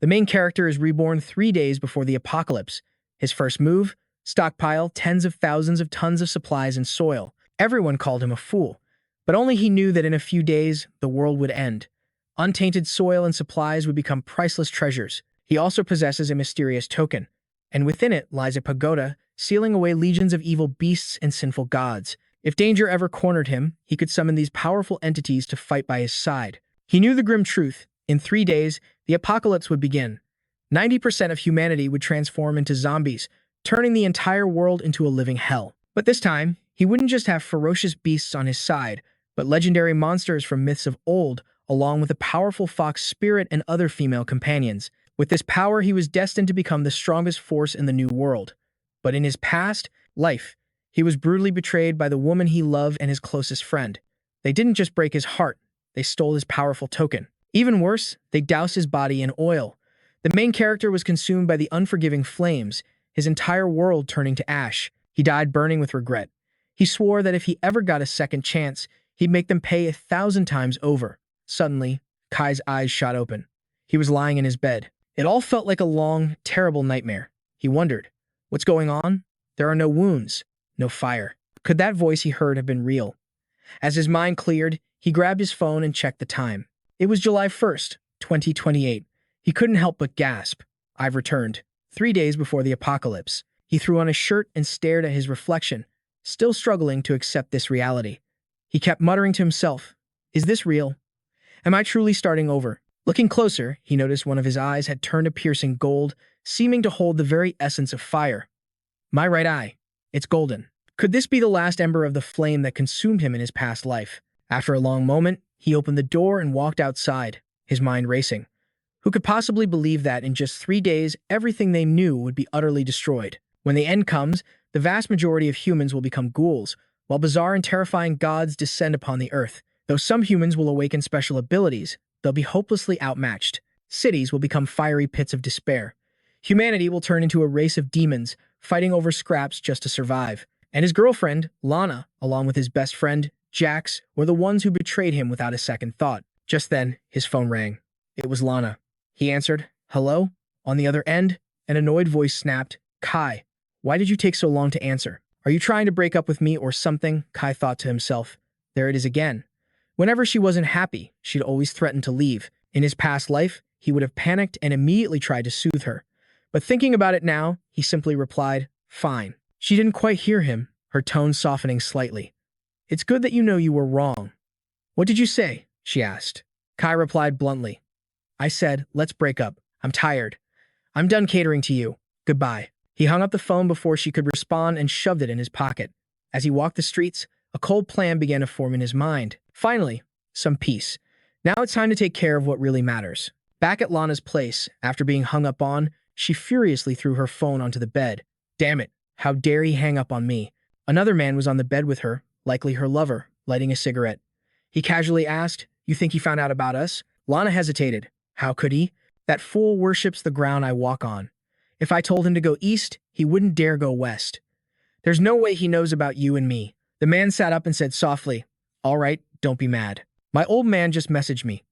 The main character is reborn 3 days before the apocalypse. His first move? Stockpile tens of thousands of tons of supplies and soil. Everyone called him a fool, but only he knew that in a few days, the world would end. Untainted soil and supplies would become priceless treasures. He also possesses a mysterious token, and within it lies a pagoda, sealing away legions of evil beasts and sinful gods. If danger ever cornered him, he could summon these powerful entities to fight by his side. He knew the grim truth. In 3 days, the apocalypse would begin. 90% of humanity would transform into zombies, turning the entire world into a living hell. But this time, he wouldn't just have ferocious beasts on his side, but legendary monsters from myths of old, along with a powerful fox spirit and other female companions. With this power, he was destined to become the strongest force in the new world. But in his past life, he was brutally betrayed by the woman he loved and his closest friend. They didn't just break his heart, they stole his powerful token. Even worse, they doused his body in oil. The main character was consumed by the unforgiving flames, his entire world turning to ash. He died burning with regret. He swore that if he ever got a second chance, he'd make them pay 1,000 times over. Suddenly, Kai's eyes shot open. He was lying in his bed. It all felt like a long, terrible nightmare. He wondered, what's going on? There are no wounds, no fire. Could that voice he heard have been real? As his mind cleared, he grabbed his phone and checked the time. It was July 1st, 2028. He couldn't help but gasp. I've returned. 3 days before the apocalypse. He threw on a shirt and stared at his reflection, still struggling to accept this reality. He kept muttering to himself, is this real? Am I truly starting over? Looking closer, he noticed one of his eyes had turned a piercing gold, seeming to hold the very essence of fire. My right eye. It's golden. Could this be the last ember of the flame that consumed him in his past life? After a long moment, he opened the door and walked outside, his mind racing. Who could possibly believe that in just 3 days, everything they knew would be utterly destroyed? When the end comes, the vast majority of humans will become ghouls, while bizarre and terrifying gods descend upon the earth. Though some humans will awaken special abilities, they'll be hopelessly outmatched. Cities will become fiery pits of despair. Humanity will turn into a race of demons, fighting over scraps just to survive. And his girlfriend, Lana, along with his best friend, Jax, were the ones who betrayed him without a second thought. Just then, his phone rang. It was Lana. He answered, hello? On the other end, an annoyed voice snapped, Kai, why did you take so long to answer? Are you trying to break up with me or something? Kai thought to himself. There it is again. Whenever she wasn't happy, she'd always threaten to leave. In his past life, he would have panicked and immediately tried to soothe her. But thinking about it now, he simply replied, fine. She didn't quite hear him, her tone softening slightly. It's good that you know you were wrong. What did you say? She asked. Kai replied bluntly. I said, let's break up. I'm tired. I'm done catering to you. Goodbye. He hung up the phone before she could respond and shoved it in his pocket. As he walked the streets, a cold plan began to form in his mind. Finally, some peace. Now it's time to take care of what really matters. Back at Lana's place, after being hung up on, she furiously threw her phone onto the bed. Damn it, how dare he hang up on me? Another man was on the bed with her, likely her lover, lighting a cigarette. He casually asked, you think he found out about us? Lana hesitated. How could he? That fool worships the ground I walk on. If I told him to go east, he wouldn't dare go west. There's no way he knows about you and me. The man sat up and said softly, all right, don't be mad. My old man just messaged me.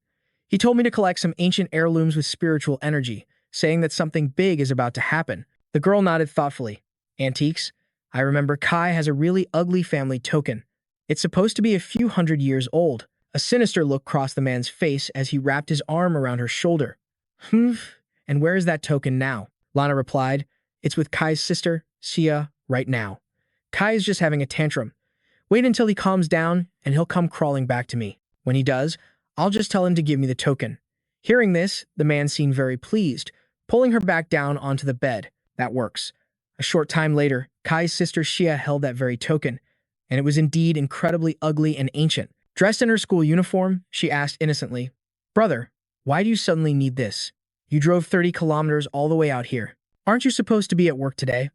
He told me to collect some ancient heirlooms with spiritual energy, saying that something big is about to happen. The girl nodded thoughtfully. Antiques? I remember Kai has a really ugly family token. It's supposed to be a few 100 years old. A sinister look crossed the man's face as he wrapped his arm around her shoulder. And where is that token now? Lana replied, it's with Kai's sister, Sia, right now. Kai is just having a tantrum. Wait until he calms down and he'll come crawling back to me. When he does, I'll just tell him to give me the token. Hearing this, the man seemed very pleased, pulling her back down onto the bed. That works. A short time later, Kai's sister Shia held that very token, and it was indeed incredibly ugly and ancient. Dressed in her school uniform, she asked innocently, Brother, why do you suddenly need this? You drove 30 kilometers all the way out here. Aren't you supposed to be at work today?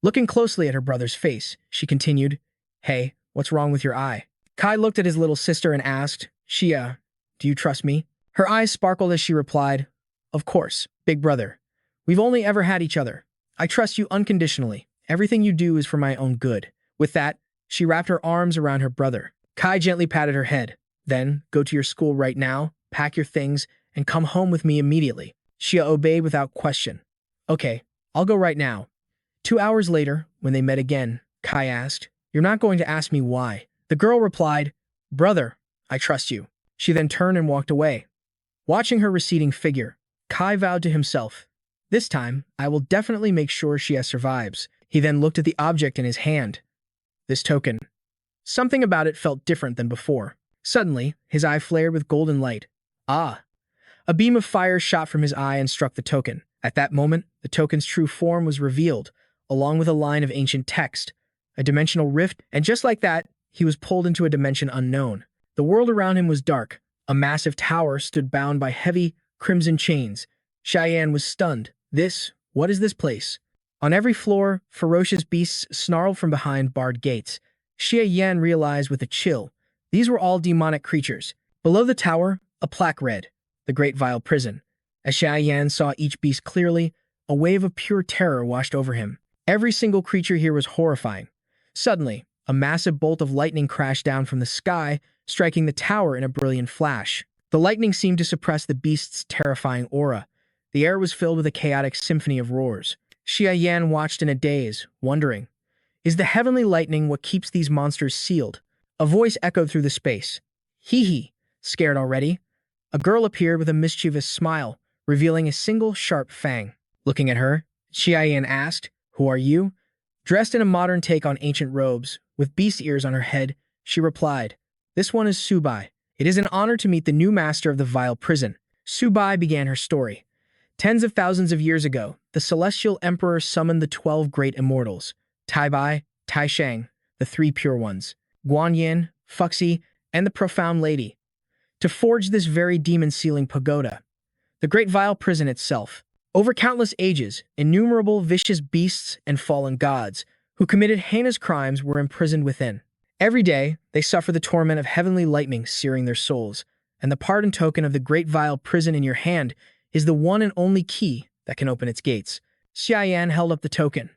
Looking closely at her brother's face, she continued, Hey, what's wrong with your eye? Kai looked at his little sister and asked, Shia, do you trust me? Her eyes sparkled as she replied, Of course, big brother. We've only ever had each other. I trust you unconditionally. Everything you do is for my own good. With that, she wrapped her arms around her brother. Kai gently patted her head. Then, go to your school right now, pack your things, and come home with me immediately. Xia obeyed without question. Okay, I'll go right now. 2 hours later, when they met again, Kai asked, "You're not going to ask me why?" The girl replied, "Brother, I trust you." She then turned and walked away. Watching her receding figure, Kai vowed to himself, "This time, I will definitely make sure Xia survives." He then looked at the object in his hand. This token. Something about it felt different than before. Suddenly, his eye flared with golden light. Ah! A beam of fire shot from his eye and struck the token. At that moment, the token's true form was revealed, along with a line of ancient text, a dimensional rift, and just like that, he was pulled into a dimension unknown. The world around him was dark. A massive tower stood bound by heavy, crimson chains. Cheyenne was stunned. What is this place? On every floor, ferocious beasts snarled from behind barred gates. Xia Yan realized with a chill, these were all demonic creatures. Below the tower, a plaque read, "The Great Vile Prison." As Xia Yan saw each beast clearly, a wave of pure terror washed over him. Every single creature here was horrifying. Suddenly, a massive bolt of lightning crashed down from the sky, striking the tower in a brilliant flash. The lightning seemed to suppress the beast's terrifying aura. The air was filled with a chaotic symphony of roars. Xia Yan watched in a daze, wondering, is the heavenly lightning what keeps these monsters sealed? A voice echoed through the space. Hee hee, scared already? A girl appeared with a mischievous smile, revealing a single sharp fang. Looking at her, Xia Yan asked, "Who are you?" Dressed in a modern take on ancient robes, with beast ears on her head, she replied, "This one is Subai. It is an honor to meet the new master of the vile prison." Subai began her story. Tens of thousands of years ago, the celestial emperor summoned the 12 great immortals, Tai Bai, Tai Shang, the 3 pure ones, Guan Yin, Fuxi, and the profound lady, to forge this very demon-sealing pagoda, the great vile prison itself. Over countless ages, innumerable vicious beasts and fallen gods who committed heinous crimes were imprisoned within. Every day, they suffer the torment of heavenly lightning searing their souls, and the pardon token of the great vile prison in your hand is the one and only key that can open its gates. Xia Yan held up the token.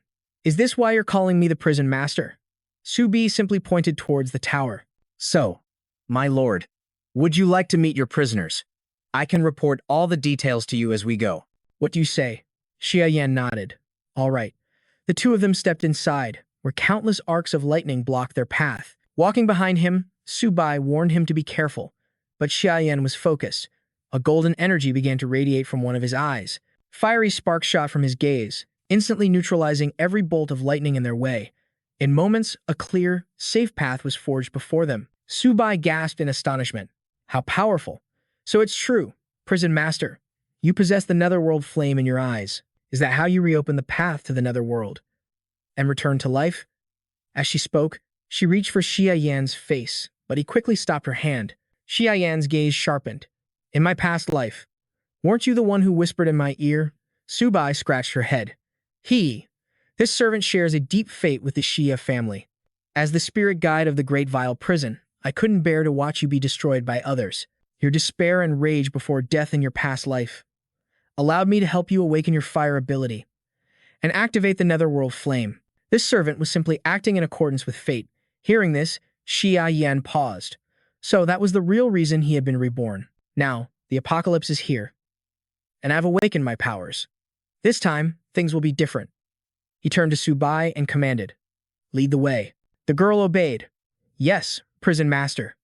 "Is this why you're calling me the prison master?" Su Bi simply pointed towards the tower. "So, my lord, would you like to meet your prisoners? I can report all the details to you as we go." "What do you say?" Xia Yan nodded. All right. The two of them stepped inside, where countless arcs of lightning blocked their path. Walking behind him, Su Bai warned him to be careful, but Xia Yan was focused. A golden energy began to radiate from one of his eyes. Fiery sparks shot from his gaze, instantly neutralizing every bolt of lightning in their way. In moments, a clear, safe path was forged before them. Su Bai gasped in astonishment. How powerful! So it's true, prison master. You possess the netherworld flame in your eyes. Is that how you reopen the path to the netherworld and return to life? As she spoke, she reached for Xia Yan's face, but he quickly stopped her hand. Xia Yan's gaze sharpened. "In my past life, weren't you the one who whispered in my ear?" Su Bai scratched her head. This servant shares a deep fate with the Xia family. As the spirit guide of the great vile prison, I couldn't bear to watch you be destroyed by others. Your despair and rage before death in your past life allowed me to help you awaken your fire ability and activate the netherworld flame. This servant was simply acting in accordance with fate. Hearing this, Xia Yan paused. So that was the real reason he had been reborn. Now, the apocalypse is here, and I've awakened my powers. This time, things will be different. He turned to Su Bai and commanded, "Lead the way." The girl obeyed. "Yes, prison master."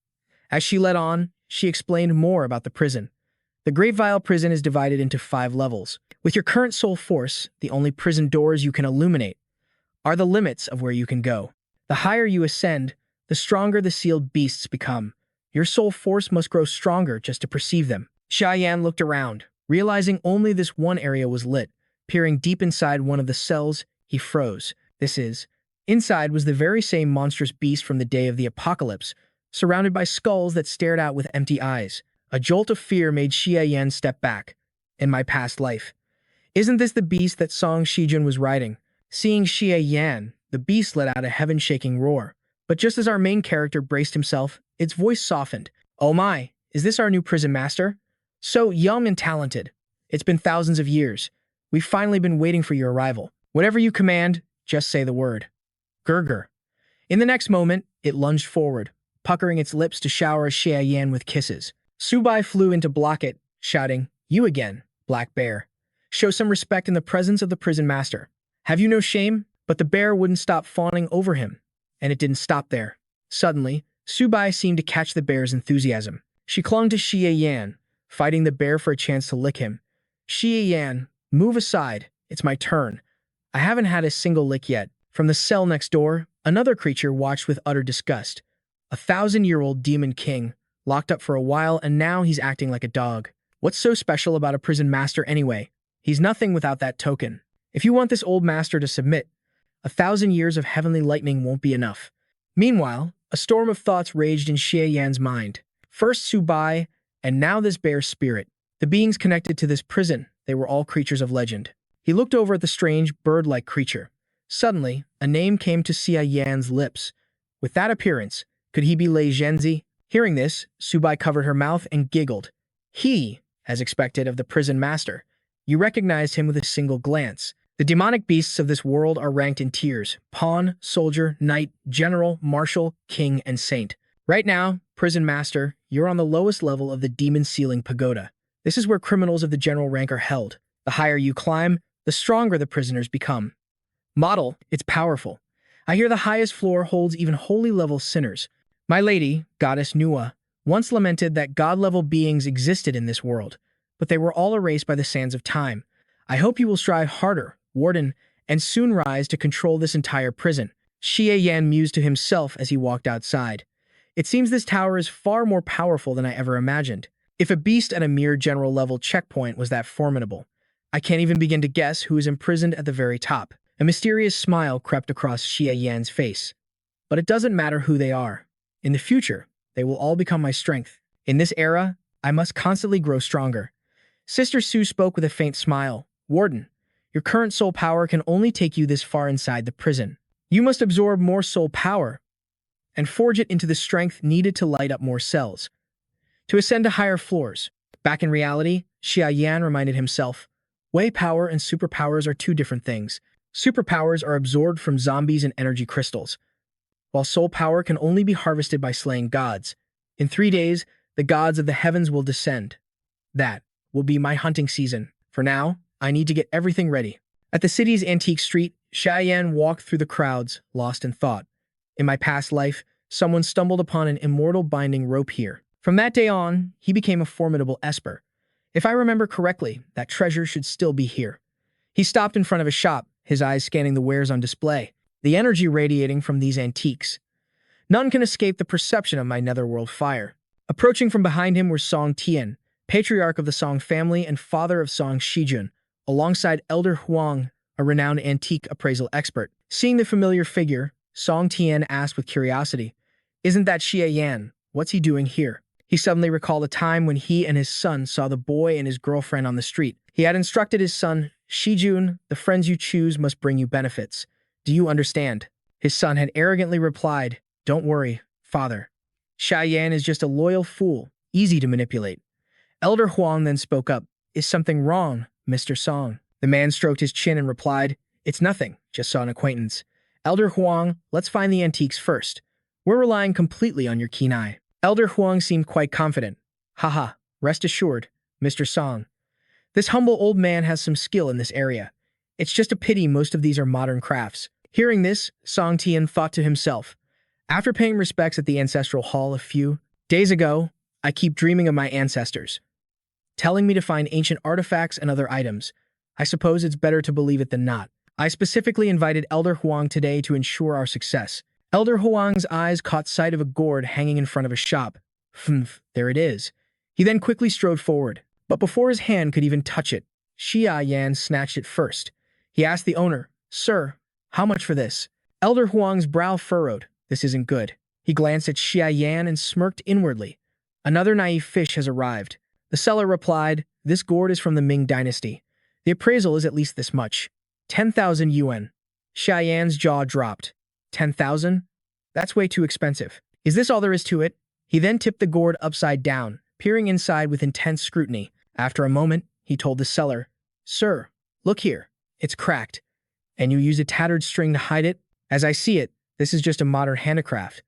As she led on, she explained more about the prison. The Great Vile Prison is divided into 5 levels. With your current soul force, the only prison doors you can illuminate are the limits of where you can go. The higher you ascend, the stronger the sealed beasts become. Your soul force must grow stronger just to perceive them. Xia Yan looked around, realizing only this one area was lit. Peering deep inside one of the cells, he froze. Inside was the very same monstrous beast from the day of the apocalypse, surrounded by skulls that stared out with empty eyes. A jolt of fear made Xia Yan step back. "In my past life. Isn't this the beast that Song Shijun was riding?" Seeing Xia Yan, the beast let out a heaven-shaking roar. But just as our main character braced himself, its voice softened. "Oh my, is this our new prison master? So young and talented. It's been thousands of years. We've finally been waiting for your arrival. Whatever you command, just say the word." Gurgur. In the next moment, it lunged forward, puckering its lips to shower Xia Yan with kisses. Su Bai flew in to block it, shouting, "You again. Black Bear. Show some respect in the presence of the prison master. Have you no shame? But the bear wouldn't stop fawning over him. And it didn't stop there. Suddenly, Subai seemed to catch the bear's enthusiasm. She clung to Xie Yan, fighting the bear for a chance to lick him. Xie Yan, move aside. It's my turn. I haven't had a single lick yet. From the cell next door, another creature watched with utter disgust. A 1,000-year-old demon king, locked up for a while, and now he's acting like a dog. What's so special about a prison master anyway? He's nothing without that token. If you want this old master to submit, 1,000 years of heavenly lightning won't be enough. Meanwhile, a storm of thoughts raged in Xie Yan's mind. First Subai, and now this bear's spirit. The beings connected to this prison, they were all creatures of legend. He looked over at the strange, bird-like creature. Suddenly, a name came to Xie Yan's lips. With that appearance, could he be Lei Zhenzi? Hearing this, Subai covered her mouth and giggled. He, as expected of the prison master. You recognized him with a single glance. The demonic beasts of this world are ranked in tiers: pawn, soldier, knight, general, marshal, king, and saint. Right now, prison master, you're on the lowest level of the demon ceiling pagoda. This is where criminals of the general rank are held. The higher you climb, the stronger the prisoners become. Model, it's powerful. I hear the highest floor holds even holy-level sinners. My lady, goddess Nua, once lamented that god-level beings existed in this world, but they were all erased by the sands of time. I hope you will strive harder, warden, and soon rise to control this entire prison. Xie Yan mused to himself as he walked outside. It seems this tower is far more powerful than I ever imagined. If a beast at a mere general-level checkpoint was that formidable, I can't even begin to guess who is imprisoned at the very top. A mysterious smile crept across Xie Yan's face. But it doesn't matter who they are. In the future, they will all become my strength. In this era, I must constantly grow stronger. Sister Su spoke with a faint smile. Warden, your current soul power can only take you this far inside the prison. You must absorb more soul power and forge it into the strength needed to light up more cells, to ascend to higher floors. Back in reality, Xie Yan reminded himself, Wei power and superpowers are two different things. Superpowers are absorbed from zombies and energy crystals, while soul power can only be harvested by slaying gods. In 3 days, the gods of the heavens will descend. That will be my hunting season. For now, I need to get everything ready. At the city's antique street, Xie Yan walked through the crowds, lost in thought. In my past life, someone stumbled upon an immortal binding rope here. From that day on, he became a formidable esper. If I remember correctly, that treasure should still be here. He stopped in front of a shop, his eyes scanning the wares on display, the energy radiating from these antiques. None can escape the perception of my netherworld fire. Approaching from behind him were Song Tian, patriarch of the Song family and father of Song Shijun, alongside Elder Huang, a renowned antique appraisal expert. Seeing the familiar figure, Song Tian asked with curiosity, Isn't that Xie Yan? What's he doing here? He suddenly recalled a time when he and his son saw the boy and his girlfriend on the street. He had instructed his son, Shijun, the friends you choose must bring you benefits. Do you understand? His son had arrogantly replied, Don't worry, father. Xie Yan is just a loyal fool, easy to manipulate. Elder Huang then spoke up, Is something wrong, Mr. Song? The man stroked his chin and replied, It's nothing, just saw an acquaintance. Elder Huang, let's find the antiques first. We're relying completely on your keen eye. Elder Huang seemed quite confident. Haha, rest assured, Mr. Song. This humble old man has some skill in this area. It's just a pity most of these are modern crafts. Hearing this, Song Tian thought to himself, After paying respects at the ancestral hall a few days ago, I keep dreaming of my ancestors, telling me to find ancient artifacts and other items. I suppose it's better to believe it than not. I specifically invited Elder Huang today to ensure our success. Elder Huang's eyes caught sight of a gourd hanging in front of a shop. Humph, there it is. He then quickly strode forward, but before his hand could even touch it, Xie Yan snatched it first. He asked the owner, Sir, how much for this? Elder Huang's brow furrowed. This isn't good. He glanced at Xie Yan and smirked inwardly. Another naive fish has arrived. The seller replied, This gourd is from the Ming dynasty. The appraisal is at least this much. 10,000 yuan. Xie Yan's jaw dropped. 10,000? That's way too expensive. Is this all there is to it? He then tipped the gourd upside down, peering inside with intense scrutiny. After a moment, he told the seller, Sir, look here. It's cracked. And you use a tattered string to hide it? As I see it, this is just a modern handicraft,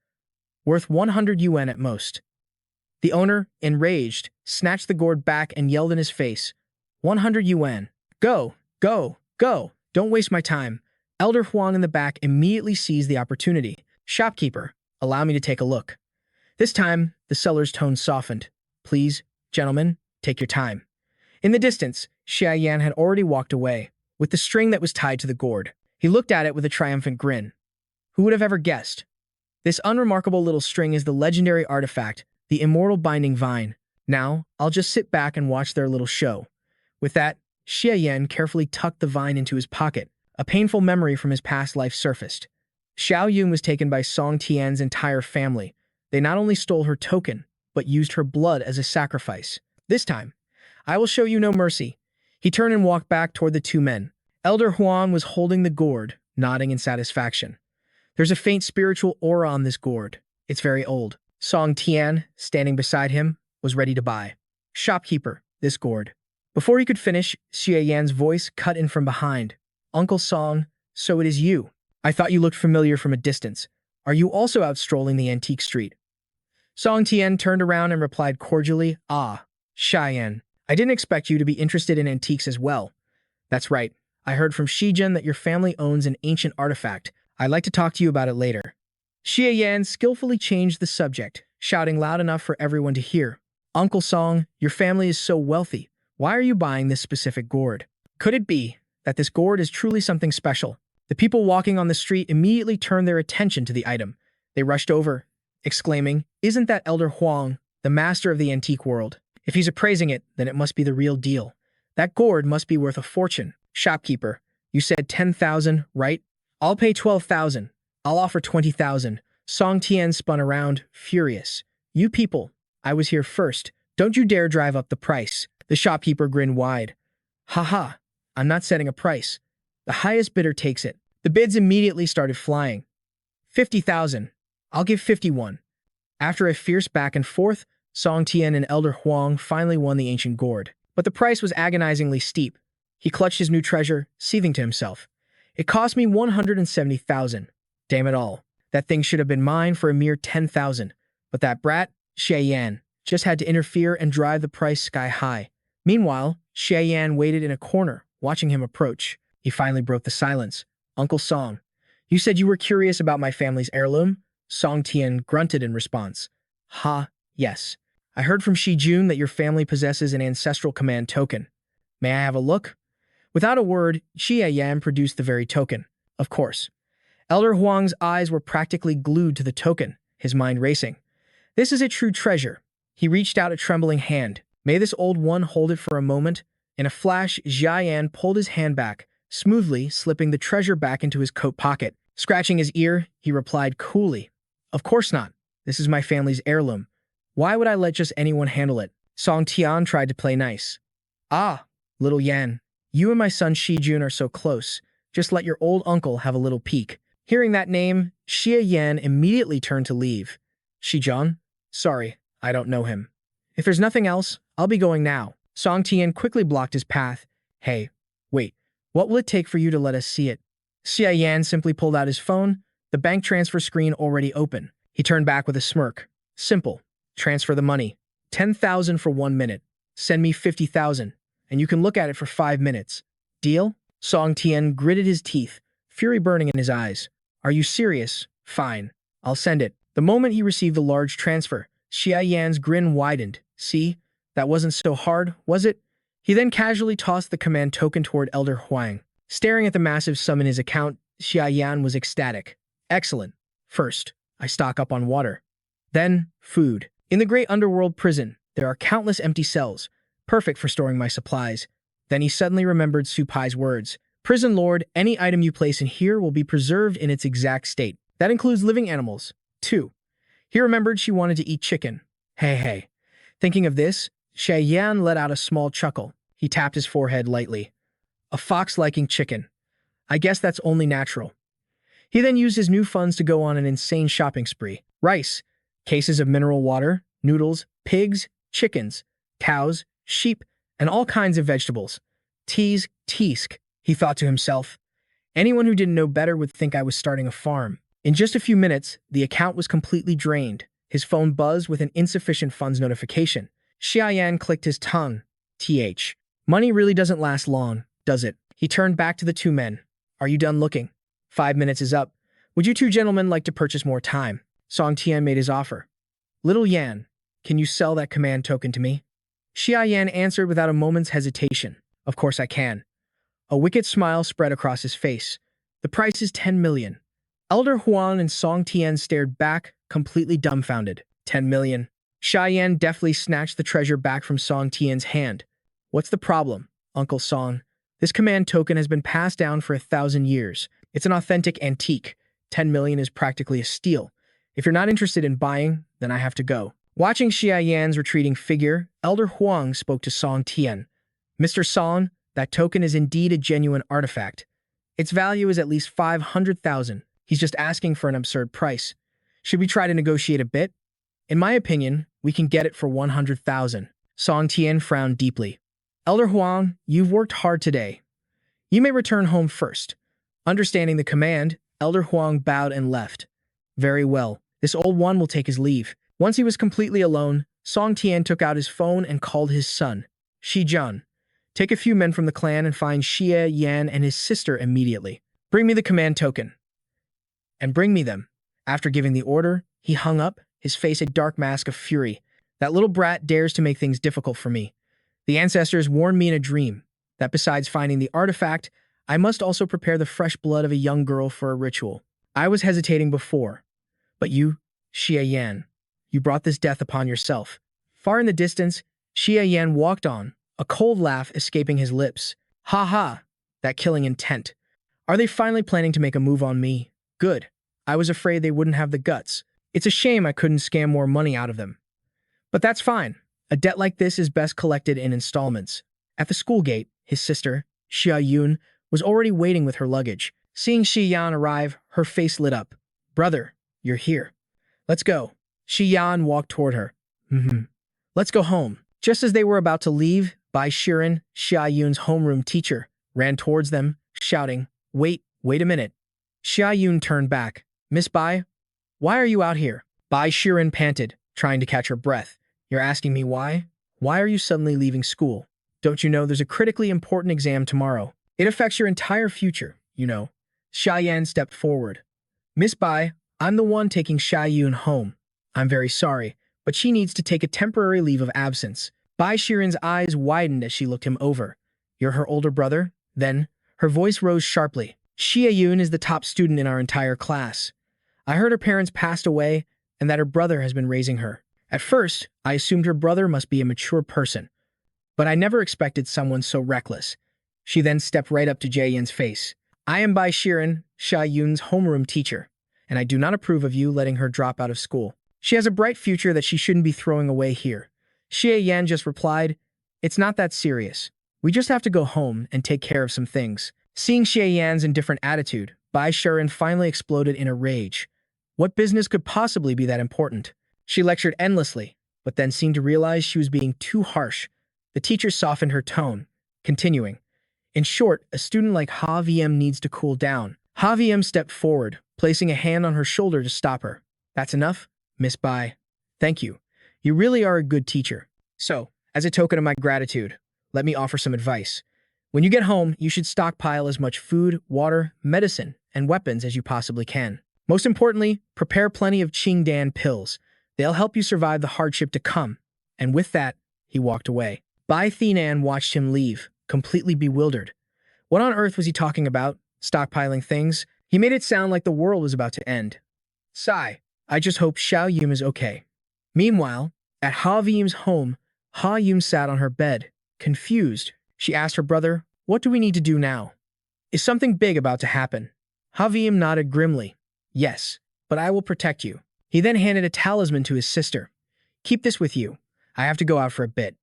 worth 100 yuan at most. The owner, enraged, snatched the gourd back and yelled in his face, 100 yuan. Go, go, go. Don't waste my time. Elder Huang in the back immediately seized the opportunity. Shopkeeper, allow me to take a look. This time, the seller's tone softened. Please, gentlemen, take your time. In the distance, Xia Yan had already walked away, with the string that was tied to the gourd. He looked at it with a triumphant grin. Who would have ever guessed? This unremarkable little string is the legendary artifact, the immortal binding vine. Now, I'll just sit back and watch their little show. With that, Xia Yan carefully tucked the vine into his pocket. A painful memory from his past life surfaced. Xiao Yun was taken by Song Tian's entire family. They not only stole her token, but used her blood as a sacrifice. This time, I will show you no mercy. He turned and walked back toward the two men. Elder Huan was holding the gourd, nodding in satisfaction. There's a faint spiritual aura on this gourd. It's very old. Song Tian, standing beside him, was ready to buy. Shopkeeper, this gourd. Before he could finish, Xia Yan's voice cut in from behind. Uncle Song, so it is you. I thought you looked familiar from a distance. Are you also out strolling the antique street? Song Tian turned around and replied cordially, Ah, Xiayan, I didn't expect you to be interested in antiques as well. That's right. I heard from Shijun that your family owns an ancient artifact. I'd like to talk to you about it later. Xia Yan skillfully changed the subject, shouting loud enough for everyone to hear. Uncle Song, your family is so wealthy. Why are you buying this specific gourd? Could it be that this gourd is truly something special? The people walking on the street immediately turned their attention to the item. They rushed over, exclaiming, Isn't that Elder Huang, the master of the antique world? If he's appraising it, then it must be the real deal. That gourd must be worth a fortune. Shopkeeper, you said 10,000, right? I'll pay 12,000. I'll offer 20,000. Song Tian spun around, furious. You people, I was here first. Don't you dare drive up the price. The shopkeeper grinned wide. Haha, I'm not setting a price. The highest bidder takes it. The bids immediately started flying. 50,000. I'll give 51. After a fierce back and forth, Song Tian and Elder Huang finally won the ancient gourd. But the price was agonizingly steep. He clutched his new treasure, seething to himself. It cost me 170,000. Damn it all. That thing should have been mine for a mere 10,000. But that brat, Xia Yan, just had to interfere and drive the price sky high. Meanwhile, Xia Yan waited in a corner, watching him approach. He finally broke the silence. Uncle Song, you said you were curious about my family's heirloom? Song Tian grunted in response. Yes. I heard from Shijun that your family possesses an ancestral command token. May I have a look? Without a word, Xia Yan produced the very token. Of course. Elder Huang's eyes were practically glued to the token, his mind racing. This is a true treasure. He reached out a trembling hand. May this old one hold it for a moment? In a flash, Xia Yan pulled his hand back, smoothly slipping the treasure back into his coat pocket. Scratching his ear, he replied coolly, Of course not. This is my family's heirloom. Why would I let just anyone handle it? Song Tian tried to play nice. Ah, little Yan, you and my son Shijun are so close. Just let your old uncle have a little peek. Hearing that name, Xia Yan immediately turned to leave. Shijun? Sorry, I don't know him. If there's nothing else, I'll be going now. Song Tian quickly blocked his path. Hey, wait, what will it take for you to let us see it? Xia Yan simply pulled out his phone, the bank transfer screen already open. He turned back with a smirk. Simple. Transfer the money. 10,000 for 1 minute. Send me 50,000, and you can look at it for 5 minutes. Deal? Song Tian gritted his teeth, fury burning in his eyes. Are you serious? Fine. I'll send it. The moment he received the large transfer, Xia Yan's grin widened. See? That wasn't so hard, was it? He then casually tossed the command token toward Elder Huang. Staring at the massive sum in his account, Xia Yan was ecstatic. Excellent. First, I stock up on water. Then, food. In the great underworld prison, there are countless empty cells, perfect for storing my supplies. Then he suddenly remembered Su Pai's words. Prison Lord, any item you place in here will be preserved in its exact state. That includes living animals, too. He remembered she wanted to eat chicken. Hey. Thinking of this, Xia Yan let out a small chuckle. He tapped his forehead lightly. A fox liking chicken. I guess that's only natural. He then used his new funds to go on an insane shopping spree. Rice, cases of mineral water, noodles, pigs, chickens, cows, sheep, and all kinds of vegetables. Teask, he thought to himself. Anyone who didn't know better would think I was starting a farm. In just a few minutes, the account was completely drained. His phone buzzed with an insufficient funds notification. Xia Yan clicked his tongue. Money really doesn't last long, does it? He turned back to the two men. Are you done looking? 5 minutes is up. Would you two gentlemen like to purchase more time? Song Tian made his offer. Little Yan, can you sell that command token to me? Xia Yan answered without a moment's hesitation. Of course I can. A wicked smile spread across his face. The price is 10 million. Elder Huan and Song Tian stared back, completely dumbfounded. 10 million. Xia Yan deftly snatched the treasure back from Song Tian's hand. What's the problem, Uncle Song? This command token has been passed down for 1,000 years. It's an authentic antique. 10 million is practically a steal. If you're not interested in buying, then I have to go. Watching Xia Yan's retreating figure, Elder Huang spoke to Song Tian. Mr. Song, that token is indeed a genuine artifact. Its value is at least 500,000. He's just asking for an absurd price. Should we try to negotiate a bit? In my opinion, we can get it for 100,000. Song Tian frowned deeply. Elder Huang, you've worked hard today. You may return home first. Understanding the command, Elder Huang bowed and left. Very well. This old one will take his leave. Once he was completely alone, Song Tian took out his phone and called his son. Shijun, take a few men from the clan and find Xia Yan and his sister immediately. Bring me the command token. And bring me them. After giving the order, he hung up, his face a dark mask of fury. That little brat dares to make things difficult for me. The ancestors warned me in a dream that besides finding the artifact, I must also prepare the fresh blood of a young girl for a ritual. I was hesitating before. But you, Xia Yan, you brought this death upon yourself. Far in the distance, Xia Yan walked on, a cold laugh escaping his lips. Ha ha, that killing intent. Are they finally planning to make a move on me? Good. I was afraid they wouldn't have the guts. It's a shame I couldn't scam more money out of them. But that's fine. A debt like this is best collected in installments. At the school gate, his sister, Xia Yun, was already waiting with her luggage. Seeing Xi Yan arrive, her face lit up. Brother, you're here. Let's go. Xi Yan walked toward her. Let's go home. Just as they were about to leave, Bai Shiren, Xia Yun's homeroom teacher, ran towards them, shouting, wait a minute. Xia Yun turned back. Miss Bai, why are you out here? Bai Shiren panted, trying to catch her breath. You're asking me why? Why are you suddenly leaving school? Don't you know there's a critically important exam tomorrow? It affects your entire future, you know. Xia Yan stepped forward. Miss Bai, I'm the one taking Xia Yun home. I'm very sorry, but she needs to take a temporary leave of absence. Bai Shiren's eyes widened as she looked him over. You're her older brother? Then, her voice rose sharply. Xia Yun is the top student in our entire class. I heard her parents passed away and that her brother has been raising her. At first, I assumed her brother must be a mature person, but I never expected someone so reckless. She then stepped right up to Jie Yin's face. I am Bai Shiren, Xia Yun's homeroom teacher, and I do not approve of you letting her drop out of school. She has a bright future that she shouldn't be throwing away here. Xie Yan just replied, it's not that serious. We just have to go home and take care of some things. Seeing Xie Yan's indifferent attitude, Bai Shiren finally exploded in a rage. What business could possibly be that important? She lectured endlessly, but then seemed to realize she was being too harsh. The teacher softened her tone, continuing. In short, a student like Ha VM needs to cool down. Ha VM stepped forward, placing a hand on her shoulder to stop her. That's enough, Miss Bai. Thank you. You really are a good teacher. So, as a token of my gratitude, let me offer some advice. When you get home, you should stockpile as much food, water, medicine, and weapons as you possibly can. Most importantly, prepare plenty of Qingdan pills. They'll help you survive the hardship to come. And with that, he walked away. Bai Thinan watched him leave, completely bewildered. What on earth was he talking about? Stockpiling things? He made it sound like the world was about to end. Sigh, I just hope Xiao Yum is okay. Meanwhile, at Ha Yum's home, Ha Yum sat on her bed, confused. She asked her brother, what do we need to do now? Is something big about to happen? Ha Yum nodded grimly. Yes, but I will protect you. He then handed a talisman to his sister. Keep this with you. I have to go out for a bit.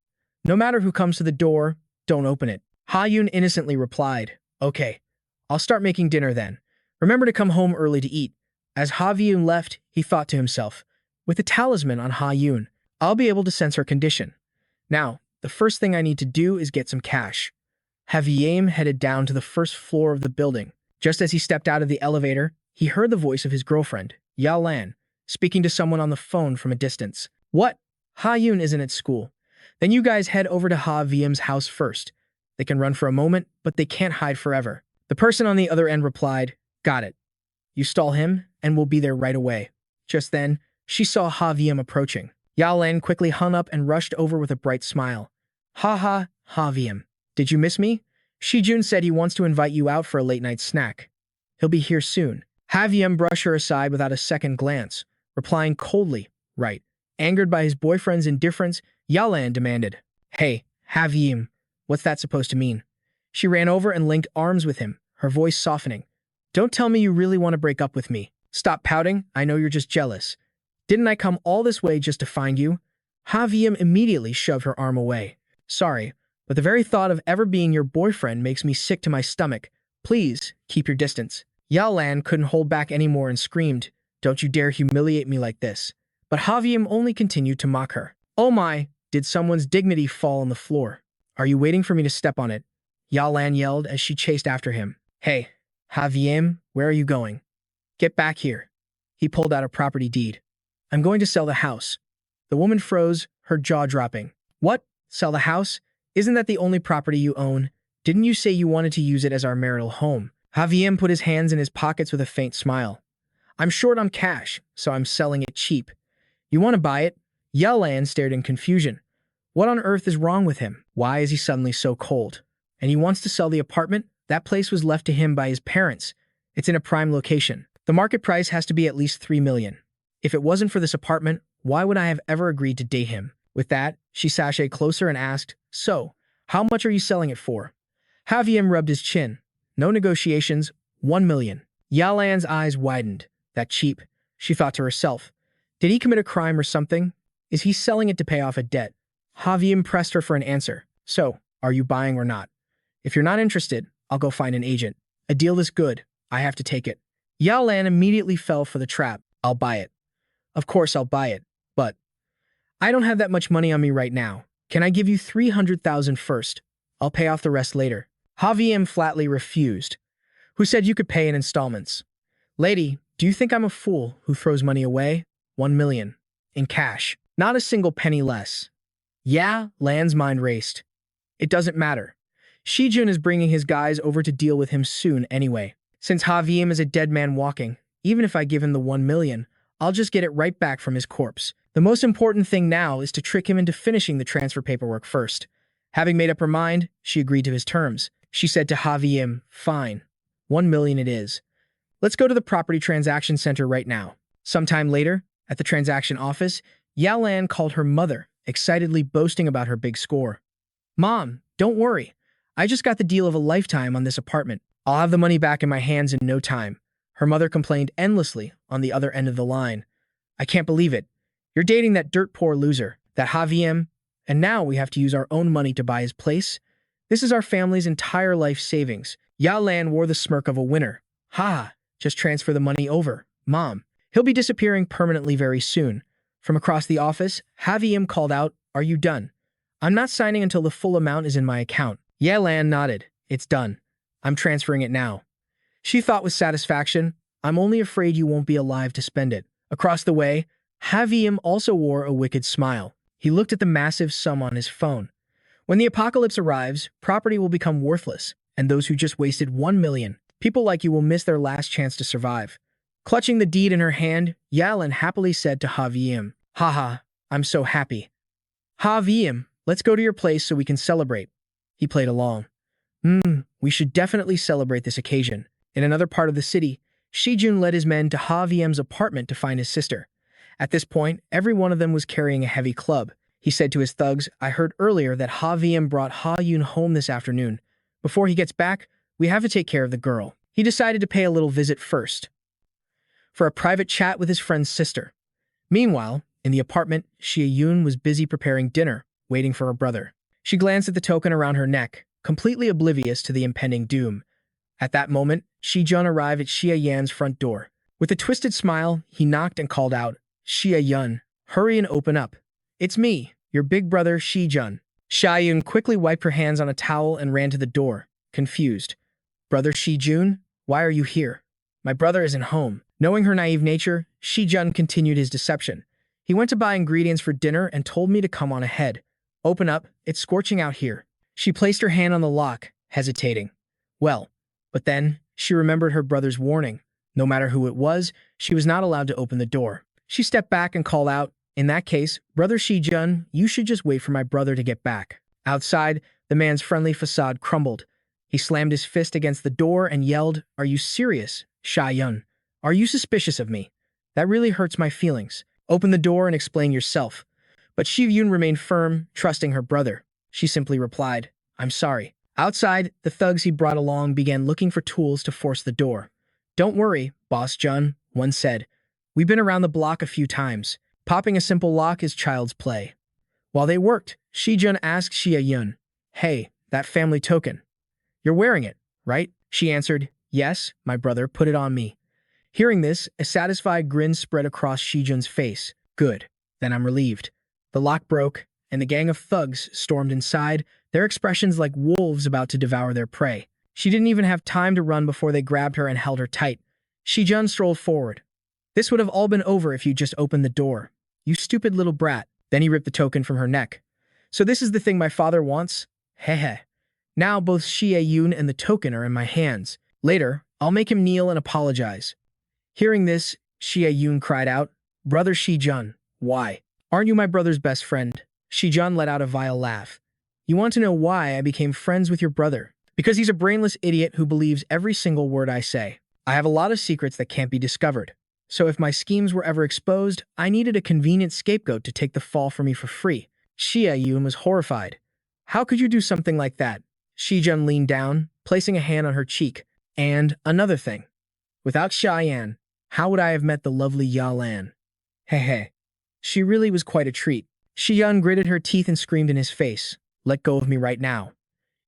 No matter who comes to the door, don't open it. Ha Yun innocently replied, okay, I'll start making dinner then. Remember to come home early to eat. As Ha Yun left, he thought to himself, with the talisman on Ha Yun, I'll be able to sense her condition. Now, the first thing I need to do is get some cash. Ha Yim headed down to the first floor of the building. Just as he stepped out of the elevator, he heard the voice of his girlfriend, Yao Lan, speaking to someone on the phone from a distance. What? Ha Yun isn't at school. Then you guys head over to Ha VM's house first. They can run for a moment, but they can't hide forever. The person on the other end replied, "Got it. You stall him, and we'll be there right away." Just then, she saw Haviem approaching. Yalan quickly hung up and rushed over with a bright smile. "Ha ha, Haviem. Did you miss me? Shijun said he wants to invite you out for a late-night snack. He'll be here soon." Haviem brushed her aside without a second glance, replying coldly, "Right." Angered by his boyfriend's indifference, Yalan demanded, "Hey, Haviem, what's that supposed to mean?" She ran over and linked arms with him, her voice softening. "Don't tell me you really want to break up with me. Stop pouting, I know you're just jealous. Didn't I come all this way just to find you?" Haviem immediately shoved her arm away. "Sorry, but the very thought of ever being your boyfriend makes me sick to my stomach. Please, keep your distance." Yalan couldn't hold back anymore and screamed, "Don't you dare humiliate me like this." But Haviem only continued to mock her. "Oh my, did someone's dignity fall on the floor? Are you waiting for me to step on it?" Yalan yelled as she chased after him. "Hey, Haviem, where are you going? Get back here." He pulled out a property deed. "I'm going to sell the house." The woman froze, her jaw dropping. "What? Sell the house? Isn't that the only property you own? Didn't you say you wanted to use it as our marital home?" Haviem put his hands in his pockets with a faint smile. "I'm short on cash, so I'm selling it cheap. You want to buy it?" Yalan stared in confusion. What on earth is wrong with him? Why is he suddenly so cold? And he wants to sell the apartment? That place was left to him by his parents. It's in a prime location. The market price has to be at least $3 million. If it wasn't for this apartment, why would I have ever agreed to date him? With that, she sashayed closer and asked, "So, how much are you selling it for?" Haviem rubbed his chin. "No negotiations, $1 million. Yalan's eyes widened. "That cheap," she thought to herself. Did he commit a crime or something? Is he selling it to pay off a debt? Haviem pressed her for an answer. "So, are you buying or not? If you're not interested, I'll go find an agent. A deal this good, I have to take it." Yalan immediately fell for the trap. "I'll buy it. Of course I'll buy it, but I don't have that much money on me right now. Can I give you $300,000 first? I'll pay off the rest later." Haviem flatly refused. "Who said you could pay in installments? Lady, do you think I'm a fool who throws money away? $1 million. In cash. Not a single penny less." Yeah, Lan's mind raced. It doesn't matter. Shijun is bringing his guys over to deal with him soon anyway. Since Haviem is a dead man walking, even if I give him the $1 million, I'll just get it right back from his corpse. The most important thing now is to trick him into finishing the transfer paperwork first. Having made up her mind, she agreed to his terms. She said to Haviem, "Fine. $1 million it is. Let's go to the property transaction center right now." Sometime later, at the transaction office, Yalan called her mother, excitedly boasting about her big score. "Mom, don't worry. I just got the deal of a lifetime on this apartment. I'll have the money back in my hands in no time." Her mother complained endlessly on the other end of the line. "I can't believe it. You're dating that dirt-poor loser, that Haviem, and now we have to use our own money to buy his place? This is our family's entire life savings." Yalan wore the smirk of a winner. "Ha, just transfer the money over, Mom. He'll be disappearing permanently very soon." From across the office, Haviem called out, "Are you done?" "I'm not signing until the full amount is in my account." Yalan nodded. "It's done. I'm transferring it now." She thought with satisfaction, "I'm only afraid you won't be alive to spend it." Across the way, Haviem also wore a wicked smile. He looked at the massive sum on his phone. When the apocalypse arrives, property will become worthless, and those who just wasted $1 million, people like you will miss their last chance to survive. Clutching the deed in her hand, Yalan happily said to Haviem, "Haha, I'm so happy. Haviem, let's go to your place so we can celebrate." He played along. We should definitely celebrate this occasion." In another part of the city, Shijun led his men to Haviem's apartment to find his sister. At this point, every one of them was carrying a heavy club. He said to his thugs, "I heard earlier that Haviem brought Ha-Yun home this afternoon. Before he gets back, we have to take care of the girl." He decided to pay a little visit first, for a private chat with his friend's sister. Meanwhile, in the apartment, Xia-Yun was busy preparing dinner, waiting for her brother. She glanced at the token around her neck, completely oblivious to the impending doom. At that moment, Shijun arrived at Xia-Yan's front door. With a twisted smile, he knocked and called out, "Xia-Yun, hurry and open up. It's me, your big brother Shijun." Xia-Yun quickly wiped her hands on a towel and ran to the door, confused. "Brother Shijun, why are you here? My brother isn't home." Knowing her naive nature, Shijun continued his deception. "He went to buy ingredients for dinner and told me to come on ahead. Open up, it's scorching out here." She placed her hand on the lock, hesitating. Well, but then she remembered her brother's warning. No matter who it was, she was not allowed to open the door. She stepped back and called out, "In that case, Brother Shijun, you should just wait for my brother to get back." Outside, the man's friendly facade crumbled. He slammed his fist against the door and yelled, "Are you serious, Sha-yun? Are you suspicious of me? That really hurts my feelings. Open the door and explain yourself." But Shi-yun remained firm, trusting her brother. She simply replied, "I'm sorry." Outside, the thugs he brought along began looking for tools to force the door. "Don't worry, Boss Jun," one said. "We've been around the block a few times. Popping a simple lock is child's play." While they worked, Shi-jun asked Xia-yun, "Hey, that family token. You're wearing it, right?" She answered, "Yes, my brother put it on me." Hearing this, a satisfied grin spread across Shi-jun's face. "Good, then I'm relieved." The lock broke, and the gang of thugs stormed inside, their expressions like wolves about to devour their prey. She didn't even have time to run before they grabbed her and held her tight. Shi-jun strolled forward. "This would have all been over if you just opened the door. You stupid little brat." Then he ripped the token from her neck. "So this is the thing my father wants? Hehe. Now both Xie-yun and the token are in my hands. Later, I'll make him kneel and apologize." Hearing this, Xie-yun cried out, "Brother Shi-jun, why? Aren't you my brother's best friend?" Shi-jun let out a vile laugh. "You want to know why I became friends with your brother? Because he's a brainless idiot who believes every single word I say. I have a lot of secrets that can't be discovered. So if my schemes were ever exposed, I needed a convenient scapegoat to take the fall for me for free." Xie-yun was horrified. "How could you do something like that?" Shi-jun leaned down, placing a hand on her cheek. "And another thing. Without Xiaoyan, how would I have met the lovely Ya-lan? Hehe. She really was quite a treat." Shi-yun gritted her teeth and screamed in his face, "Let go of me right now."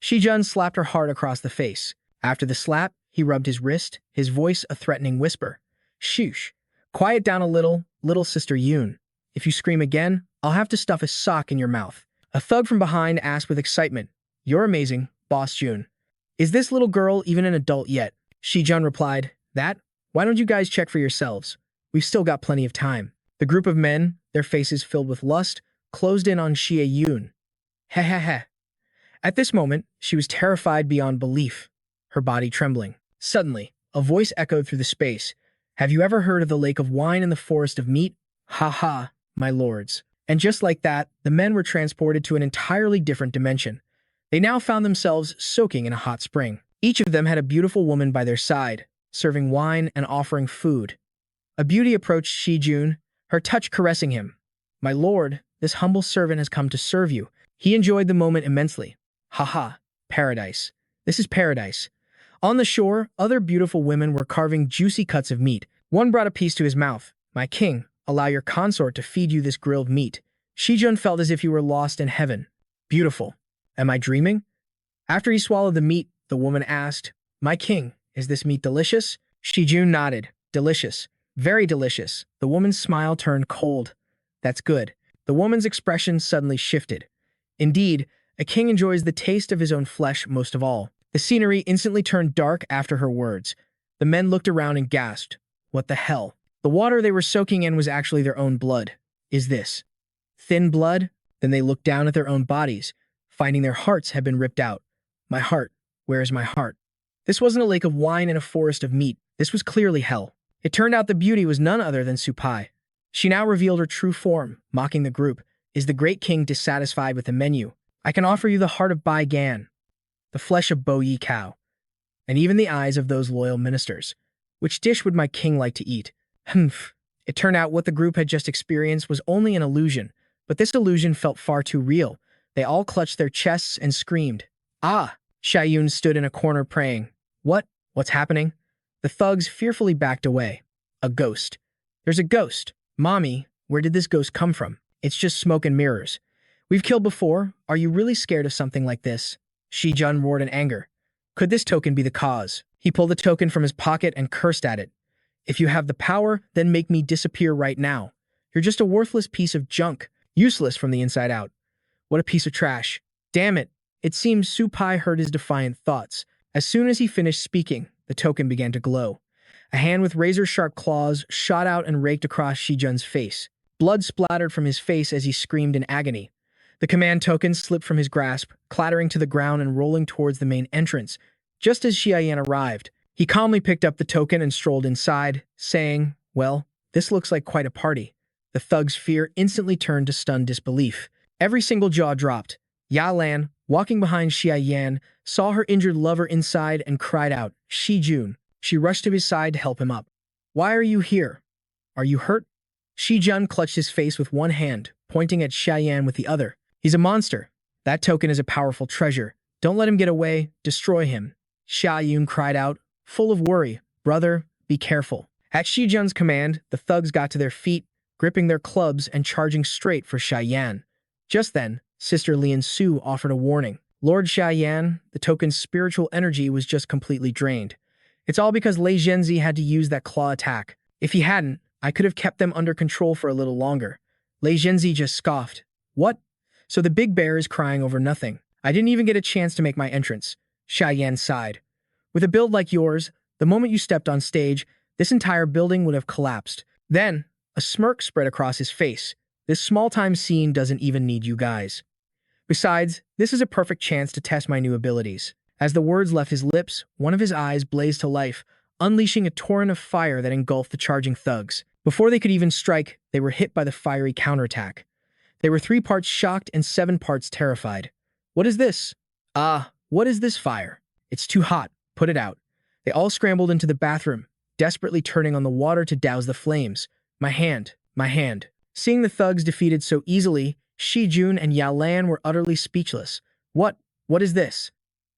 Shi-jun slapped her hard across the face. After the slap, he rubbed his wrist, his voice a threatening whisper. "Shush. Quiet down a little sister Yun. If you scream again, I'll have to stuff a sock in your mouth." A thug from behind asked with excitement, "You're amazing, Boss Jun. Is this little girl even an adult yet?" Shi-jun replied, "That? Why don't you guys check for yourselves? We've still got plenty of time." The group of men, their faces filled with lust, closed in on Xie-yun. Heh. At this moment, she was terrified beyond belief, her body trembling. Suddenly, a voice echoed through the space. "Have you ever heard of the lake of wine and the forest of meat? Ha ha, my lords." And just like that, the men were transported to an entirely different dimension. They now found themselves soaking in a hot spring. Each of them had a beautiful woman by their side, serving wine and offering food. A beauty approached Shi-jun, her touch caressing him. "My lord, this humble servant has come to serve you." He enjoyed the moment immensely. "Haha, paradise. This is paradise." On the shore, other beautiful women were carving juicy cuts of meat. One brought a piece to his mouth. "My king, allow your consort to feed you this grilled meat." Shi-jun felt as if he were lost in heaven. "Beautiful. Am I dreaming?" After he swallowed the meat, the woman asked, "My king, is this meat delicious?" Shi-jun nodded. "Delicious. Very delicious." The woman's smile turned cold. "That's good." The woman's expression suddenly shifted. Indeed, a king enjoys the taste of his own flesh most of all. The scenery instantly turned dark after her words. The men looked around and gasped. What the hell? The water they were soaking in was actually their own blood. Is this thin blood? Then they looked down at their own bodies, finding their hearts had been ripped out. "My heart, where is my heart?" This wasn't a lake of wine and a forest of meat. This was clearly hell. It turned out the beauty was none other than Supai. She now revealed her true form, mocking the group. "Is the great king dissatisfied with the menu? I can offer you the heart of Bai Gan, the flesh of Bo Yi cow, and even the eyes of those loyal ministers. Which dish would my king like to eat?" Humph. It turned out what the group had just experienced was only an illusion, but this illusion felt far too real. They all clutched their chests and screamed. "Ah!" Shayun stood in a corner praying. What's happening?" The thugs fearfully backed away. "A ghost. There's a ghost. Mommy, where did this ghost come from? It's just smoke and mirrors. We've killed before. Are you really scared of something like this?" Shi-jun roared in anger. Could this token be the cause? He pulled the token from his pocket and cursed at it. "If you have the power, then make me disappear right now. You're just a worthless piece of junk, useless from the inside out. What a piece of trash. Damn it." It seems Supai heard his defiant thoughts. As soon as he finished speaking, the token began to glow. A hand with razor-sharp claws shot out and raked across Shi-jun's face. Blood splattered from his face as he screamed in agony. The command token slipped from his grasp, clattering to the ground and rolling towards the main entrance. Just as Xia Yan arrived, he calmly picked up the token and strolled inside, saying, "Well, this looks like quite a party." The thug's fear instantly turned to stunned disbelief. Every single jaw dropped. Ya Lan, walking behind Xia Yan, saw her injured lover inside and cried out, "Shi Jun." She rushed to his side to help him up. "Why are you here? Are you hurt?" Shi Jun clutched his face with one hand, pointing at Xia Yan with the other. "He's a monster. That token is a powerful treasure. Don't let him get away. Destroy him." Xia Yun cried out, full of worry, "Brother, be careful." At Shi Jun's command, the thugs got to their feet, gripping their clubs and charging straight for Xia Yan. Just then, Sister Lian Su offered a warning. "Lord Xia Yan, the token's spiritual energy was just completely drained. It's all because Lei Zhenzi had to use that claw attack. If he hadn't, I could have kept them under control for a little longer." Lei Zhenzi just scoffed. "What? So the big bear is crying over nothing. I didn't even get a chance to make my entrance." Xia Yan sighed. "With a build like yours, the moment you stepped on stage, this entire building would have collapsed." Then, a smirk spread across his face. "This small-time scene doesn't even need you guys. Besides, this is a perfect chance to test my new abilities." As the words left his lips, one of his eyes blazed to life, unleashing a torrent of fire that engulfed the charging thugs. Before they could even strike, they were hit by the fiery counterattack. They were 3 parts shocked and 7 parts terrified. "What is this? What is this fire? It's too hot. Put it out." They all scrambled into the bathroom, desperately turning on the water to douse the flames. My hand. Seeing the thugs defeated so easily, Shi Jun and Ya Lan were utterly speechless. What is this?"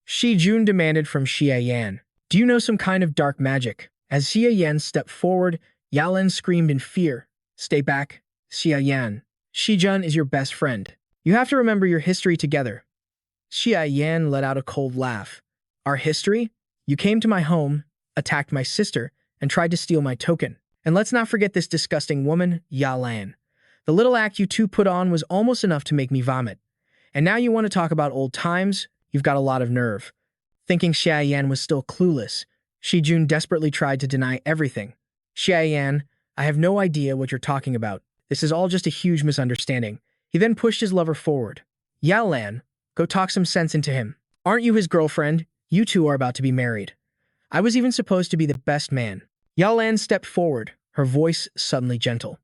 Shi Jun demanded from Xia Yan. "Do you know some kind of dark magic?" As Xia Yan stepped forward, Ya Lan screamed in fear. "Stay back, Xia Yan. Shi Jun is your best friend. You have to remember your history together." Xia Yan let out a cold laugh. "Our history? You came to my home, attacked my sister, and tried to steal my token. And let's not forget this disgusting woman, Ya Lan. The little act you two put on was almost enough to make me vomit. And now you want to talk about old times? You've got a lot of nerve." Thinking Xia Yan was still clueless, Shi Jun desperately tried to deny everything. "Xia Yan, I have no idea what you're talking about. This is all just a huge misunderstanding." He then pushed his lover forward. "Ya Lan, go talk some sense into him. Aren't you his girlfriend? You two are about to be married. I was even supposed to be the best man." Ya Lan stepped forward, her voice suddenly gentle.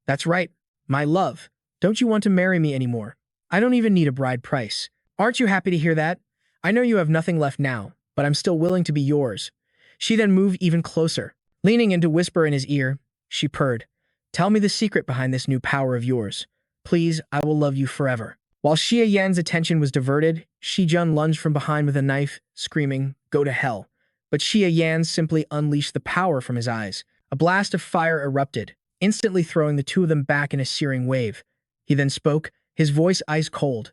"That's right, my love. Don't you want to marry me anymore? I don't even need a bride price. Aren't you happy to hear that? I know you have nothing left now, but I'm still willing to be yours." She then moved even closer. Leaning in to whisper in his ear, she purred. "Tell me the secret behind this new power of yours. Please, I will love you forever." While Xia Yan's attention was diverted, Shi Jun lunged from behind with a knife, screaming, "Go to hell." But Xia Yan simply unleashed the power from his eyes. A blast of fire erupted, instantly throwing the two of them back in a searing wave. He then spoke, his voice ice cold.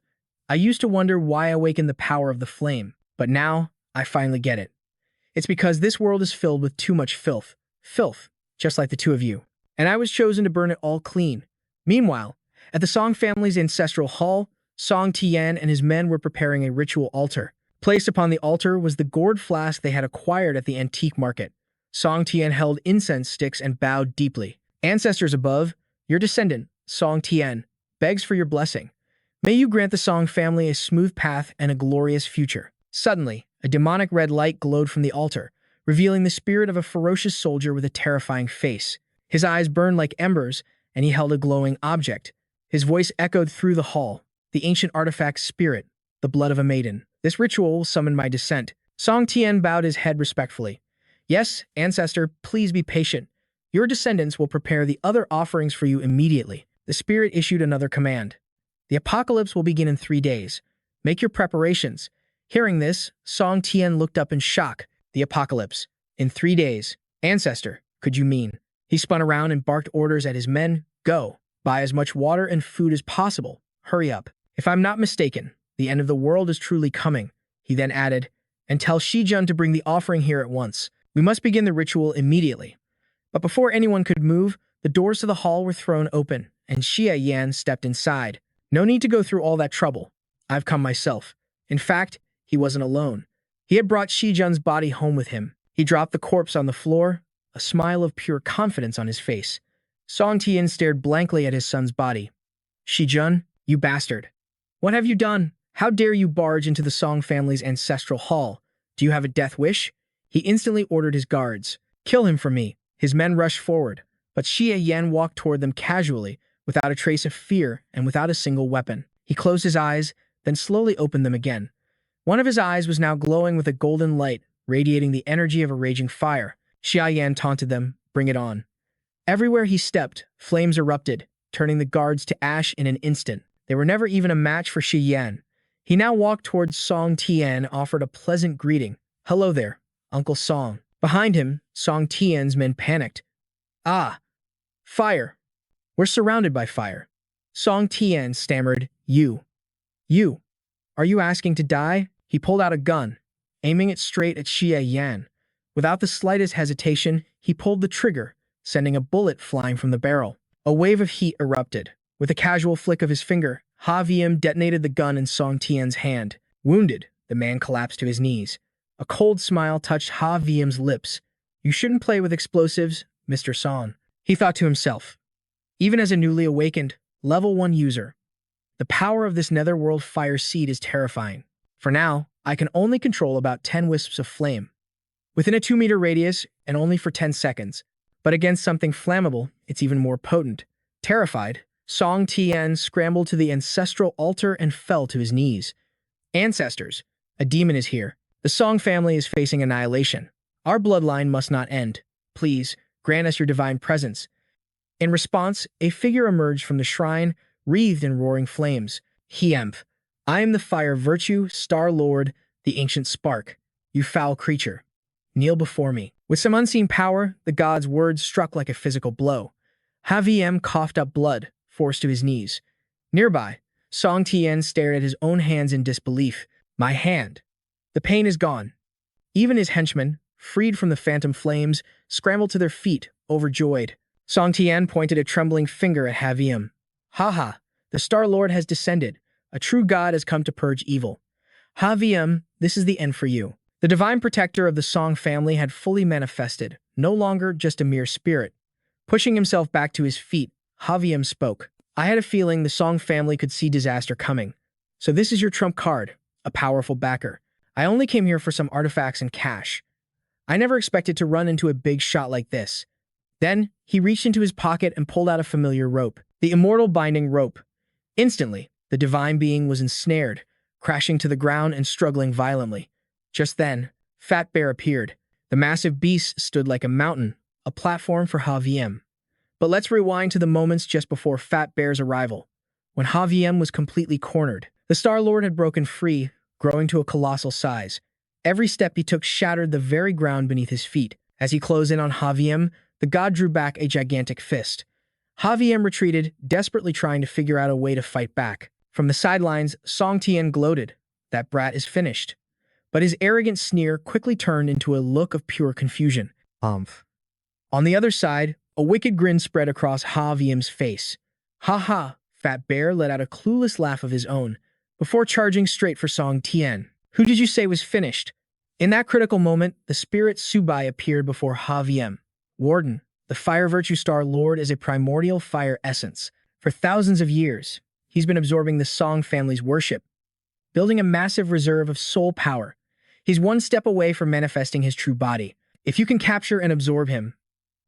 "I used to wonder why I awakened the power of the flame, but now I finally get it. It's because this world is filled with too much filth. Filth, just like the two of you. And I was chosen to burn it all clean." Meanwhile, at the Song family's ancestral hall, Song Tian and his men were preparing a ritual altar. Placed upon the altar was the gourd flask they had acquired at the antique market. Song Tian held incense sticks and bowed deeply. "Ancestors above, your descendant, Song Tian, begs for your blessing. May you grant the Song family a smooth path and a glorious future." Suddenly, a demonic red light glowed from the altar, revealing the spirit of a ferocious soldier with a terrifying face. His eyes burned like embers, and he held a glowing object. His voice echoed through the hall. "The ancient artifact spirit, the blood of a maiden. This ritual will summon my descent." Song Tian bowed his head respectfully. "Yes, ancestor, please be patient. Your descendants will prepare the other offerings for you immediately." The spirit issued another command. "The apocalypse will begin in 3 days. Make your preparations." Hearing this, Song Tian looked up in shock. "The apocalypse? In 3 days? Ancestor, could you mean?" He spun around and barked orders at his men. "Go, buy as much water and food as possible. Hurry up. If I'm not mistaken, the end of the world is truly coming." He then added, "And tell Shi Jun to bring the offering here at once. We must begin the ritual immediately." But before anyone could move, the doors to the hall were thrown open, and Xia Yan stepped inside. "No need to go through all that trouble. I've come myself." In fact, he wasn't alone. He had brought Shi Jun's body home with him. He dropped the corpse on the floor, a smile of pure confidence on his face. Song Tian stared blankly at his son's body. "Shi Jun, you bastard. What have you done? How dare you barge into the Song family's ancestral hall? Do you have a death wish? He instantly ordered his guards. Kill him for me. His men rushed forward, but Xie Yan walked toward them casually, without a trace of fear and without a single weapon. He closed his eyes, then slowly opened them again. One of his eyes was now glowing with a golden light, radiating the energy of a raging fire. Xie Yan taunted them, "Bring it on." Everywhere he stepped, flames erupted, turning the guards to ash in an instant. They were never even a match for Xie Yan. He now walked towards Song Tian, offered a pleasant greeting. "Hello there, Uncle Song." Behind him, Song Tian's men panicked. "Ah, fire. We're surrounded by fire." Song Tian stammered, You. Are you asking to die?" He pulled out a gun, aiming it straight at Xie Yan. Without the slightest hesitation, he pulled the trigger, sending a bullet flying from the barrel. A wave of heat erupted. With a casual flick of his finger, Ha Wiem detonated the gun in Song Tian's hand. Wounded, the man collapsed to his knees. A cold smile touched Ha Viem's lips. "You shouldn't play with explosives, Mr. Song," he thought to himself. Even as a newly awakened, level 1 user, the power of this netherworld fire seed is terrifying. For now, I can only control about 10 wisps of flame, within a 2-meter radius and only for 10 seconds. But against something flammable, it's even more potent. Terrified, Song Tian scrambled to the ancestral altar and fell to his knees. "Ancestors, a demon is here. The Song family is facing annihilation. Our bloodline must not end. Please, grant us your divine presence." In response, a figure emerged from the shrine, wreathed in roaring flames. "Hiemph, I am the Fire Virtue, Star Lord, the Ancient Spark. You foul creature, kneel before me." With some unseen power, the god's words struck like a physical blow. Ha Wiem coughed up blood, forced to his knees. Nearby, Song Tian stared at his own hands in disbelief. "My hand." The pain is gone. Even his henchmen, freed from the phantom flames, scrambled to their feet, overjoyed. Song Tian pointed a trembling finger at Ha Wiem. "Haha, the Star Lord has descended. A true god has come to purge evil. Ha Wiem, this is the end for you." The divine protector of the Song family had fully manifested, no longer just a mere spirit. Pushing himself back to his feet, Ha Wiem spoke. "I had a feeling the Song family could see disaster coming. So this is your trump card, a powerful backer. I only came here for some artifacts and cash. I never expected to run into a big shot like this." Then, he reached into his pocket and pulled out a familiar rope, the immortal binding rope. Instantly, the divine being was ensnared, crashing to the ground and struggling violently. Just then, Fat Bear appeared. The massive beast stood like a mountain, a platform for Ha Wiem. But let's rewind to the moments just before Fat Bear's arrival. When Ha Wiem was completely cornered, the Star Lord had broken free, growing to a colossal size. Every step he took shattered the very ground beneath his feet. As he closed in on Ha Wiem, the god drew back a gigantic fist. Ha Wiem retreated, desperately trying to figure out a way to fight back. From the sidelines, Song Tian gloated. "That brat is finished." But his arrogant sneer quickly turned into a look of pure confusion. On the other side, a wicked grin spread across Ha Viem's face. "Ha ha," Fat Bear let out a clueless laugh of his own, before charging straight for Song Tian. "Who did you say was finished?" In that critical moment, the spirit Subai appeared before Ha Wiem. "Warden, the Fire Virtue Star Lord is a primordial fire essence. For thousands of years, he's been absorbing the Song family's worship, building a massive reserve of soul power. He's one step away from manifesting his true body. If you can capture and absorb him,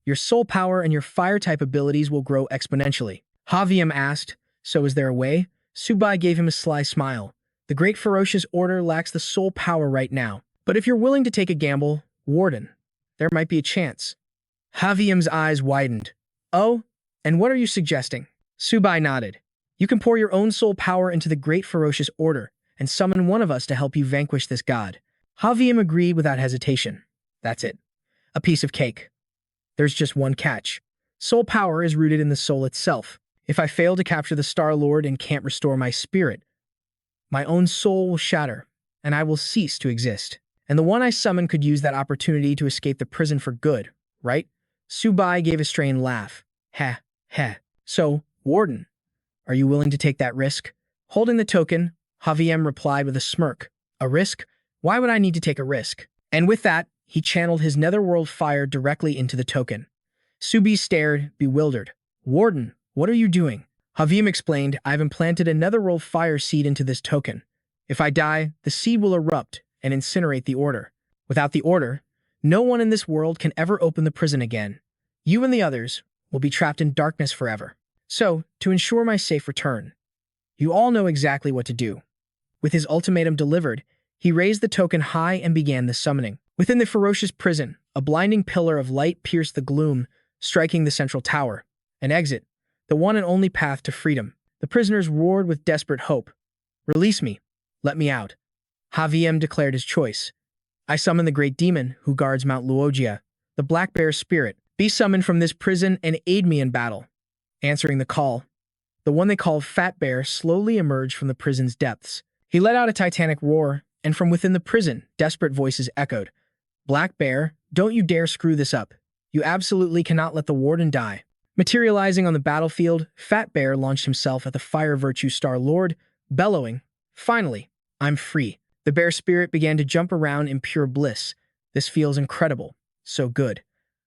your soul power and your fire-type abilities will grow exponentially." Ha Wiem asked, "So is there a way?" Subai gave him a sly smile. "The Great Ferocious Order lacks the soul power right now. But if you're willing to take a gamble, Warden, there might be a chance." Ha Viem's eyes widened. "Oh, and what are you suggesting?" Subai nodded. "You can pour your own soul power into the Great Ferocious Order and summon one of us to help you vanquish this god." Ha Wiem agreed without hesitation. "That's it. A piece of cake. There's just one catch. Soul power is rooted in the soul itself. If I fail to capture the Star Lord and can't restore my spirit, my own soul will shatter, and I will cease to exist. And the one I summon could use that opportunity to escape the prison for good, right?" Subai gave a strained laugh. "Heh, heh. So, Warden, are you willing to take that risk?" Holding the token, Ha Wiem replied with a smirk. "A risk? Why would I need to take a risk?" And with that, he channeled his netherworld fire directly into the token. Subi stared, bewildered. "Warden, what are you doing?" Havim explained, I've implanted a netherworld fire seed into this token. If I die, the seed will erupt and incinerate the order. Without the order, no one in this world can ever open the prison again. You and the others will be trapped in darkness forever. So, to ensure my safe return, you all know exactly what to do. With his ultimatum delivered, he raised the token high and began the summoning. Within the ferocious prison, a blinding pillar of light pierced the gloom, striking the central tower. An exit, the one and only path to freedom. The prisoners roared with desperate hope. Release me. Let me out. Havim declared his choice. I summon the great demon who guards Mount Luogia, the black bear spirit. Be summoned from this prison and aid me in battle. Answering the call, the one they called Fat Bear slowly emerged from the prison's depths. He let out a titanic roar, and from within the prison, desperate voices echoed. Black Bear, don't you dare screw this up. You absolutely cannot let the warden die. Materializing on the battlefield, Fat Bear launched himself at the Fire Virtue Star Lord, bellowing, Finally, I'm free. The bear spirit began to jump around in pure bliss. This feels incredible. So good.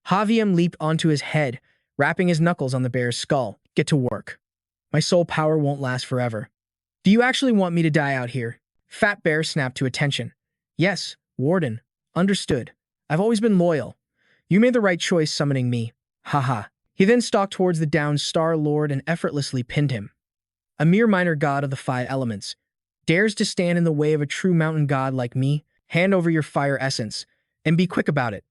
Havim leaped onto his head, rapping his knuckles on the bear's skull. Get to work. My soul power won't last forever. Do you actually want me to die out here? Fat Bear snapped to attention. Yes, Warden. Understood. I've always been loyal. You made the right choice summoning me. Haha. He then stalked towards the downed Star Lord and effortlessly pinned him. A mere minor god of the 5 elements. Dares to stand in the way of a true mountain god like me? Hand over your fire essence, and be quick about it.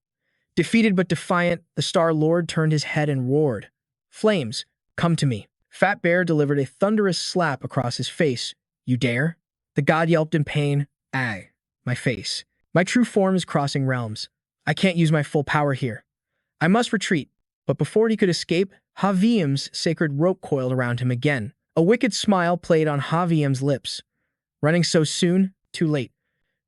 Defeated but defiant, the Star Lord turned his head and roared. Flames, come to me. Fat Bear delivered a thunderous slap across his face. You dare? The god yelped in pain. Aye, my face. My true form is crossing realms. I can't use my full power here. I must retreat. But before he could escape, Havim's sacred rope coiled around him again. A wicked smile played on Havim's lips. Running so soon, too late.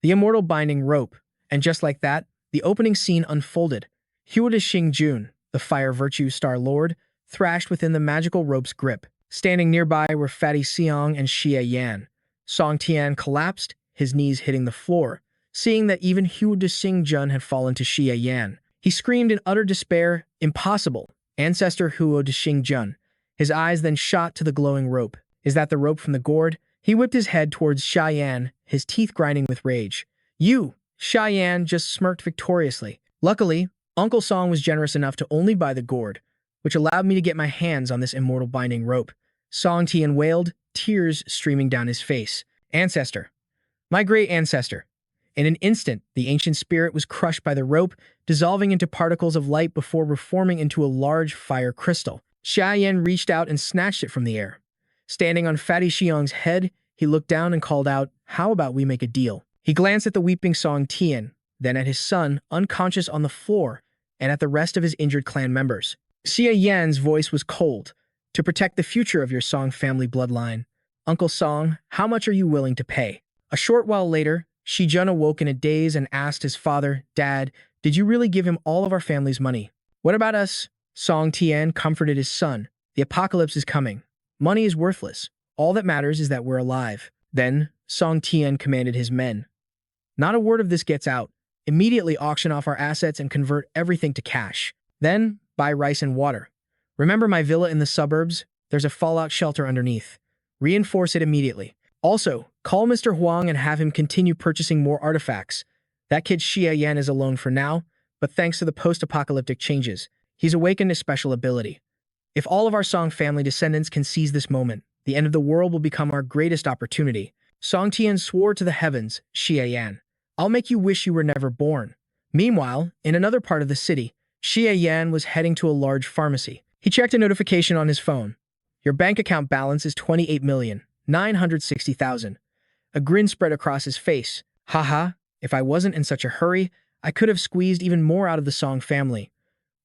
The immortal binding rope, and just like that, the opening scene unfolded. Huda Xingjun, the Fire Virtue Star Lord, thrashed within the magical rope's grip. Standing nearby were Fatty Xiang and Xie Yan. Song Tian collapsed, his knees hitting the floor. Seeing that even Huda Xingjun had fallen to Xie Yan, he screamed in utter despair, Impossible! Ancestor Huda Xingjun. His eyes then shot to the glowing rope. Is that the rope from the gourd? He whipped his head towards Cheyenne, his teeth grinding with rage. You! Cheyenne just smirked victoriously. Luckily, Uncle Song was generous enough to only buy the gourd, which allowed me to get my hands on this immortal binding rope. Song Tian wailed, tears streaming down his face. Ancestor. My great ancestor. In an instant, the ancient spirit was crushed by the rope, dissolving into particles of light before reforming into a large fire crystal. Cheyenne reached out and snatched it from the air. Standing on Fatty Xiang's head, he looked down and called out, How about we make a deal? He glanced at the weeping Song Tian, then at his son, unconscious on the floor, and at the rest of his injured clan members. Xie Yan's voice was cold. To protect the future of your Song family bloodline, Uncle Song, how much are you willing to pay? A short while later, Shijun awoke in a daze and asked his father, Dad, did you really give him all of our family's money? What about us? Song Tian comforted his son. The apocalypse is coming. Money is worthless. All that matters is that we're alive. Then, Song Tian commanded his men. Not a word of this gets out. Immediately auction off our assets and convert everything to cash. Then, buy rice and water. Remember my villa in the suburbs? There's a fallout shelter underneath. Reinforce it immediately. Also, call Mr. Huang and have him continue purchasing more artifacts. That kid Xie Yan is alone for now, but thanks to the post-apocalyptic changes, he's awakened a special ability. If all of our Song family descendants can seize this moment, the end of the world will become our greatest opportunity. Song Tian swore to the heavens, Xie Yan. I'll make you wish you were never born. Meanwhile, in another part of the city, Xie Yan was heading to a large pharmacy. He checked a notification on his phone. Your bank account balance is 28,960,000. A grin spread across his face. Haha, if I wasn't in such a hurry, I could have squeezed even more out of the Song family.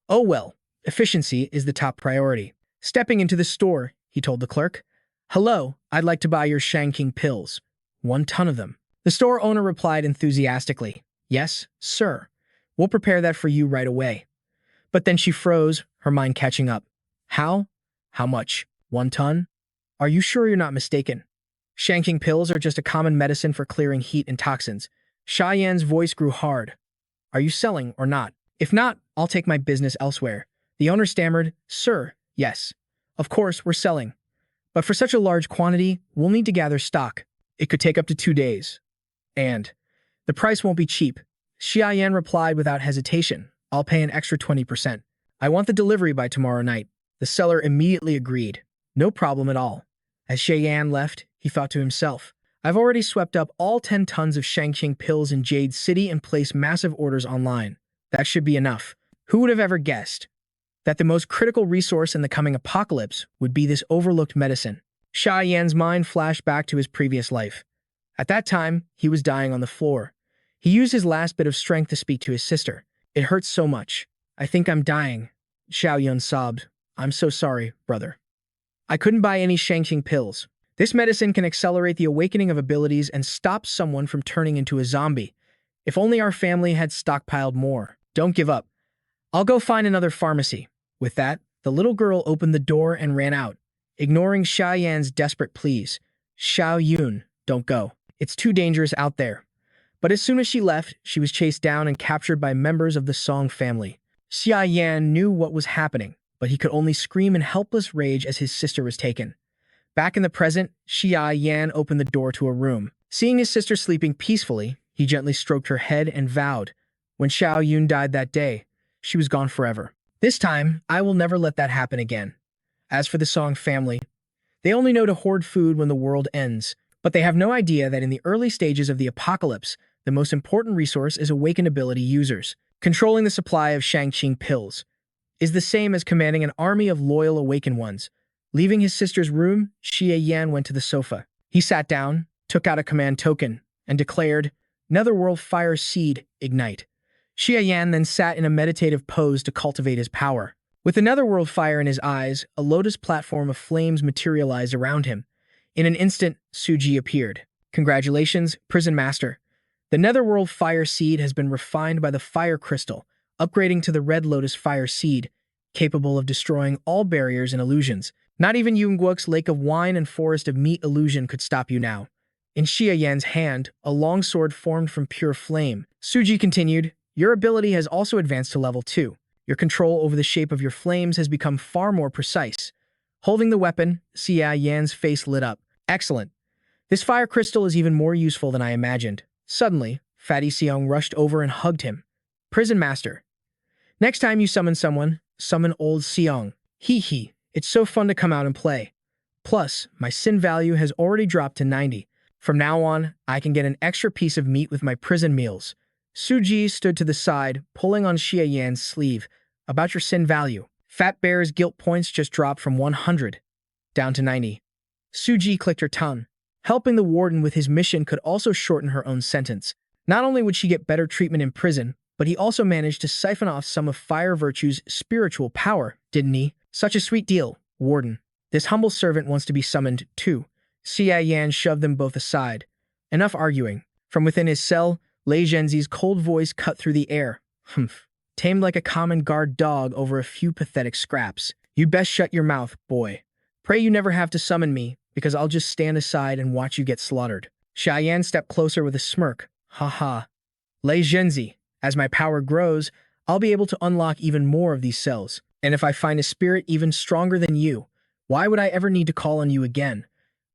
Oh well, efficiency is the top priority. Stepping into the store, he told the clerk. Hello, I'd like to buy your Shanking pills. 1 ton of them. The store owner replied enthusiastically. Yes, sir. We'll prepare that for you right away. But then she froze, her mind catching up. How? How much? 1 ton? Are you sure you're not mistaken? Shanking pills are just a common medicine for clearing heat and toxins. Cheyenne's voice grew hard. Are you selling or not? If not, I'll take my business elsewhere. The owner stammered, Sir, yes. Of course, we're selling. But for such a large quantity, we'll need to gather stock. It could take up to 2 days. And the price won't be cheap. Xia Yan replied without hesitation. I'll pay an extra 20%. I want the delivery by tomorrow night. The seller immediately agreed. No problem at all. As Xia Yan left, he thought to himself, I've already swept up all 10 tons of Shangqing pills in Jade City and placed massive orders online. That should be enough. Who would have ever guessed that the most critical resource in the coming apocalypse would be this overlooked medicine? Xia Yan's mind flashed back to his previous life. At that time, he was dying on the floor. He used his last bit of strength to speak to his sister. It hurts so much. I think I'm dying. Xiao Yun sobbed. I'm so sorry, brother. I couldn't buy any Shangqing pills. This medicine can accelerate the awakening of abilities and stop someone from turning into a zombie. If only our family had stockpiled more. Don't give up. I'll go find another pharmacy. With that, the little girl opened the door and ran out, ignoring Xia Yan's desperate pleas. Xiao Yun, don't go. It's too dangerous out there. But as soon as she left, she was chased down and captured by members of the Song family. Xia Yan knew what was happening, but he could only scream in helpless rage as his sister was taken. Back in the present, Xia Yan opened the door to a room. Seeing his sister sleeping peacefully, he gently stroked her head and vowed, when Xiao Yun died that day, she was gone forever. This time, I will never let that happen again. As for the Song family, they only know to hoard food when the world ends, but they have no idea that in the early stages of the apocalypse, the most important resource is awakened ability users. Controlling the supply of Shangqing pills is the same as commanding an army of loyal awakened ones. Leaving his sister's room, Xia Yan went to the sofa. He sat down, took out a command token, and declared, Netherworld Fire Seed, Ignite. Xia Yan then sat in a meditative pose to cultivate his power. With the Netherworld fire in his eyes, a lotus platform of flames materialized around him. In an instant, Suji appeared. Congratulations, Prison Master. The Netherworld Fire Seed has been refined by the Fire Crystal, upgrading to the Red Lotus Fire Seed, capable of destroying all barriers and illusions. Not even Yunguok's Lake of Wine and Forest of Meat illusion could stop you now. In Xia Yan's hand, a long sword formed from pure flame. Suji continued, Your ability has also advanced to level 2. Your control over the shape of your flames has become far more precise. Holding the weapon, Xia Yan's face lit up. Excellent. This fire crystal is even more useful than I imagined. Suddenly, Fatty Xiong rushed over and hugged him. Prison Master. Next time you summon someone, summon old Xiong. Hee, it's so fun to come out and play. Plus, my sin value has already dropped to 90. From now on, I can get an extra piece of meat with my prison meals. Suji stood to the side, pulling on Xia Yan's sleeve. About your sin value. Fat Bear's guilt points just dropped from 100 down to 90. Suji clicked her tongue. Helping the warden with his mission could also shorten her own sentence. Not only would she get better treatment in prison, but he also managed to siphon off some of Fire Virtue's spiritual power, didn't he? Such a sweet deal, warden. This humble servant wants to be summoned, too. Xia Yan shoved them both aside. Enough arguing. From within his cell, Lei Zhenzi's cold voice cut through the air. Humph. Tamed like a common guard dog over a few pathetic scraps. You'd best shut your mouth, boy. Pray you never have to summon me, because I'll just stand aside and watch you get slaughtered. Xia Yan stepped closer with a smirk. Ha. Lei Zhenzi, as my power grows, I'll be able to unlock even more of these cells. And if I find a spirit even stronger than you, why would I ever need to call on you again?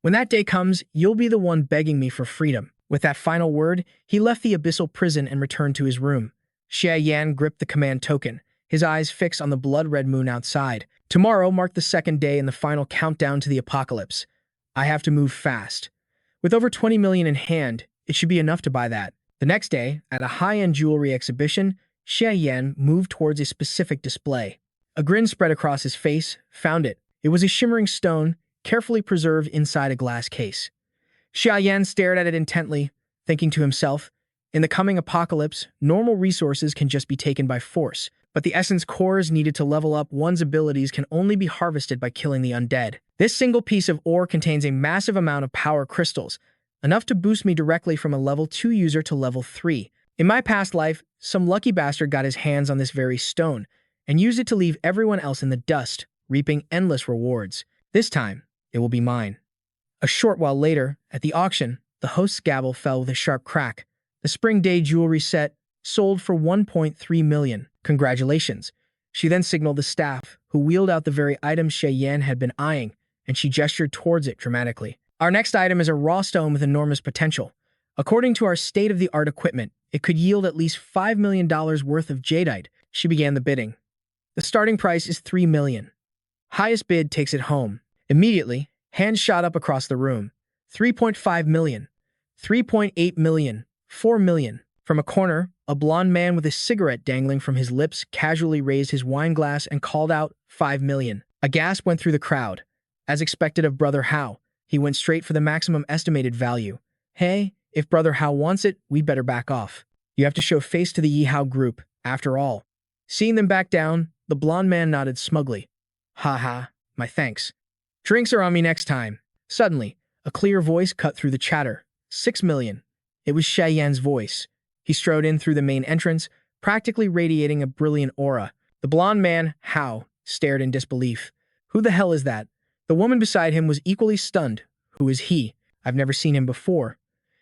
When that day comes, you'll be the one begging me for freedom. With that final word, he left the abyssal prison and returned to his room. Xia Yan gripped the command token, his eyes fixed on the blood-red moon outside. Tomorrow marked the second day in the final countdown to the apocalypse. I have to move fast. With over 20 million in hand, it should be enough to buy that. The next day, at a high-end jewelry exhibition, Xia Yan moved towards a specific display. A grin spread across his face. Found it. It was a shimmering stone, carefully preserved inside a glass case. Xia Yan stared at it intently, thinking to himself, in the coming apocalypse, normal resources can just be taken by force, but the essence cores needed to level up one's abilities can only be harvested by killing the undead. This single piece of ore contains a massive amount of power crystals, enough to boost me directly from a level 2 user to level 3. In my past life, some lucky bastard got his hands on this very stone and used it to leave everyone else in the dust, reaping endless rewards. This time, it will be mine. A short while later, at the auction, the host's gavel fell with a sharp crack. The Spring Day jewelry set sold for 1.3 million. Congratulations. She then signaled the staff, who wheeled out the very item Xia Yan had been eyeing. and she gestured towards it dramatically. Our next item is a raw stone with enormous potential. According to our state-of-the-art equipment, it could yield at least $5 million worth of jadeite. She began the bidding. The starting price is $3 million. Highest bid takes it home. Immediately, hands shot up across the room. 3.5 million, 3.8 million, 4 million. From a corner, a blond man with a cigarette dangling from his lips casually raised his wine glass and called out, 5 million. A gasp went through the crowd. As expected of Brother Hao, he went straight for the maximum estimated value. Hey, if Brother Hao wants it, we better back off. You have to show face to the Yi Hao group, after all. Seeing them back down, the blond man nodded smugly. Ha ha, my thanks. Drinks are on me next time. Suddenly, a clear voice cut through the chatter. 6 million. It was Xia Yan's voice. He strode in through the main entrance, practically radiating a brilliant aura. The blond man, Hao, stared in disbelief. Who the hell is that? The woman beside him was equally stunned. Who is he? I've never seen him before.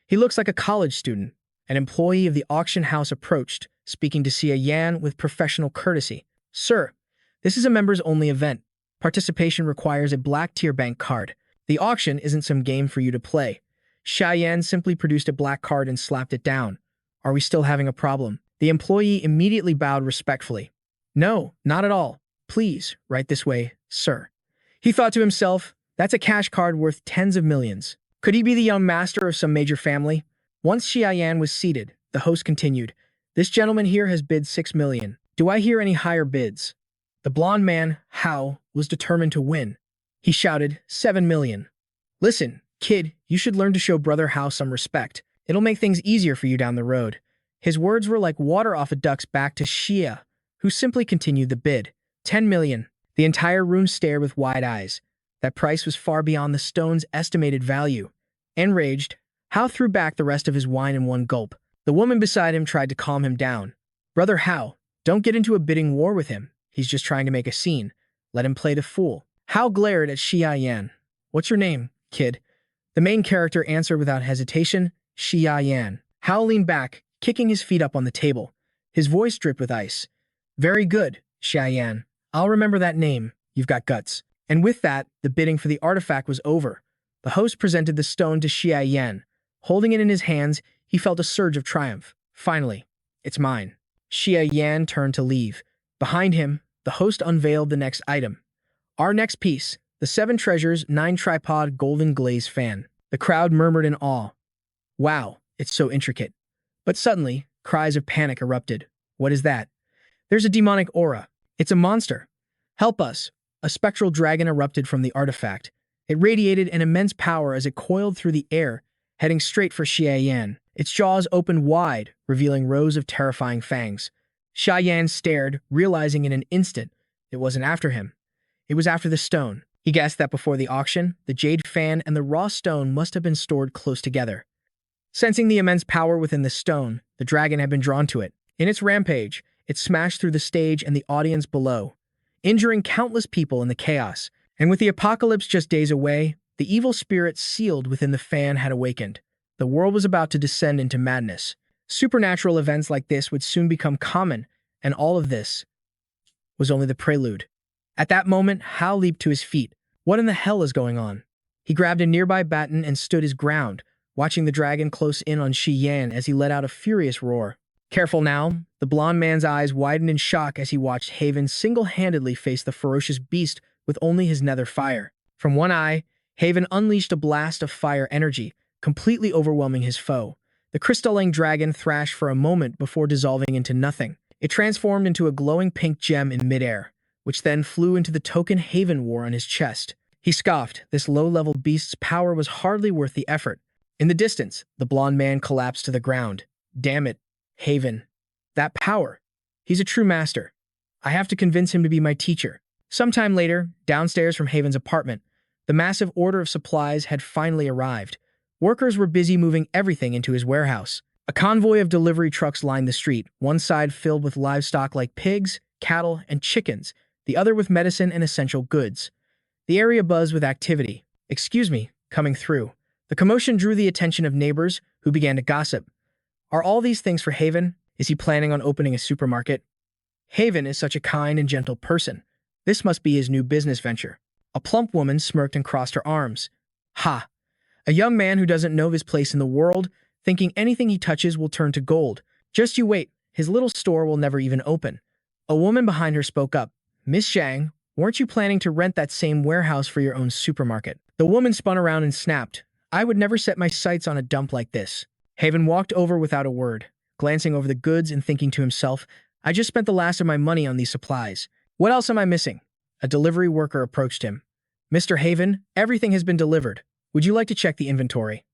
He looks like a college student. An employee of the auction house approached, speaking to Xia Yan with professional courtesy. Sir, this is a members-only event. Participation requires a black-tier bank card. The auction isn't some game for you to play. Xia Yan simply produced a black card and slapped it down. Are we still having a problem? The employee immediately bowed respectfully. No, not at all. Please, right this way, sir. He thought to himself, that's a cash card worth tens of millions. Could he be the young master of some major family? Once Xia Yan was seated, the host continued, this gentleman here has bid 6 million. Do I hear any higher bids? The blond man, Hao, was determined to win. He shouted, 7 million. Listen, kid, you should learn to show Brother Hao some respect. It'll make things easier for you down the road. His words were like water off a duck's back to Xia, who simply continued the bid. 10 million. The entire room stared with wide eyes. That price was far beyond the stone's estimated value. Enraged, Hao threw back the rest of his wine in one gulp. The woman beside him tried to calm him down. Brother Hao, don't get into a bidding war with him. He's just trying to make a scene. Let him play the fool. Hao glared at Xia Yan. What's your name, kid? The main character answered without hesitation, Xia Yan. Hao leaned back, kicking his feet up on the table. His voice dripped with ice. Very good, Xia Yan. I'll remember that name. You've got guts. And with that, the bidding for the artifact was over. The host presented the stone to Xia Yan. Holding it in his hands, he felt a surge of triumph. Finally, it's mine. Xia Yan turned to leave. Behind him, the host unveiled the next item. Our next piece, the 7 Treasures 9-tripod golden glaze fan. The crowd murmured in awe. Wow, it's so intricate. But suddenly, cries of panic erupted. What is that? There's a demonic aura. It's a monster. Help us. A spectral dragon erupted from the artifact. It radiated an immense power as it coiled through the air, heading straight for Xia Yan. Its jaws opened wide, revealing rows of terrifying fangs. Xia Yan stared, realizing in an instant it wasn't after him. It was after the stone. He guessed that before the auction, the jade fan and the raw stone must have been stored close together. Sensing the immense power within the stone, the dragon had been drawn to it. In its rampage, it smashed through the stage and the audience below, injuring countless people in the chaos. And with the apocalypse just days away, the evil spirit sealed within the fan had awakened. The world was about to descend into madness. Supernatural events like this would soon become common, and all of this was only the prelude. At that moment, Hao leaped to his feet. What in the hell is going on? He grabbed a nearby baton and stood his ground, watching the dragon close in on Xia Yan as he let out a furious roar. Careful now, the blond man's eyes widened in shock as he watched Haven single-handedly face the ferocious beast with only his nether fire. From one eye, Haven unleashed a blast of fire energy, completely overwhelming his foe. The crystalline dragon thrashed for a moment before dissolving into nothing. It transformed into a glowing pink gem in midair, which then flew into the token Haven wore on his chest. He scoffed. This low-level beast's power was hardly worth the effort. In the distance, the blond man collapsed to the ground. Damn it, Haven. That power. He's a true master. I have to convince him to be my teacher. Sometime later, downstairs from Haven's apartment, the massive order of supplies had finally arrived. Workers were busy moving everything into his warehouse. A convoy of delivery trucks lined the street, one side filled with livestock like pigs, cattle, and chickens, the other with medicine and essential goods. The area buzzed with activity. Excuse me, coming through. The commotion drew the attention of neighbors, who began to gossip. Are all these things for Haven? Is he planning on opening a supermarket? Haven is such a kind and gentle person. This must be his new business venture. A plump woman smirked and crossed her arms. Ha! A young man who doesn't know his place in the world, thinking anything he touches will turn to gold. Just you wait, his little store will never even open. A woman behind her spoke up. Miss Zhang, weren't you planning to rent that same warehouse for your own supermarket? The woman spun around and snapped. I would never set my sights on a dump like this. Haven walked over without a word, glancing over the goods and thinking to himself, I just spent the last of my money on these supplies. What else am I missing? A delivery worker approached him. Mr. Haven, everything has been delivered. Would you like to check the inventory?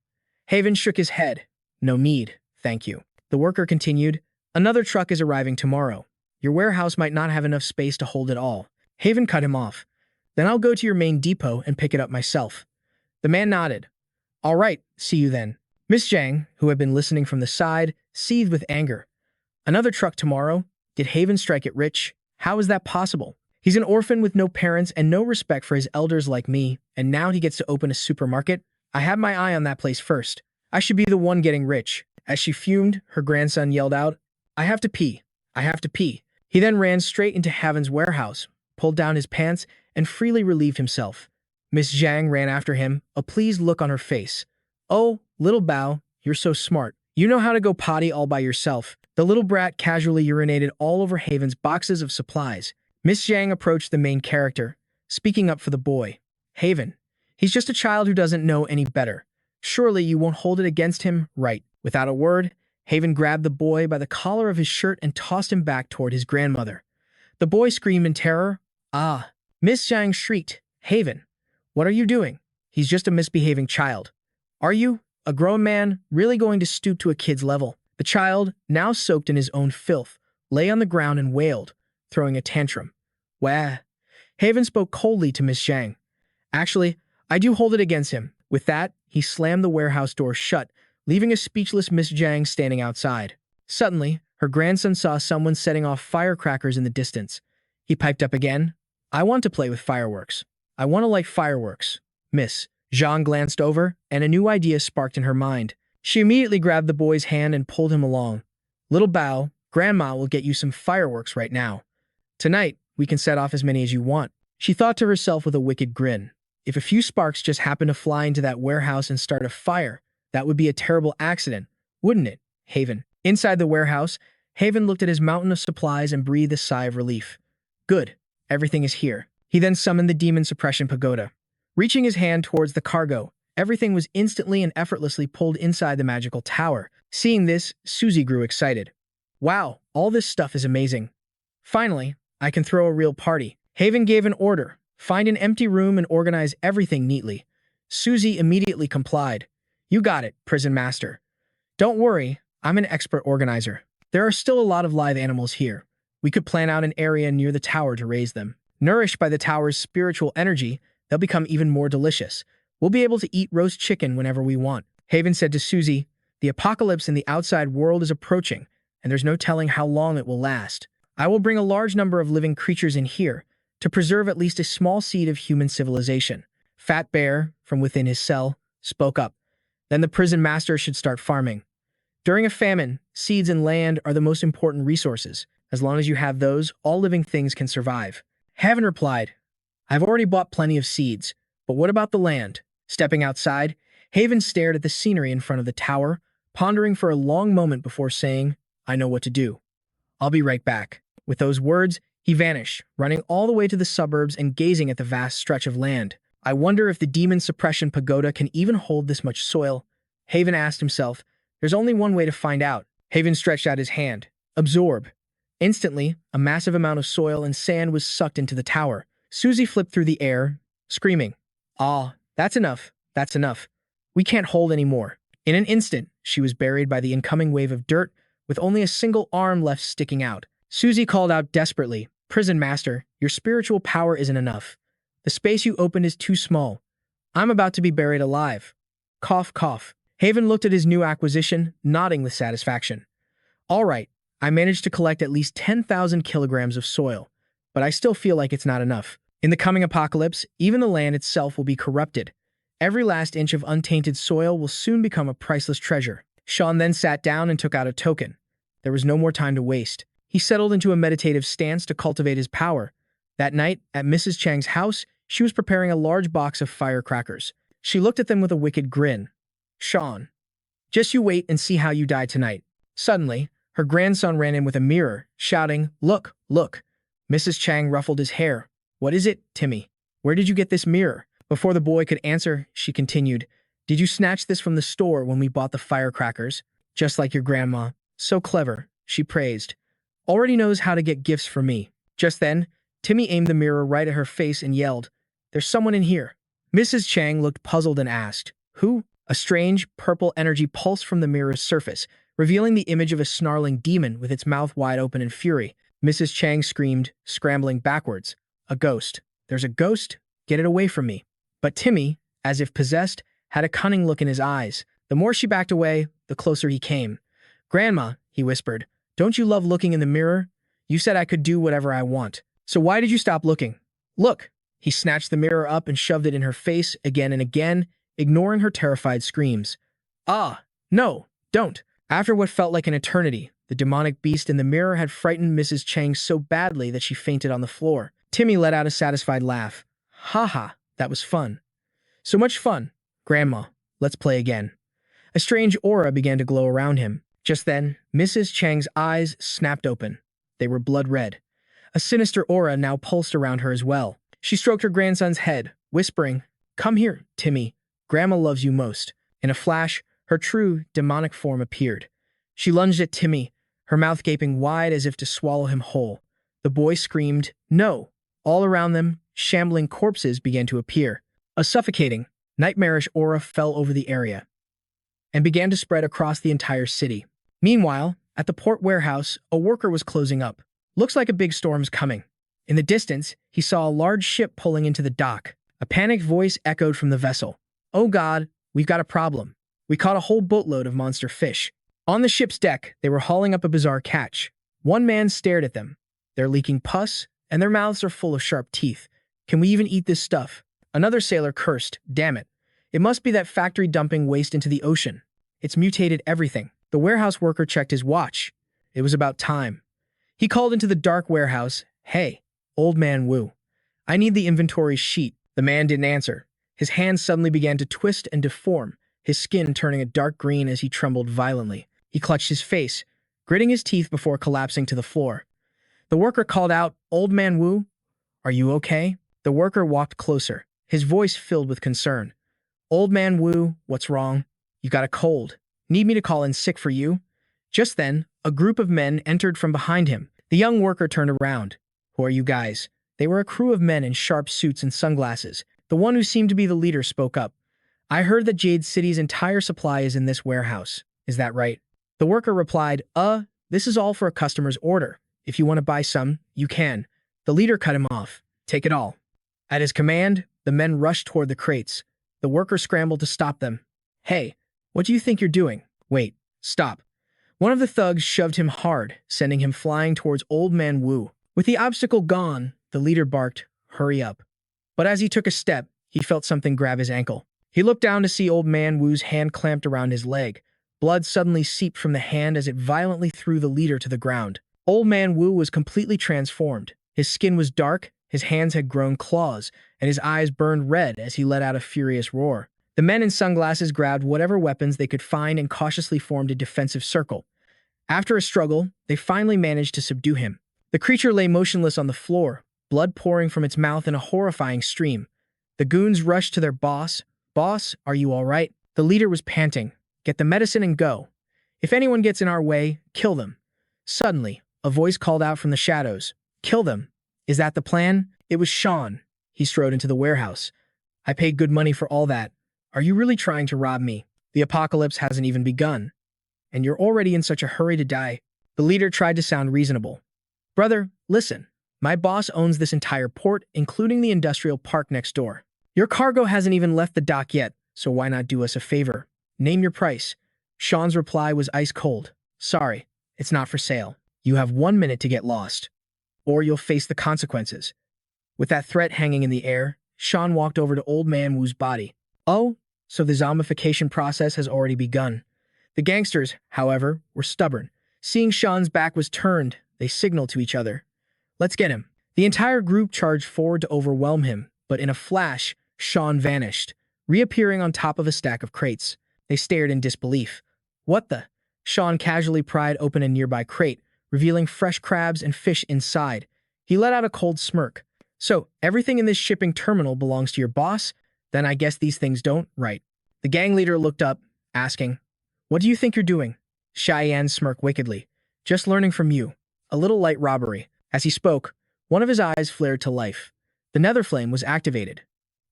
Haven shook his head. No need, thank you. The worker continued, another truck is arriving tomorrow. Your warehouse might not have enough space to hold it all. Haven cut him off. Then I'll go to your main depot and pick it up myself. The man nodded. All right, see you then. Miss Zhang, who had been listening from the side, seethed with anger. Another truck tomorrow? Did Haven strike it rich? How is that possible? He's an orphan with no parents and no respect for his elders like me, and now he gets to open a supermarket? I have my eye on that place first. I should be the one getting rich. As she fumed, her grandson yelled out, I have to pee. I have to pee. He then ran straight into Haven's warehouse, pulled down his pants, and freely relieved himself. Miss Zhang ran after him, a pleased look on her face. Oh, little Bao, you're so smart. You know how to go potty all by yourself. The little brat casually urinated all over Haven's boxes of supplies. Miss Zhang approached the main character, speaking up for the boy. Haven, he's just a child who doesn't know any better. Surely you won't hold it against him, right? Without a word, Haven grabbed the boy by the collar of his shirt and tossed him back toward his grandmother. The boy screamed in terror. Ah! Miss Zhang shrieked. Haven, what are you doing? He's just a misbehaving child. Are you, a grown man, really going to stoop to a kid's level? The child, now soaked in his own filth, lay on the ground and wailed, throwing a tantrum. Wah. Haven spoke coldly to Miss Zhang. Actually, I do hold it against him. With that, he slammed the warehouse door shut, leaving a speechless Miss Zhang standing outside. Suddenly, her grandson saw someone setting off firecrackers in the distance. He piped up again. I want to play with fireworks. I want to light fireworks. Miss Zhang glanced over, and a new idea sparked in her mind. She immediately grabbed the boy's hand and pulled him along. Little Bao, Grandma will get you some fireworks right now. Tonight, we can set off as many as you want. She thought to herself with a wicked grin. If a few sparks just happened to fly into that warehouse and start a fire, that would be a terrible accident, wouldn't it, Haven? Inside the warehouse, Haven looked at his mountain of supplies and breathed a sigh of relief. Good, everything is here. He then summoned the demon suppression pagoda. Reaching his hand towards the cargo, everything was instantly and effortlessly pulled inside the magical tower. Seeing this, Susie grew excited. Wow, all this stuff is amazing. Finally, I can throw a real party. Haven gave an order. Find an empty room and organize everything neatly. Susie immediately complied. You got it, prison master. Don't worry, I'm an expert organizer. There are still a lot of live animals here. We could plan out an area near the tower to raise them. Nourished by the tower's spiritual energy, they'll become even more delicious. We'll be able to eat roast chicken whenever we want. Haven said to Susie, the apocalypse in the outside world is approaching, and there's no telling how long it will last. I will bring a large number of living creatures in here to preserve at least a small seed of human civilization. Fat Bear, from within his cell, spoke up. Then the prison master should start farming. During a famine, seeds and land are the most important resources. As long as you have those, all living things can survive. Haven replied, I've already bought plenty of seeds, but what about the land? Stepping outside, Haven stared at the scenery in front of the tower, pondering for a long moment before saying, I know what to do. I'll be right back. With those words, he vanished, running all the way to the suburbs and gazing at the vast stretch of land. I wonder if the demon suppression pagoda can even hold this much soil. Haven asked himself. There's only one way to find out. Haven stretched out his hand. Absorb. Instantly, a massive amount of soil and sand was sucked into the tower. Susie flipped through the air, screaming, Ah, that's enough. That's enough. We can't hold any more. In an instant, she was buried by the incoming wave of dirt, with only a single arm left sticking out. Susie called out desperately, Prison Master, your spiritual power isn't enough. The space you opened is too small. I'm about to be buried alive. Cough, cough. Haven looked at his new acquisition, nodding with satisfaction. All right, I managed to collect at least 10,000 kilograms of soil, but I still feel like it's not enough. In the coming apocalypse, even the land itself will be corrupted. Every last inch of untainted soil will soon become a priceless treasure. Sean then sat down and took out a token. There was no more time to waste. He settled into a meditative stance to cultivate his power. That night, at Mrs. Chang's house, She was preparing a large box of firecrackers. She looked at them with a wicked grin. Sean, just you wait and see how you die tonight. Suddenly, her grandson ran in with a mirror, shouting, "Look, look." Mrs. Chang ruffled his hair. "What is it, Timmy? Where did you get this mirror?" Before the boy could answer, she continued, "Did you snatch this from the store when we bought the firecrackers? Just like your grandma. So clever," she praised. "Already knows how to get gifts for me." Just then, Timmy aimed the mirror right at her face and yelled, "There's someone in here." Mrs. Chang looked puzzled and asked, "Who?" A strange, purple energy pulsed from the mirror's surface, revealing the image of a snarling demon with its mouth wide open in fury. Mrs. Chang screamed, scrambling backwards, "A ghost. There's a ghost? Get it away from me." But Timmy, as if possessed, had a cunning look in his eyes. The more she backed away, the closer he came. "Grandma," he whispered, "don't you love looking in the mirror? You said I could do whatever I want. So why did you stop looking? Look." He snatched the mirror up and shoved it in her face again and again, ignoring her terrified screams. "Ah, no, don't." After what felt like an eternity, the demonic beast in the mirror had frightened Mrs. Chang so badly that she fainted on the floor. Timmy let out a satisfied laugh. "Ha ha, that was fun. So much fun. Grandma, let's play again." A strange aura began to glow around him. Just then, Mrs. Chang's eyes snapped open. They were blood red. A sinister aura now pulsed around her as well. She stroked her grandson's head, whispering, "Come here, Timmy. Grandma loves you most." In a flash, her true, demonic form appeared. She lunged at Timmy, her mouth gaping wide as if to swallow him whole. The boy screamed, "No!" All around them, shambling corpses began to appear. A suffocating, nightmarish aura fell over the area and began to spread across the entire city. Meanwhile, at the port warehouse, a worker was closing up. "Looks like a big storm's coming." In the distance, he saw a large ship pulling into the dock. A panicked voice echoed from the vessel. "Oh God, we've got a problem. We caught a whole boatload of monster fish." On the ship's deck, they were hauling up a bizarre catch. One man stared at them. "They're leaking pus, and their mouths are full of sharp teeth. Can we even eat this stuff?" Another sailor cursed, "Damn it. It must be that factory dumping waste into the ocean. It's mutated everything." The warehouse worker checked his watch. It was about time. He called into the dark warehouse, "Hey, old man Wu. I need the inventory sheet." The man didn't answer. His hands suddenly began to twist and deform, his skin turning a dark green as he trembled violently. He clutched his face, gritting his teeth before collapsing to the floor. The worker called out, "Old man Wu, are you okay?" The worker walked closer, his voice filled with concern. "Old man Wu, what's wrong? You got a cold. Need me to call in sick for you?" Just then, a group of men entered from behind him. The young worker turned around. "Who are you guys?" They were a crew of men in sharp suits and sunglasses. The one who seemed to be the leader spoke up. "I heard that Jade City's entire supply is in this warehouse. Is that right?" The worker replied, This is all for a customer's order. If you want to buy some, you can." The leader cut him off. "Take it all." At his command, the men rushed toward the crates. The worker scrambled to stop them. "Hey, what do you think you're doing? Wait, stop." One of the thugs shoved him hard, sending him flying towards Old Man Wu. With the obstacle gone, the leader barked, "Hurry up." But as he took a step, he felt something grab his ankle. He looked down to see Old Man Wu's hand clamped around his leg. Blood suddenly seeped from the hand as it violently threw the leader to the ground. Old Man Wu was completely transformed. His skin was dark, his hands had grown claws, and his eyes burned red as he let out a furious roar. The men in sunglasses grabbed whatever weapons they could find and cautiously formed a defensive circle. After a struggle, they finally managed to subdue him. The creature lay motionless on the floor, blood pouring from its mouth in a horrifying stream. The goons rushed to their boss. "Boss, are you all right?" The leader was panting. "Get the medicine and go. If anyone gets in our way, kill them." Suddenly, a voice called out from the shadows. "Kill them. Is that the plan?" It was Sean. He strode into the warehouse. "I paid good money for all that. Are you really trying to rob me? The apocalypse hasn't even begun. And you're already in such a hurry to die." The leader tried to sound reasonable. "Brother, listen. My boss owns this entire port, including the industrial park next door. Your cargo hasn't even left the dock yet, so why not do us a favor? Name your price." Sean's reply was ice cold. "Sorry, it's not for sale. You have 1 minute to get lost, or you'll face the consequences." With that threat hanging in the air, Sean walked over to Old Man Wu's body. "Oh, so the zombification process has already begun." The gangsters, however, were stubborn. Seeing Sean's back was turned, they signaled to each other. "Let's get him." The entire group charged forward to overwhelm him. but in a flash, Sean vanished, reappearing on top of a stack of crates. They stared in disbelief. What the? Sean casually pried open a nearby crate, revealing fresh crabs and fish inside. He let out a cold smirk. So, everything in this shipping terminal belongs to your boss? Then I guess these things don't, right? The gang leader looked up, asking, "What do you think you're doing?" Cheyenne smirked wickedly. "Just learning from you. A little light robbery." As he spoke, one of his eyes flared to life. The nether flame was activated.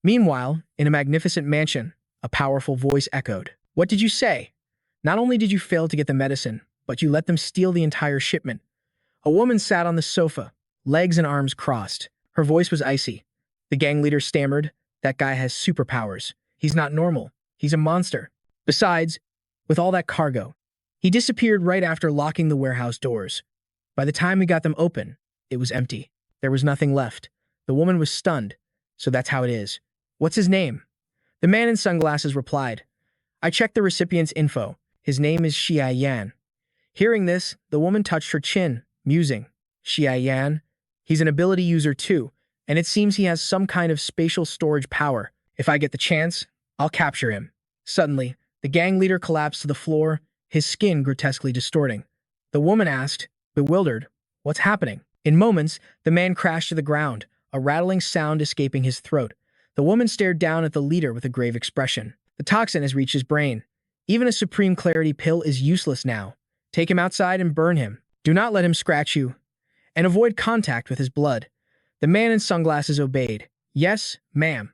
Meanwhile, in a magnificent mansion, a powerful voice echoed. "What did you say? Not only did you fail to get the medicine, but you let them steal the entire shipment." A woman sat on the sofa, legs and arms crossed. Her voice was icy. The gang leader stammered, "That guy has superpowers. He's not normal. He's a monster. Besides, with all that cargo." He disappeared right after locking the warehouse doors. By the time we got them open, it was empty. There was nothing left. The woman was stunned. "So that's how it is. What's his name?" The man in sunglasses replied. "I checked the recipient's info. His name is Xia Yan." Hearing this, the woman touched her chin, musing. "Xia Yan? He's an ability user too, and it seems he has some kind of spatial storage power. If I get the chance, I'll capture him." Suddenly, the gang leader collapsed to the floor, his skin grotesquely distorting. The woman asked, bewildered, "What's happening?" In moments, the man crashed to the ground, a rattling sound escaping his throat. The woman stared down at the leader with a grave expression. "The toxin has reached his brain. Even a supreme clarity pill is useless now. Take him outside and burn him. Do not let him scratch you. And avoid contact with his blood." The man in sunglasses obeyed. "Yes, ma'am."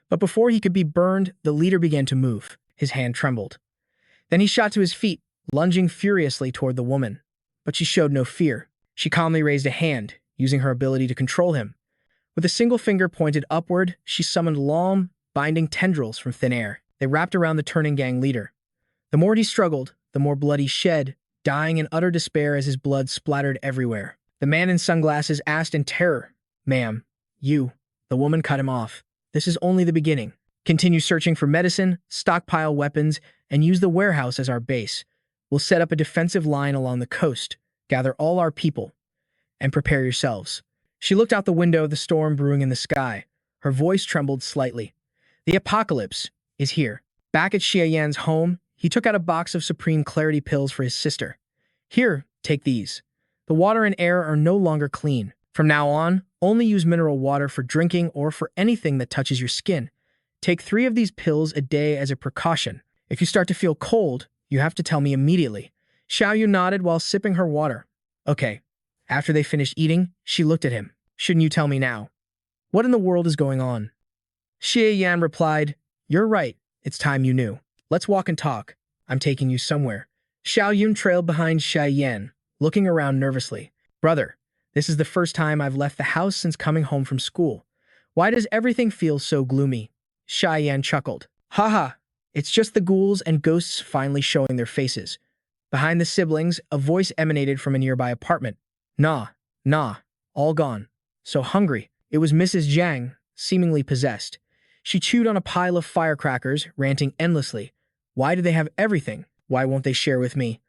But before he could be burned, the leader began to move. His hand trembled. Then he shot to his feet, lunging furiously toward the woman. But she showed no fear. She calmly raised a hand, using her ability to control him. With a single finger pointed upward, she summoned long, binding tendrils from thin air. They wrapped around the turning gang leader. The more he struggled, the more blood he shed, dying in utter despair as his blood splattered everywhere. The man in sunglasses asked in terror, "Ma'am, you..." The woman cut him off. "This is only the beginning. Continue searching for medicine, stockpile weapons, and use the warehouse as our base. We'll set up a defensive line along the coast, gather all our people, and prepare yourselves." She looked out the window, the storm brewing in the sky. Her voice trembled slightly. "The apocalypse is here." Back at Xia Yan's home, he took out a box of supreme clarity pills for his sister. "Here, take these. The water and air are no longer clean. From now on, only use mineral water for drinking or for anything that touches your skin. Take 3 of these pills a day as a precaution. If you start to feel cold, you have to tell me immediately." Xiaoyu nodded while sipping her water. "Okay." After they finished eating, she looked at him. "Shouldn't you tell me now? What in the world is going on?" Xia Yan replied, "You're right. It's time you knew. Let's walk and talk. I'm taking you somewhere." Xiaoyun trailed behind Xia Yan, looking around nervously. "Brother, this is the first time I've left the house since coming home from school. Why does everything feel so gloomy?" Xia Yan chuckled. "Haha, it's just the ghouls and ghosts finally showing their faces." Behind the siblings, a voice emanated from a nearby apartment. Nah, all gone. So hungry." It was Mrs. Jiang, seemingly possessed. She chewed on a pile of firecrackers, ranting endlessly. "Why do they have everything? Why won't they share with me?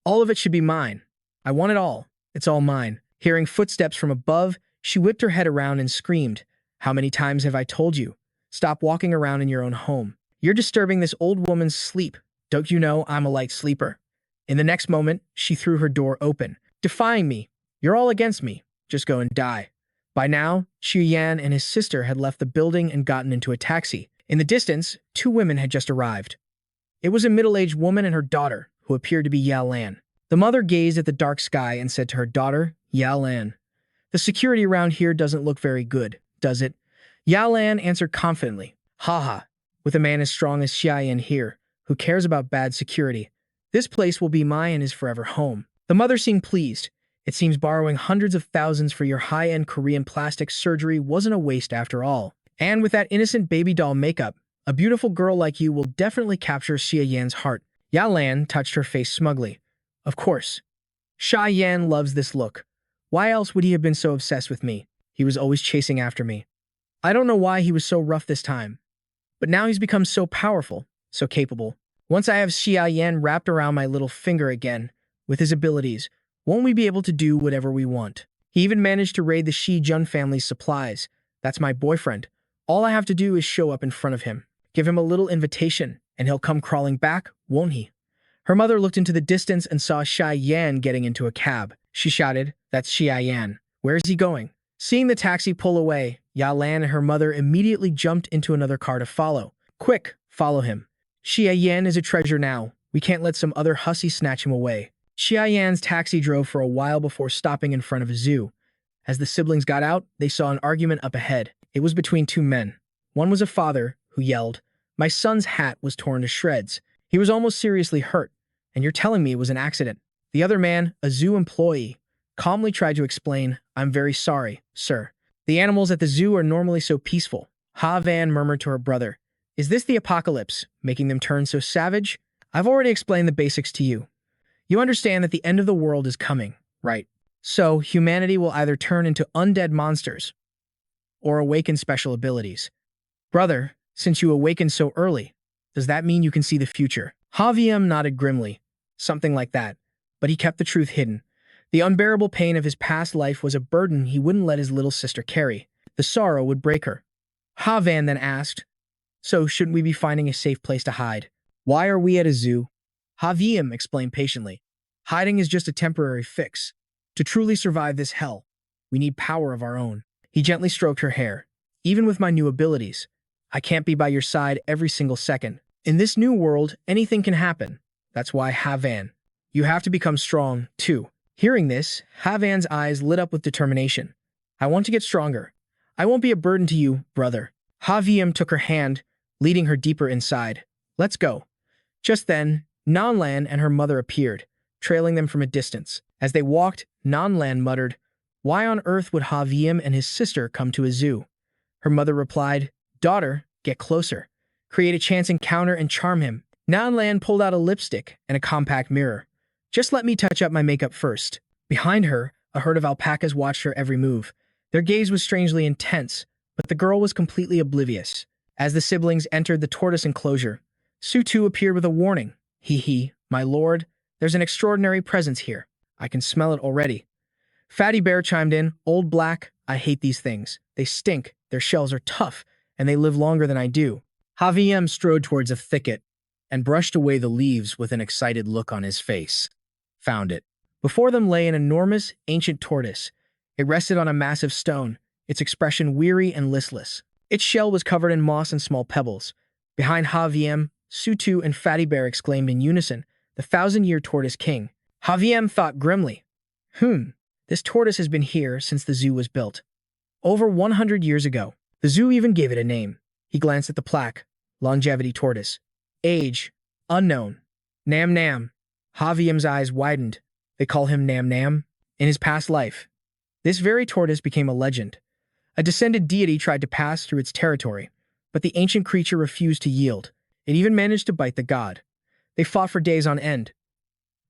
All of it should be mine. I want it all. It's all mine." Hearing footsteps from above, she whipped her head around and screamed, "How many times have I told you? Stop walking around in your own home. You're disturbing this old woman's sleep. Don't you know I'm a light sleeper?" In the next moment, she threw her door open, defying me. "You're all against me. Just go and die." By now, Xu Yan and his sister had left the building and gotten into a taxi. In the distance, 2 women had just arrived. It was a middle-aged woman and her daughter, who appeared to be Yao Lan. The mother gazed at the dark sky and said to her daughter, "Yao Lan, the security around here doesn't look very good, does it?" Yao Lan answered confidently, "Haha, with a man as strong as Xia Yan here, who cares about bad security, this place will be mine and his forever home." The mother seemed pleased. "It seems borrowing hundreds of thousands for your high-end Korean plastic surgery wasn't a waste after all. And with that innocent baby doll makeup, a beautiful girl like you will definitely capture Xia Yan's heart." Yao Lan touched her face smugly. "Of course. Xia Yan loves this look. Why else would he have been so obsessed with me? He was always chasing after me. I don't know why he was so rough this time. But now he's become so powerful, so capable. Once I have Xia Yan wrapped around my little finger again, with his abilities, won't we be able to do whatever we want? He even managed to raid the Shi Jun family's supplies. That's my boyfriend. All I have to do is show up in front of him, give him a little invitation, and he'll come crawling back, won't he? Her mother looked into the distance and saw Xia Yan getting into a cab. She shouted, "That's Xia Yan. Where is he going?" Seeing the taxi pull away, Ya Lan and her mother immediately jumped into another car to follow. "Quick, follow him. Xia Yan is a treasure now. We can't let some other hussy snatch him away." Xia Yan's taxi drove for a while before stopping in front of a zoo. As the siblings got out, they saw an argument up ahead. It was between two men. One was a father, who yelled, "My son's hat was torn to shreds. He was almost seriously hurt, and you're telling me it was an accident." The other man, a zoo employee, calmly tried to explain, "I'm very sorry, sir. The animals at the zoo are normally so peaceful." Ha Van murmured to her brother, "Is this the apocalypse, making them turn so savage? I've already explained the basics to you. You understand that the end of the world is coming, right? So, humanity will either turn into undead monsters or awaken special abilities. Brother, since you awakened so early, does that mean you can see the future?" Haviem nodded grimly. Something like that, but he kept the truth hidden. The unbearable pain of his past life was a burden he wouldn't let his little sister carry. The sorrow would break her. Ha Van then asked, "So shouldn't we be finding a safe place to hide? Why are we at a zoo?" Haviem explained patiently. "Hiding is just a temporary fix. To truly survive this hell, we need power of our own." He gently stroked her hair. "Even with my new abilities, I can't be by your side every single second. In this new world, anything can happen. That's why, Havan, you have to become strong, too." Hearing this, Havan's eyes lit up with determination. "I want to get stronger. I won't be a burden to you, brother." Haviem took her hand, leading her deeper inside. "Let's go." Just then, Nanlan and her mother appeared, trailing them from a distance. As they walked, Nanlan muttered, "Why on earth would Haviem and his sister come to a zoo?" Her mother replied, "Daughter, get closer. Create a chance encounter and charm him." Nanlan pulled out a lipstick and a compact mirror. "Just let me touch up my makeup first." Behind her, a herd of alpacas watched her every move. Their gaze was strangely intense, but the girl was completely oblivious. As the siblings entered the tortoise enclosure, Sutu appeared with a warning. "Hee, my lord, there's an extraordinary presence here. I can smell it already." Fatty Bear chimed in, "Old Black, I hate these things. They stink, their shells are tough, and they live longer than I do." Haviem strode towards a thicket and brushed away the leaves with an excited look on his face. Found it. Before them lay an enormous, ancient tortoise. It rested on a massive stone, its expression weary and listless. Its shell was covered in moss and small pebbles. Behind Haviem, Sutu and Fatty Bear exclaimed in unison, "The 1,000-year tortoise king." Haviem thought grimly, This tortoise has been here since the zoo was built. Over 100 years ago. The zoo even gave it a name." He glanced at the plaque. "Longevity tortoise. Age, unknown. Nam Nam." Haviem's eyes widened. "They call him Nam Nam? In his past life, this very tortoise became a legend. A descended deity tried to pass through its territory, but the ancient creature refused to yield. It even managed to bite the god. They fought for days on end,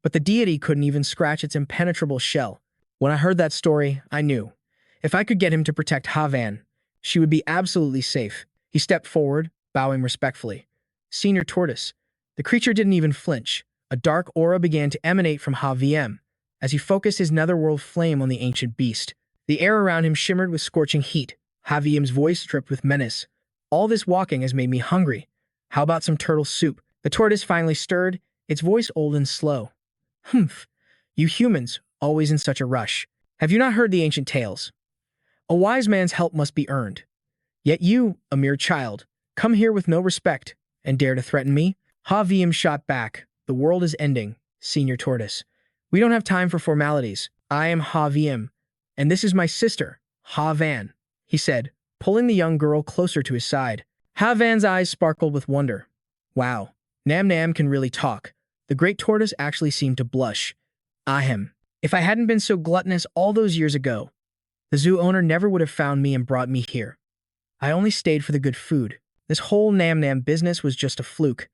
but the deity couldn't even scratch its impenetrable shell. When I heard that story, I knew. If I could get him to protect Havan, she would be absolutely safe." He stepped forward, bowing respectfully. "Senior tortoise." The creature didn't even flinch. A dark aura began to emanate from Haviem as he focused his netherworld flame on the ancient beast. The air around him shimmered with scorching heat. Haviem's voice dripped with menace. "All this walking has made me hungry. How about some turtle soup?" The tortoise finally stirred, its voice old and slow. "Humph. You humans, always in such a rush. Have you not heard the ancient tales? A wise man's help must be earned. Yet you, a mere child, come here with no respect and dare to threaten me?" Haviem shot back. "The world is ending, Senior Tortoise. We don't have time for formalities. I am Haviem, and this is my sister, Havan," he said, pulling the young girl closer to his side. Havan's eyes sparkled with wonder. Wow, Nam Nam can really talk. The great tortoise actually seemed to blush. Ahem. If I hadn't been so gluttonous all those years ago, the zoo owner never would have found me and brought me here. I only stayed for the good food. This whole Nam Nam business was just a fluke.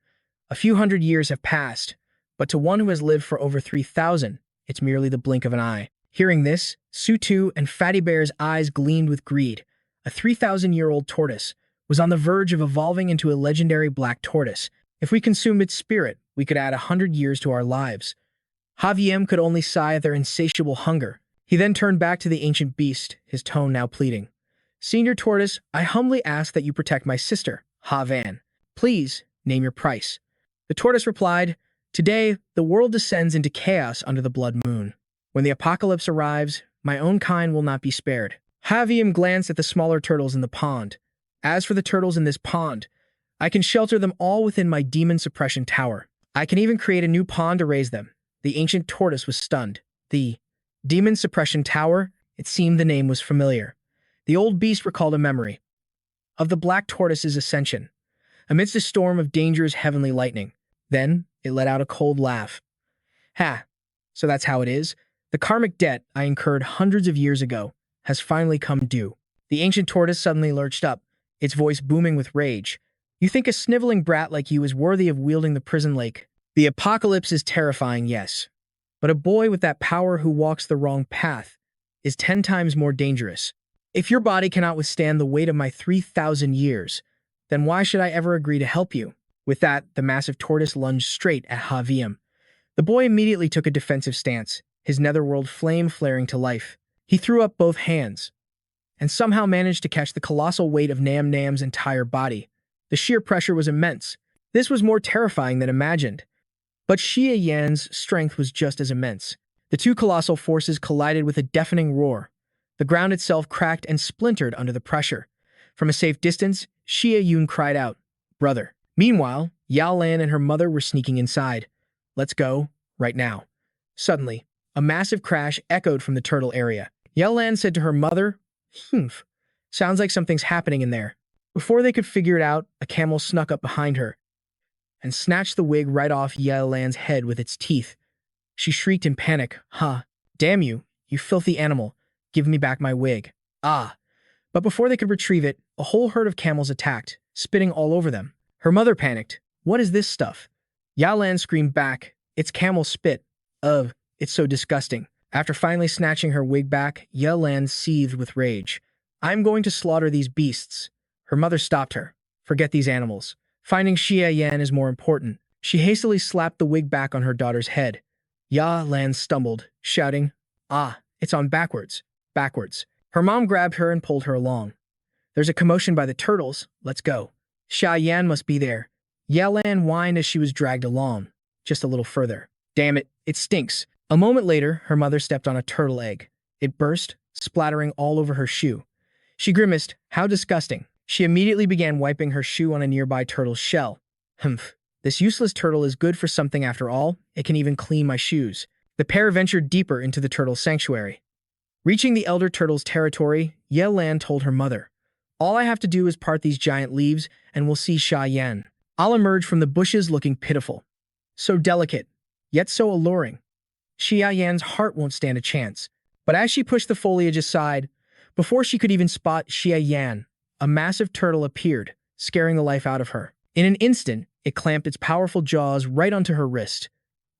A few hundred years have passed, but to one who has lived for over 3,000, it's merely the blink of an eye. Hearing this, Sutu and Fatty Bear's eyes gleamed with greed. A 3,000-year-old tortoise was on the verge of evolving into a legendary black tortoise. If we consumed its spirit, we could add 100 years to our lives. Haviem could only sigh at their insatiable hunger. He then turned back to the ancient beast, his tone now pleading. Senior Tortoise, I humbly ask that you protect my sister, Ha Van. Please, name your price. The tortoise replied, Today, the world descends into chaos under the blood moon. When the apocalypse arrives, my own kind will not be spared. Javium glanced at the smaller turtles in the pond. As for the turtles in this pond, I can shelter them all within my demon suppression tower. I can even create a new pond to raise them. The ancient tortoise was stunned. The demon suppression tower? It seemed the name was familiar. The old beast recalled a memory of the black tortoise's ascension, amidst a storm of dangerous heavenly lightning. Then it let out a cold laugh. Ha! So that's how it is. The karmic debt I incurred hundreds of years ago has finally come due. The ancient tortoise suddenly lurched up, its voice booming with rage. You think a sniveling brat like you is worthy of wielding the prison lake? The apocalypse is terrifying, yes. But a boy with that power who walks the wrong path is 10 times more dangerous. If your body cannot withstand the weight of my 3,000 years, then why should I ever agree to help you? With that, the massive tortoise lunged straight at Javium. The boy immediately took a defensive stance, his netherworld flame flaring to life. He threw up both hands, and somehow managed to catch the colossal weight of Nam Nam's entire body. The sheer pressure was immense. This was more terrifying than imagined. But Xia Yan's strength was just as immense. The two colossal forces collided with a deafening roar. The ground itself cracked and splintered under the pressure. From a safe distance, Xia Yun cried out, Brother. Meanwhile, Yao Lan and her mother were sneaking inside. Let's go, right now. Suddenly, a massive crash echoed from the turtle area. Yao Lan said to her mother, Humph, sounds like something's happening in there. Before they could figure it out, a camel snuck up behind her and snatched the wig right off Yao Lan's head with its teeth. She shrieked in panic, Damn you, you filthy animal. Give me back my wig. Ah! But before they could retrieve it, a whole herd of camels attacked, spitting all over them. Her mother panicked. What is this stuff? Yao Lan screamed back, It's camel spit. Ugh, it's so disgusting. After finally snatching her wig back, Yao Lan seethed with rage. I'm going to slaughter these beasts. Her mother stopped her. Forget these animals. Finding Xia Yan is more important. She hastily slapped the wig back on her daughter's head. Yao Lan stumbled, shouting, It's on backwards. Backwards. Her mom grabbed her and pulled her along. There's a commotion by the turtles. Let's go. Xia Yan must be there. Yao Lan whined as she was dragged along. Just a little further. Damn it, it stinks. A moment later, her mother stepped on a turtle egg. It burst, splattering all over her shoe. She grimaced. How disgusting. She immediately began wiping her shoe on a nearby turtle's shell. Humph. This useless turtle is good for something after all. It can even clean my shoes. The pair ventured deeper into the turtle's sanctuary. Reaching the elder turtle's territory, Yao Lan told her mother, All I have to do is part these giant leaves, and we'll see Xia Yan. I'll emerge from the bushes looking pitiful. So delicate, yet so alluring. Xia Yan's heart won't stand a chance. But as she pushed the foliage aside, before she could even spot Xia Yan, a massive turtle appeared, scaring the life out of her. In an instant, it clamped its powerful jaws right onto her wrist.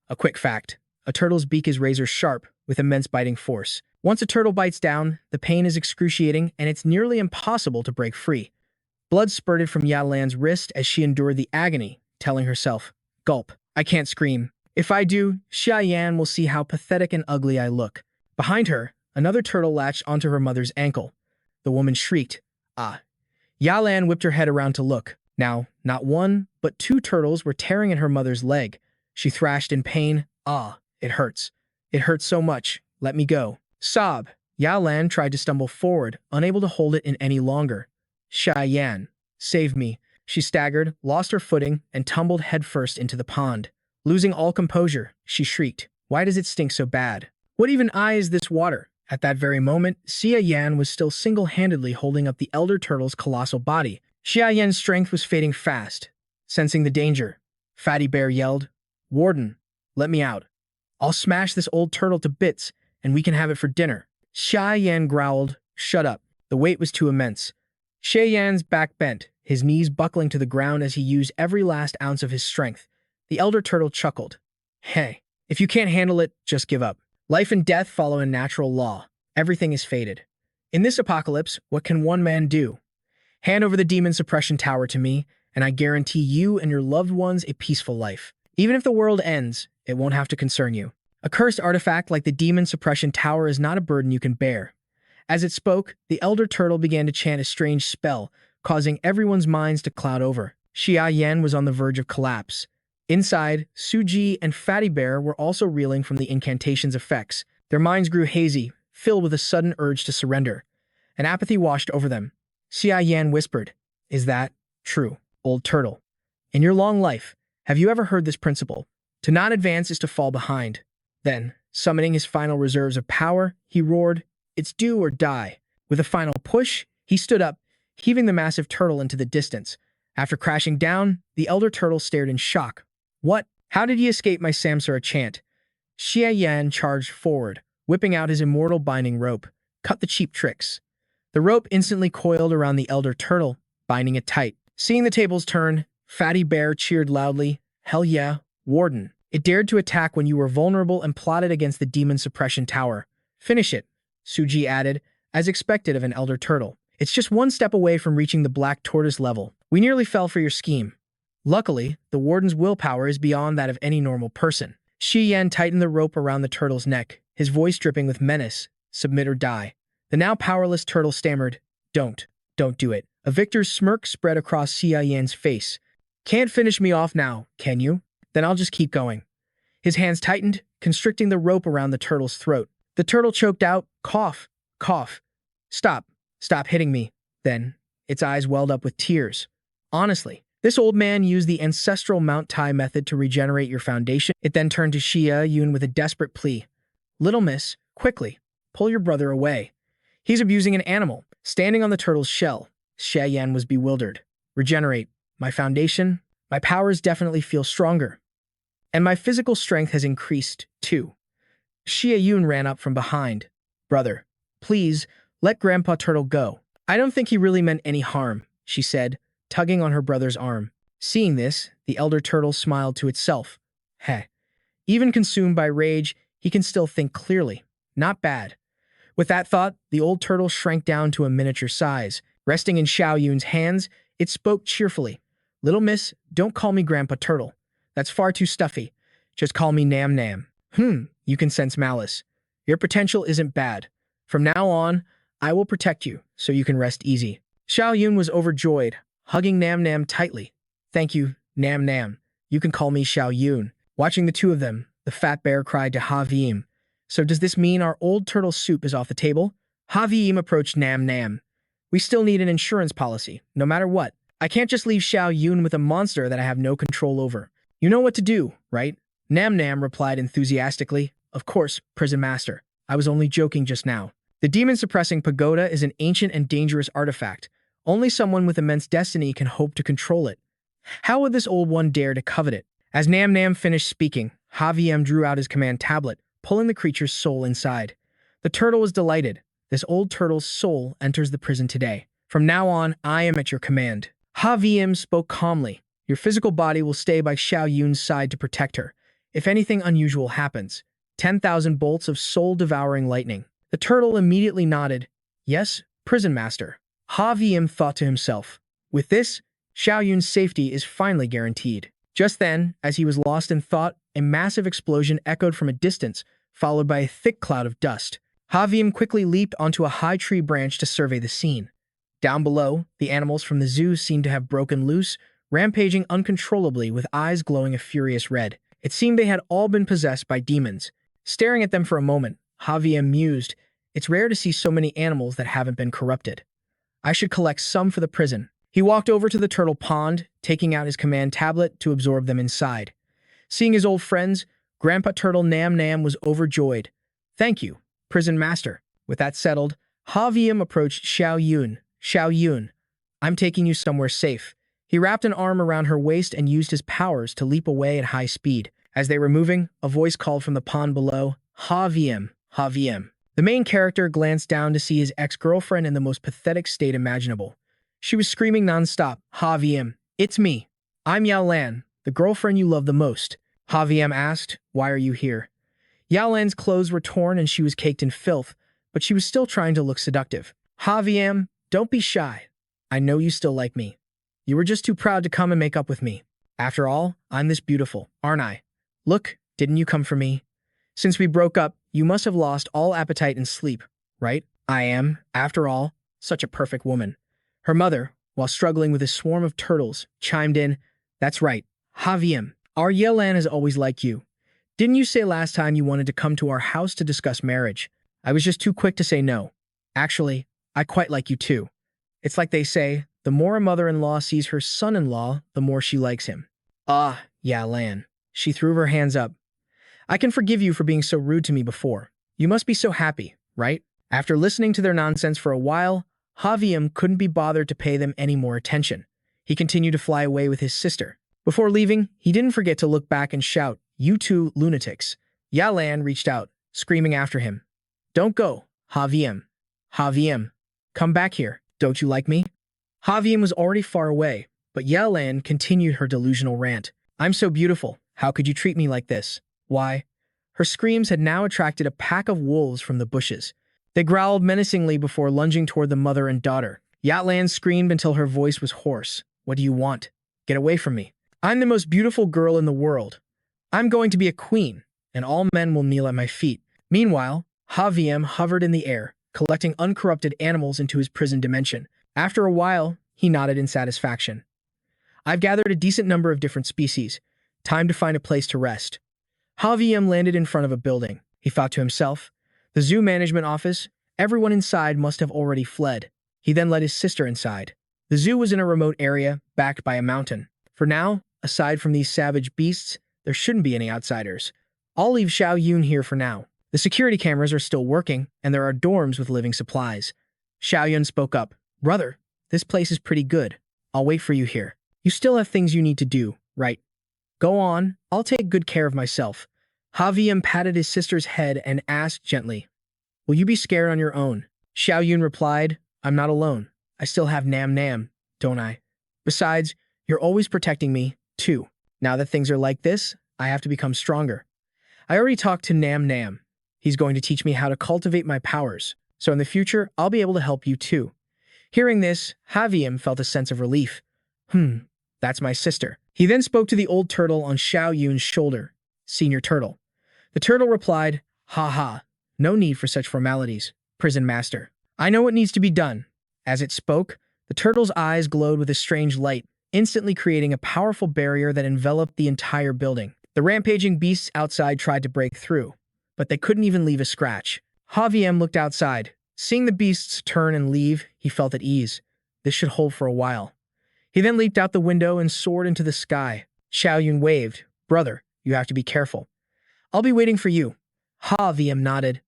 A quick fact, a turtle's beak is razor sharp, with immense biting force. Once a turtle bites down, the pain is excruciating and it's nearly impossible to break free. Blood spurted from Yao Lan's wrist as she endured the agony, telling herself, Gulp, I can't scream. If I do, Xia Yan will see how pathetic and ugly I look. Behind her, another turtle latched onto her mother's ankle. The woman shrieked, Yao Lan whipped her head around to look. Now, not one, but two turtles were tearing at her mother's leg. She thrashed in pain. It hurts. It hurts so much. Let me go. Sob. Yao Lan tried to stumble forward, unable to hold it in any longer. Xia Yan, save me. She staggered, lost her footing, and tumbled headfirst into the pond. Losing all composure, she shrieked, Why does it stink so bad? What even eye is this water? At that very moment, Xia Yan was still single-handedly holding up the elder turtle's colossal body. Xia Yan's strength was fading fast. Sensing the danger, Fatty Bear yelled, Warden, let me out. I'll smash this old turtle to bits, and we can have it for dinner. Xia Yan growled, Shut up. The weight was too immense. Xia Yan's back bent, his knees buckling to the ground as he used every last ounce of his strength. The elder turtle chuckled. Hey, if you can't handle it, just give up. Life and death follow a natural law. Everything is fated. In this apocalypse, what can one man do? Hand over the demon suppression tower to me, and I guarantee you and your loved ones a peaceful life. Even if the world ends, it won't have to concern you. A cursed artifact like the demon suppression tower is not a burden you can bear. As it spoke, the elder turtle began to chant a strange spell, causing everyone's minds to cloud over. Xia Yan was on the verge of collapse. Inside, Suji and Fatty Bear were also reeling from the incantation's effects. Their minds grew hazy, filled with a sudden urge to surrender. An apathy washed over them. Xia Yan whispered, "Is that true, old turtle? In your long life, have you ever heard this principle? To not advance is to fall behind." Then, summoning his final reserves of power, he roared, "It's do or die." With a final push, he stood up, heaving the massive turtle into the distance. After crashing down, the elder turtle stared in shock. "What? How did he escape my Samsara chant?" Xia Yan charged forward, whipping out his immortal binding rope. "Cut the cheap tricks." The rope instantly coiled around the elder turtle, binding it tight. Seeing the tables turn, Fatty Bear cheered loudly, "Hell yeah, Warden. It dared to attack when you were vulnerable and plotted against the demon suppression tower. Finish it," Suji added, as expected of an elder turtle. "It's just one step away from reaching the black tortoise level. We nearly fell for your scheme." Luckily, the warden's willpower is beyond that of any normal person. Shi Yan tightened the rope around the turtle's neck, his voice dripping with menace. "Submit or die." The now powerless turtle stammered, Don't do it." A victor's smirk spread across Xia Yan's face. "Can't finish me off now, can you? Then I'll just keep going." His hands tightened, constricting the rope around the turtle's throat. The turtle choked out, "Cough, cough. Stop hitting me." Then, its eyes welled up with tears. "Honestly, this old man used the ancestral Mount Tai method to regenerate your foundation." It then turned to Xia Yun with a desperate plea. "Little miss, quickly, pull your brother away. He's abusing an animal." Standing on the turtle's shell, Xia Yan was bewildered. "Regenerate. My foundation? My powers definitely feel stronger. And my physical strength has increased, too." Xia Yun ran up from behind. "Brother, please, let Grandpa Turtle go. I don't think he really meant any harm," she said, tugging on her brother's arm. Seeing this, the elder turtle smiled to itself. Heh. Even consumed by rage, he can still think clearly. Not bad. With that thought, the old turtle shrank down to a miniature size. Resting in Xiao Yun's hands, it spoke cheerfully. "Little miss, don't call me Grandpa Turtle. That's far too stuffy. Just call me Nam Nam." You can sense malice. "Your potential isn't bad. From now on, I will protect you, so you can rest easy." Xiao Yun was overjoyed, hugging Nam Nam tightly. "Thank you, Nam Nam. You can call me Xiao Yun." Watching the two of them, the fat bear cried to Havim, "So does this mean our old turtle soup is off the table?" Havim approached Nam Nam. "We still need an insurance policy, no matter what. I can't just leave Xiao Yun with a monster that I have no control over. You know what to do, right?" Nam Nam replied enthusiastically, "Of course, Prison Master. I was only joking just now." The demon-suppressing pagoda is an ancient and dangerous artifact. Only someone with immense destiny can hope to control it. How would this old one dare to covet it? As Nam Nam finished speaking, Haviem drew out his command tablet, pulling the creature's soul inside. The turtle was delighted. "This old turtle's soul enters the prison today. From now on, I am at your command." Haviem spoke calmly. "Your physical body will stay by Xiao Yun's side to protect her. If anything unusual happens, 10,000 bolts of soul-devouring lightning." The turtle immediately nodded. "Yes, Prison Master." Haviem thought to himself. With this, Xiao Yun's safety is finally guaranteed. Just then, as he was lost in thought, a massive explosion echoed from a distance, followed by a thick cloud of dust. Haviem quickly leaped onto a high tree branch to survey the scene. Down below, the animals from the zoo seemed to have broken loose, rampaging uncontrollably with eyes glowing a furious red. It seemed they had all been possessed by demons. Staring at them for a moment, Haviem mused, "It's rare to see so many animals that haven't been corrupted. I should collect some for the prison." He walked over to the turtle pond, taking out his command tablet to absorb them inside. Seeing his old friends, Grandpa Turtle Nam Nam was overjoyed. "Thank you, Prison Master." With that settled, Haviem approached Xiao Yun. "Xiao Yun, I'm taking you somewhere safe." He wrapped an arm around her waist and used his powers to leap away at high speed. As they were moving, a voice called from the pond below, "Haviem, Haviem." The main character glanced down to see his ex-girlfriend in the most pathetic state imaginable. She was screaming nonstop, "Haviem, it's me. I'm Yao Lan, the girlfriend you love the most." Haviem asked, "Why are you here?" Yao Lan's clothes were torn and she was caked in filth, but she was still trying to look seductive. "Haviem, don't be shy. I know you still like me. You were just too proud to come and make up with me. After all, I'm this beautiful, aren't I? Look, didn't you come for me? Since we broke up, you must have lost all appetite and sleep, right? I am, after all, such a perfect woman. Her mother, while struggling with a swarm of turtles, chimed in, That's right, Haviem. Our Yelan is always like you. Didn't you say last time you wanted to come to our house to discuss marriage? I was just too quick to say no. Actually, I quite like you too. It's like they say, the more a mother-in-law sees her son-in-law, the more she likes him. Ah, Yalan. She threw her hands up. I can forgive you for being so rude to me before. You must be so happy, right? After listening to their nonsense for a while, Haviem couldn't be bothered to pay them any more attention. He continued to fly away with his sister. Before leaving, he didn't forget to look back and shout, You two lunatics. Yalan reached out, screaming after him. Don't go, Haviem. Haviem, come back here. Don't you like me? Haviem was already far away, but Yalan continued her delusional rant. I'm so beautiful. How could you treat me like this? Why? Her screams had now attracted a pack of wolves from the bushes. They growled menacingly before lunging toward the mother and daughter. Yatlan screamed until her voice was hoarse. What do you want? Get away from me. I'm the most beautiful girl in the world. I'm going to be a queen, and all men will kneel at my feet. Meanwhile, Haviem hovered in the air, collecting uncorrupted animals into his prison dimension. After a while, he nodded in satisfaction. I've gathered a decent number of different species. Time to find a place to rest. Haviem landed in front of a building. He thought to himself, the zoo management office, everyone inside must have already fled. He then led his sister inside. The zoo was in a remote area, backed by a mountain. For now, aside from these savage beasts, there shouldn't be any outsiders. I'll leave Xiao Yun here for now. The security cameras are still working, and there are dorms with living supplies. Xiao Yun spoke up. Brother, this place is pretty good. I'll wait for you here. You still have things you need to do, right? Go on, I'll take good care of myself. Haviem patted his sister's head and asked gently, Will you be scared on your own? Xiao Yun replied, I'm not alone. I still have Nam Nam, don't I? Besides, you're always protecting me, too. Now that things are like this, I have to become stronger. I already talked to Nam Nam. He's going to teach me how to cultivate my powers, so in the future, I'll be able to help you too. Hearing this, Haviem felt a sense of relief. That's my sister. He then spoke to the old turtle on Xiao Yun's shoulder. Senior Turtle. The turtle replied, Ha ha, no need for such formalities, prison master. I know what needs to be done. As it spoke, the turtle's eyes glowed with a strange light, instantly creating a powerful barrier that enveloped the entire building. The rampaging beasts outside tried to break through, but they couldn't even leave a scratch. Haviem looked outside. Seeing the beasts turn and leave, he felt at ease. This should hold for a while. He then leaped out the window and soared into the sky. Xiao Yun waved. Brother, you have to be careful. I'll be waiting for you. Haviem nodded.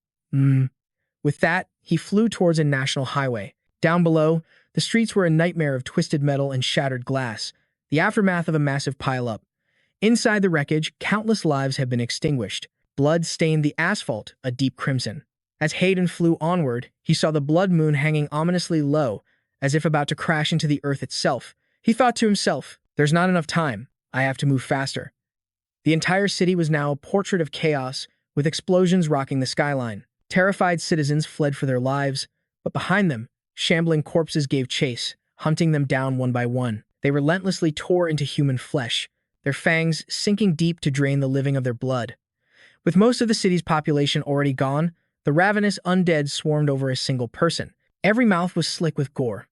With that, he flew towards a national highway. Down below, the streets were a nightmare of twisted metal and shattered glass, the aftermath of a massive pileup. Inside the wreckage, countless lives had been extinguished. Blood stained the asphalt a deep crimson. As Hayden flew onward, he saw the blood moon hanging ominously low, as if about to crash into the earth itself. He thought to himself, there's not enough time. I have to move faster. The entire city was now a portrait of chaos, with explosions rocking the skyline. Terrified citizens fled for their lives, but behind them, shambling corpses gave chase, hunting them down one by one. They relentlessly tore into human flesh, their fangs sinking deep to drain the living of their blood. With most of the city's population already gone, the ravenous undead swarmed over a single person. Every mouth was slick with gore.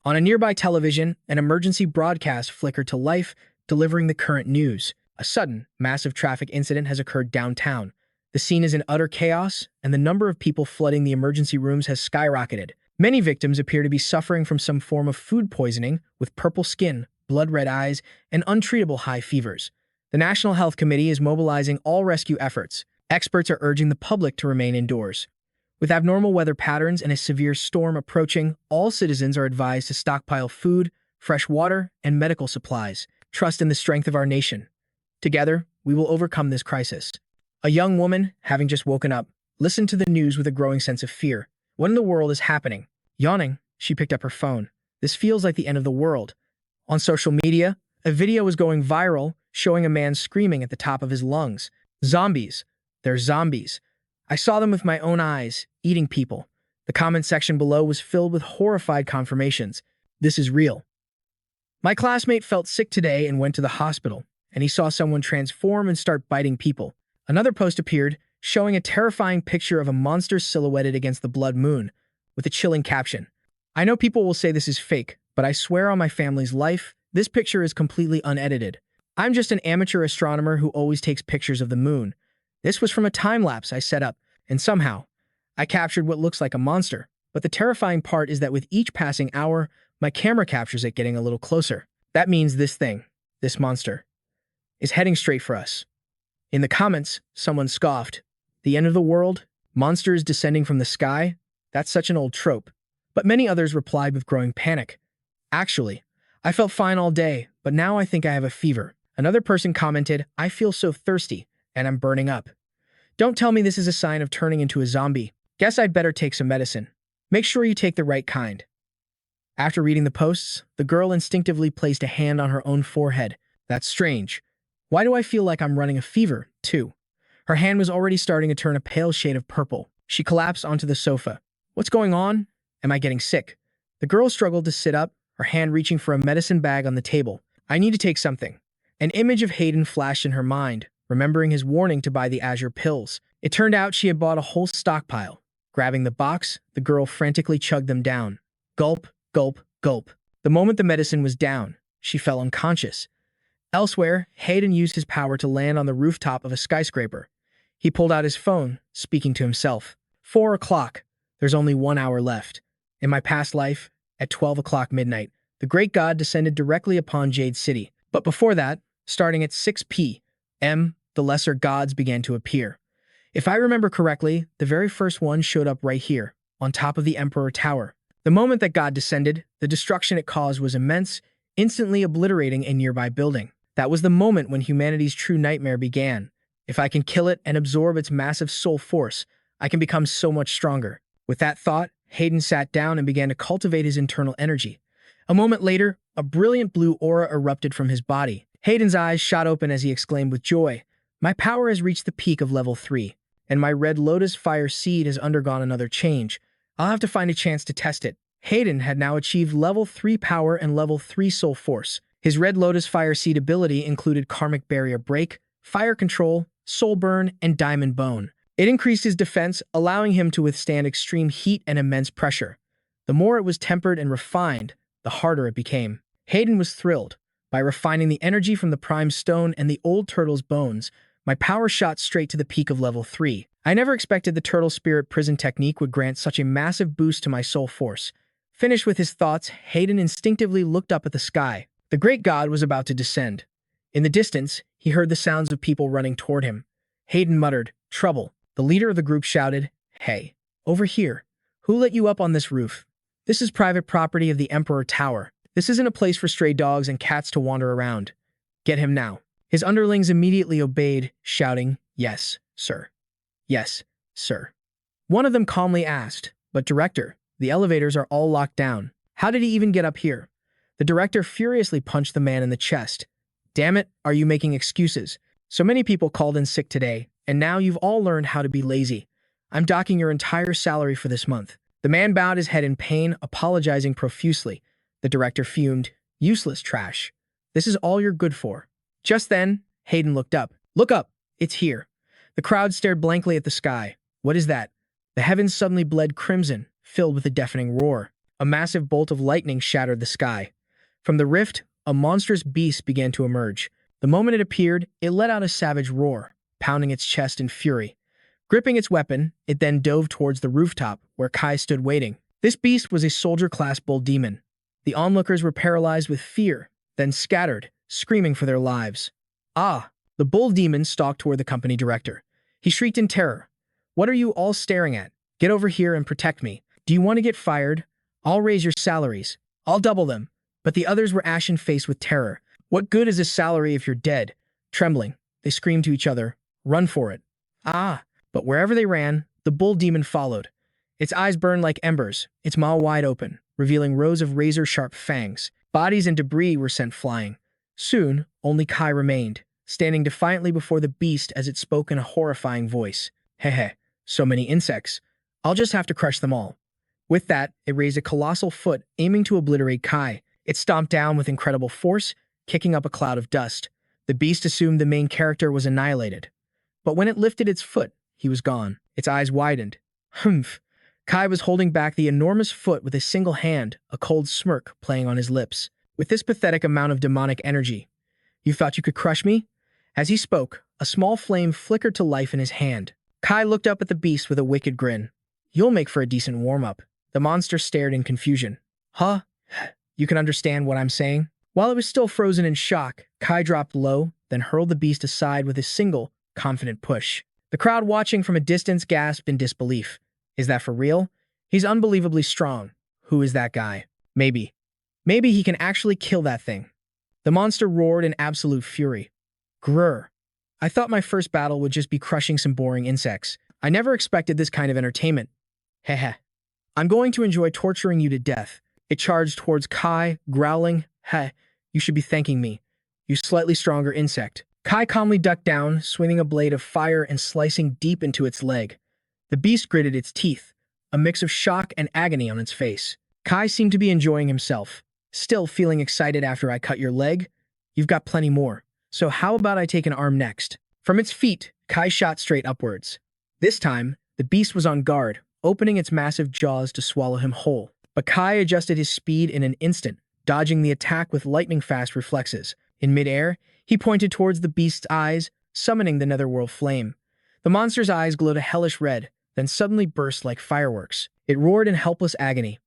On a nearby television, an emergency broadcast flickered to life, delivering the current news. A sudden, massive traffic incident has occurred downtown. The scene is in utter chaos, and the number of people flooding the emergency rooms has skyrocketed. Many victims appear to be suffering from some form of food poisoning, with purple skin, blood-red eyes, and untreatable high fevers. The National Health Committee is mobilizing all rescue efforts. Experts are urging the public to remain indoors. With abnormal weather patterns and a severe storm approaching, all citizens are advised to stockpile food, fresh water, and medical supplies. Trust in the strength of our nation. Together, we will overcome this crisis. A young woman, having just woken up, listened to the news with a growing sense of fear. What in the world is happening? Yawning, she picked up her phone. This feels like the end of the world. On social media, a video was going viral, showing a man screaming at the top of his lungs. Zombies. They're zombies. I saw them with my own eyes, eating people. The comment section below was filled with horrified confirmations. This is real. My classmate felt sick today and went to the hospital, and he saw someone transform and start biting people. Another post appeared, showing a terrifying picture of a monster silhouetted against the blood moon, with a chilling caption. I know people will say this is fake, but I swear on my family's life, this picture is completely unedited. I'm just an amateur astronomer who always takes pictures of the moon. This was from a time-lapse I set up, and somehow, I captured what looks like a monster. But the terrifying part is that with each passing hour, my camera captures it getting a little closer. That means this thing, this monster, is heading straight for us. In the comments, someone scoffed. The end of the world? Monsters descending from the sky? That's such an old trope. But many others replied with growing panic. Actually, I felt fine all day, but now I think I have a fever. Another person commented, I feel so thirsty, and I'm burning up. Don't tell me this is a sign of turning into a zombie. Guess I'd better take some medicine. Make sure you take the right kind. After reading the posts, the girl instinctively placed a hand on her own forehead. That's strange. Why do I feel like I'm running a fever, too? Her hand was already starting to turn a pale shade of purple. She collapsed onto the sofa. What's going on? Am I getting sick? The girl struggled to sit up, her hand reaching for a medicine bag on the table. I need to take something. An image of Hayden flashed in her mind, remembering his warning to buy the Azure pills. It turned out she had bought a whole stockpile. Grabbing the box, the girl frantically chugged them down. Gulp, gulp, gulp. The moment the medicine was down, she fell unconscious. Elsewhere, Hayden used his power to land on the rooftop of a skyscraper. He pulled out his phone, speaking to himself. 4 o'clock. There's only 1 hour left. In my past life, at 12 o'clock midnight, the great god descended directly upon Jade City. But before that, starting at 6 p.m., the lesser gods began to appear. If I remember correctly, the very first one showed up right here, on top of the Emperor Tower. The moment that God descended, the destruction it caused was immense, instantly obliterating a nearby building. That was the moment when humanity's true nightmare began. If I can kill it and absorb its massive soul force, I can become so much stronger. With that thought, Hayden sat down and began to cultivate his internal energy. A moment later, a brilliant blue aura erupted from his body. Hayden's eyes shot open as he exclaimed with joy, My power has reached the peak of level 3, and my Red Lotus Fire Seed has undergone another change. I'll have to find a chance to test it. Hayden had now achieved level 3 power and level 3 soul force. His Red Lotus Fire Seed ability included Karmic Barrier Break, Fire Control, Soul Burn, and Diamond Bone. It increased his defense, allowing him to withstand extreme heat and immense pressure. The more it was tempered and refined, the harder it became. Hayden was thrilled. By refining the energy from the Prime Stone and the old turtle's bones, my power shot straight to the peak of level 3. I never expected the Turtle Spirit Prison technique would grant such a massive boost to my soul force. Finished with his thoughts, Hayden instinctively looked up at the sky. The great god was about to descend. In the distance, he heard the sounds of people running toward him. Hayden muttered, Trouble. The leader of the group shouted, Hey, over here. Who let you up on this roof? This is private property of the Emperor Tower. This isn't a place for stray dogs and cats to wander around. Get him now. His underlings immediately obeyed, shouting, Yes, sir. Yes, sir. One of them calmly asked, But director, the elevators are all locked down. How did he even get up here? The director furiously punched the man in the chest. Damn it, are you making excuses? So many people called in sick today, and now you've all learned how to be lazy. I'm docking your entire salary for this month. The man bowed his head in pain, apologizing profusely. The director fumed, Useless trash. This is all you're good for. Just then, Hayden looked up. Look up, it's here. The crowd stared blankly at the sky. What is that? The heavens suddenly bled crimson, filled with a deafening roar. A massive bolt of lightning shattered the sky. From the rift, a monstrous beast began to emerge. The moment it appeared, it let out a savage roar, pounding its chest in fury. Gripping its weapon, it then dove towards the rooftop, where Kai stood waiting. This beast was a soldier-class bull demon. The onlookers were paralyzed with fear, then scattered, screaming for their lives. Ah! The bull demon stalked toward the company director. He shrieked in terror. What are you all staring at? Get over here and protect me. Do you want to get fired? I'll raise your salaries. I'll double them. But the others were ashen-faced with terror. What good is a salary if you're dead? Trembling, they screamed to each other. Run for it. Ah! But wherever they ran, the bull demon followed. Its eyes burned like embers, its maw wide open, revealing rows of razor-sharp fangs. Bodies and debris were sent flying. Soon, only Kai remained, standing defiantly before the beast as it spoke in a horrifying voice. Heh, so many insects. I'll just have to crush them all. With that, it raised a colossal foot, aiming to obliterate Kai. It stomped down with incredible force, kicking up a cloud of dust. The beast assumed the main character was annihilated. But when it lifted its foot, he was gone. Its eyes widened. Humph. Kai was holding back the enormous foot with a single hand, a cold smirk playing on his lips. With this pathetic amount of demonic energy, you thought you could crush me? As he spoke, a small flame flickered to life in his hand. Kai looked up at the beast with a wicked grin. You'll make for a decent warm-up. The monster stared in confusion. Huh? You can understand what I'm saying? While it was still frozen in shock, Kai dropped low, then hurled the beast aside with a single, confident push. The crowd watching from a distance gasped in disbelief. Is that for real? He's unbelievably strong. Who is that guy? Maybe he can actually kill that thing. The monster roared in absolute fury. Grrr. I thought my first battle would just be crushing some boring insects. I never expected this kind of entertainment. Heh. I'm going to enjoy torturing you to death. It charged towards Kai, growling, Heh, you should be thanking me, you slightly stronger insect. Kai calmly ducked down, swinging a blade of fire and slicing deep into its leg. The beast gritted its teeth, a mix of shock and agony on its face. Kai seemed to be enjoying himself. Still feeling excited after I cut your leg? You've got plenty more. So how about I take an arm next? From its feet, Kai shot straight upwards. This time, the beast was on guard, opening its massive jaws to swallow him whole. But Kai adjusted his speed in an instant, dodging the attack with lightning-fast reflexes. In midair, he pointed towards the beast's eyes, summoning the netherworld flame. The monster's eyes glowed a hellish red, then suddenly burst like fireworks. It roared in helpless agony.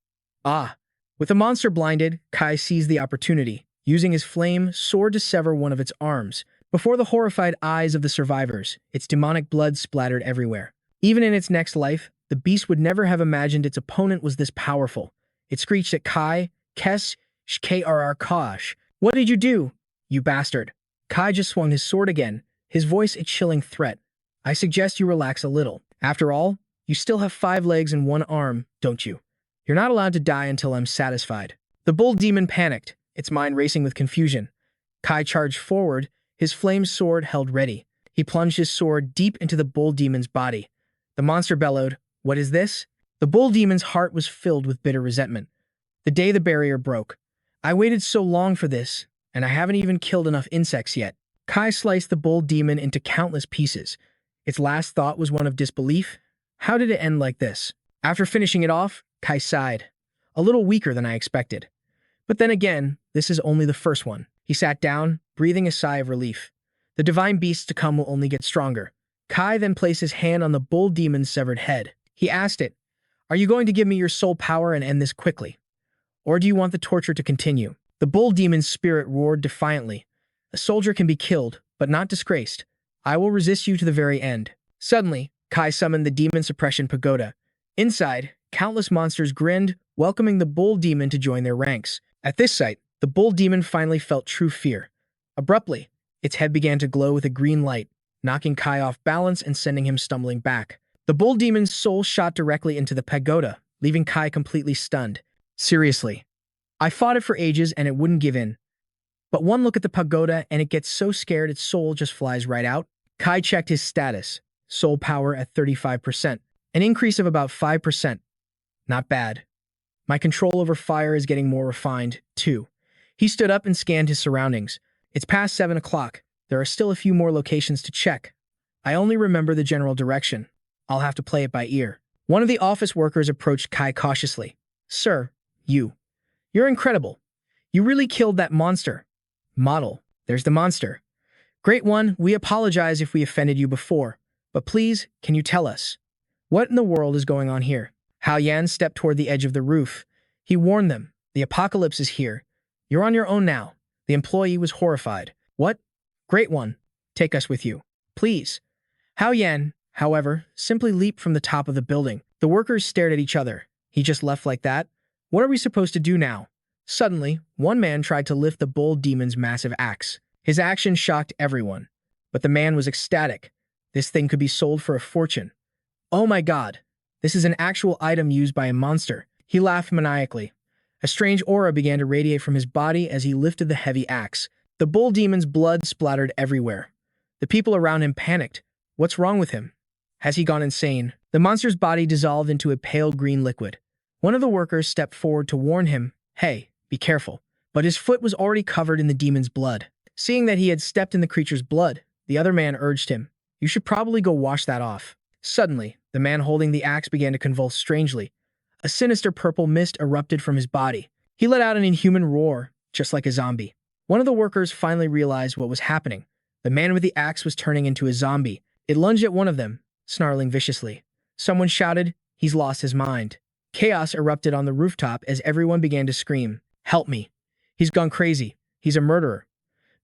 Ah! With the monster blinded, Kai seized the opportunity, using his flame sword to sever one of its arms. Before the horrified eyes of the survivors, its demonic blood splattered everywhere. Even in its next life, the beast would never have imagined its opponent was this powerful. It screeched at Kai, Kes, Shkrr Kosh. What did you do, you bastard? Kai just swung his sword again, his voice a chilling threat. I suggest you relax a little. After all, you still have 5 legs and 1 arm, don't you? You're not allowed to die until I'm satisfied. The bull demon panicked, its mind racing with confusion. Kai charged forward, his flame sword held ready. He plunged his sword deep into the bull demon's body. The monster bellowed, "What is this?" The bull demon's heart was filled with bitter resentment. The day the barrier broke. I waited so long for this, and I haven't even killed enough insects yet. Kai sliced the bull demon into countless pieces. Its last thought was one of disbelief. How did it end like this? After finishing it off, Kai sighed. A little weaker than I expected. But then again, this is only the first one. He sat down, breathing a sigh of relief. The divine beasts to come will only get stronger. Kai then placed his hand on the bull demon's severed head. He asked it, "Are you going to give me your soul power and end this quickly? Or do you want the torture to continue?" The bull demon's spirit roared defiantly. "A soldier can be killed, but not disgraced. I will resist you to the very end." Suddenly, Kai summoned the demon suppression pagoda. Inside, countless monsters grinned, welcoming the bull demon to join their ranks. At this sight, the bull demon finally felt true fear. Abruptly, its head began to glow with a green light, knocking Kai off balance and sending him stumbling back. The bull demon's soul shot directly into the pagoda, leaving Kai completely stunned. Seriously, I fought it for ages and it wouldn't give in. But one look at the pagoda and it gets so scared its soul just flies right out. Kai checked his status. Soul power at 35%. An increase of about 5%. Not bad. My control over fire is getting more refined, too. He stood up and scanned his surroundings. It's past 7 o'clock. There are still a few more locations to check. I only remember the general direction. I'll have to play it by ear. One of the office workers approached Kai cautiously. "Sir, you're incredible. You really killed that monster." "Model, there's the monster." "Great one, we apologize if we offended you before. But please, can you tell us? What in the world is going on here?" Hao Yan stepped toward the edge of the roof. He warned them, "The apocalypse is here. You're on your own now." The employee was horrified. "What? Great one, take us with you, please." Hao Yan, however, simply leaped from the top of the building. The workers stared at each other. He just left like that? What are we supposed to do now? Suddenly, one man tried to lift the bull demon's massive axe. His action shocked everyone. But the man was ecstatic. This thing could be sold for a fortune. "Oh my god, this is an actual item used by a monster." He laughed maniacally. A strange aura began to radiate from his body as he lifted the heavy axe. The bull demon's blood splattered everywhere. The people around him panicked. What's wrong with him? Has he gone insane? The monster's body dissolved into a pale green liquid. One of the workers stepped forward to warn him, "Hey, be careful." But his foot was already covered in the demon's blood. Seeing that he had stepped in the creature's blood, the other man urged him, "You should probably go wash that off." Suddenly, The man holding the axe began to convulse strangely. A sinister purple mist erupted from his body. He let out an inhuman roar, just like a zombie. One of the workers finally realized what was happening. The man with the axe was turning into a zombie. It lunged at one of them, snarling viciously. Someone shouted, "He's lost his mind." Chaos erupted on the rooftop as everyone began to scream, "Help me. He's gone crazy. He's a murderer."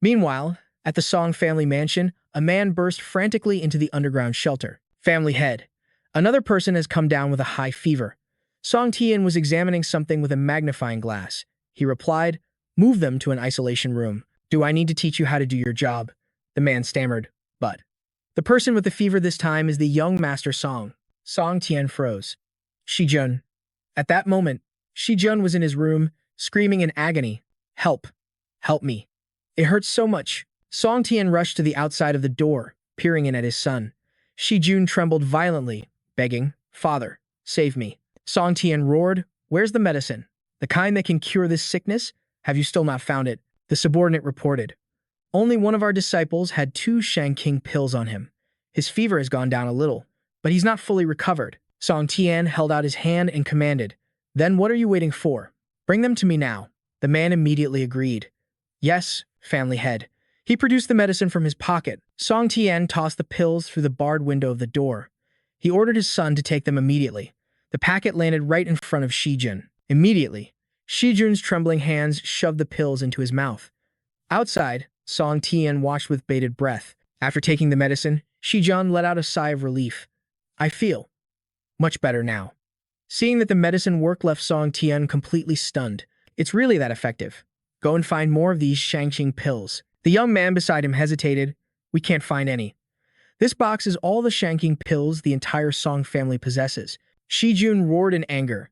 Meanwhile, at the Song family mansion, a man burst frantically into the underground shelter. Family head. Another person has come down with a high fever. Song Tian was examining something with a magnifying glass. He replied, "Move them to an isolation room. Do I need to teach you how to do your job?" The man stammered, "But." The person with the fever this time is the young Master Song. Song Tian froze. Shijun. At that moment, Shijun was in his room, screaming in agony, "Help! Help me! It hurts so much." Song Tian rushed to the outside of the door, peering in at his son. Shijun trembled violently, begging, "Father, save me." Song Tian roared, "Where's the medicine? The kind that can cure this sickness? Have you still not found it?" The subordinate reported. "Only one of our disciples had 2 Shangqing pills on him. His fever has gone down a little, but he's not fully recovered." Song Tian held out his hand and commanded, "Then what are you waiting for? Bring them to me now." The man immediately agreed. "Yes, family head." He produced the medicine from his pocket. Song Tian tossed the pills through the barred window of the door. He ordered his son to take them immediately. The packet landed right in front of Shijun. Immediately, Shijun's trembling hands shoved the pills into his mouth. Outside, Song Tian watched with bated breath. After taking the medicine, Shijun let out a sigh of relief. "I feel much better now." Seeing that the medicine worked left Song Tian completely stunned. "It's really that effective. Go and find more of these Shangqing pills." The young man beside him hesitated. "We can't find any. This box is all the Shangqing pills the entire Song family possesses." Shijun roared in anger.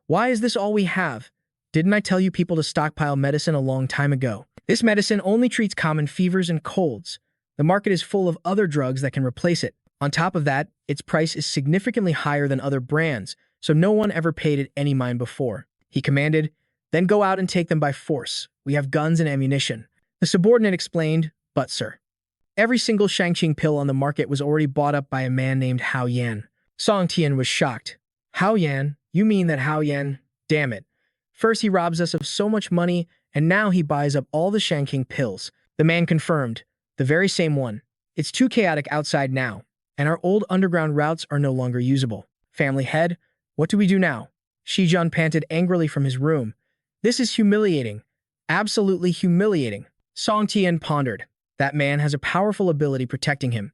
"Why is this all we have? Didn't I tell you people to stockpile medicine a long time ago? This medicine only treats common fevers and colds. The market is full of other drugs that can replace it. On top of that, its price is significantly higher than other brands, so no one ever paid it any mind before." He commanded, "Then go out and take them by force. We have guns and ammunition." The subordinate explained, "But sir, every single Shangqing pill on the market was already bought up by a man named Hao Yan." Song Tian was shocked. "Hao Yan? You mean that Hao Yan? Damn it. First he robs us of so much money, and now he buys up all the Shangqing pills." The man confirmed, "The very same one. It's too chaotic outside now, and our old underground routes are no longer usable. Family head, what do we do now?" Shijun panted angrily from his room. "This is humiliating. Absolutely humiliating." Song Tian pondered. That man has a powerful ability protecting him.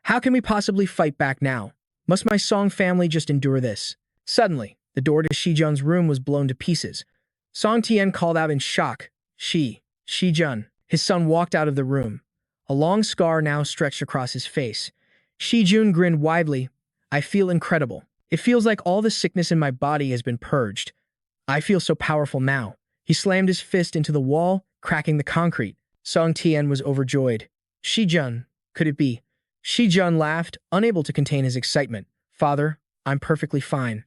How can we possibly fight back now? Must my Song family just endure this? Suddenly, the door to Shijun's room was blown to pieces. Song Tian called out in shock, Shijun." His son walked out of the room. A long scar now stretched across his face. Shijun grinned widely. "I feel incredible. It feels like all the sickness in my body has been purged. I feel so powerful now." He slammed his fist into the wall, cracking the concrete. Song Tian was overjoyed. "Shijun, could it be?" Shijun laughed, unable to contain his excitement. "Father, I'm perfectly fine.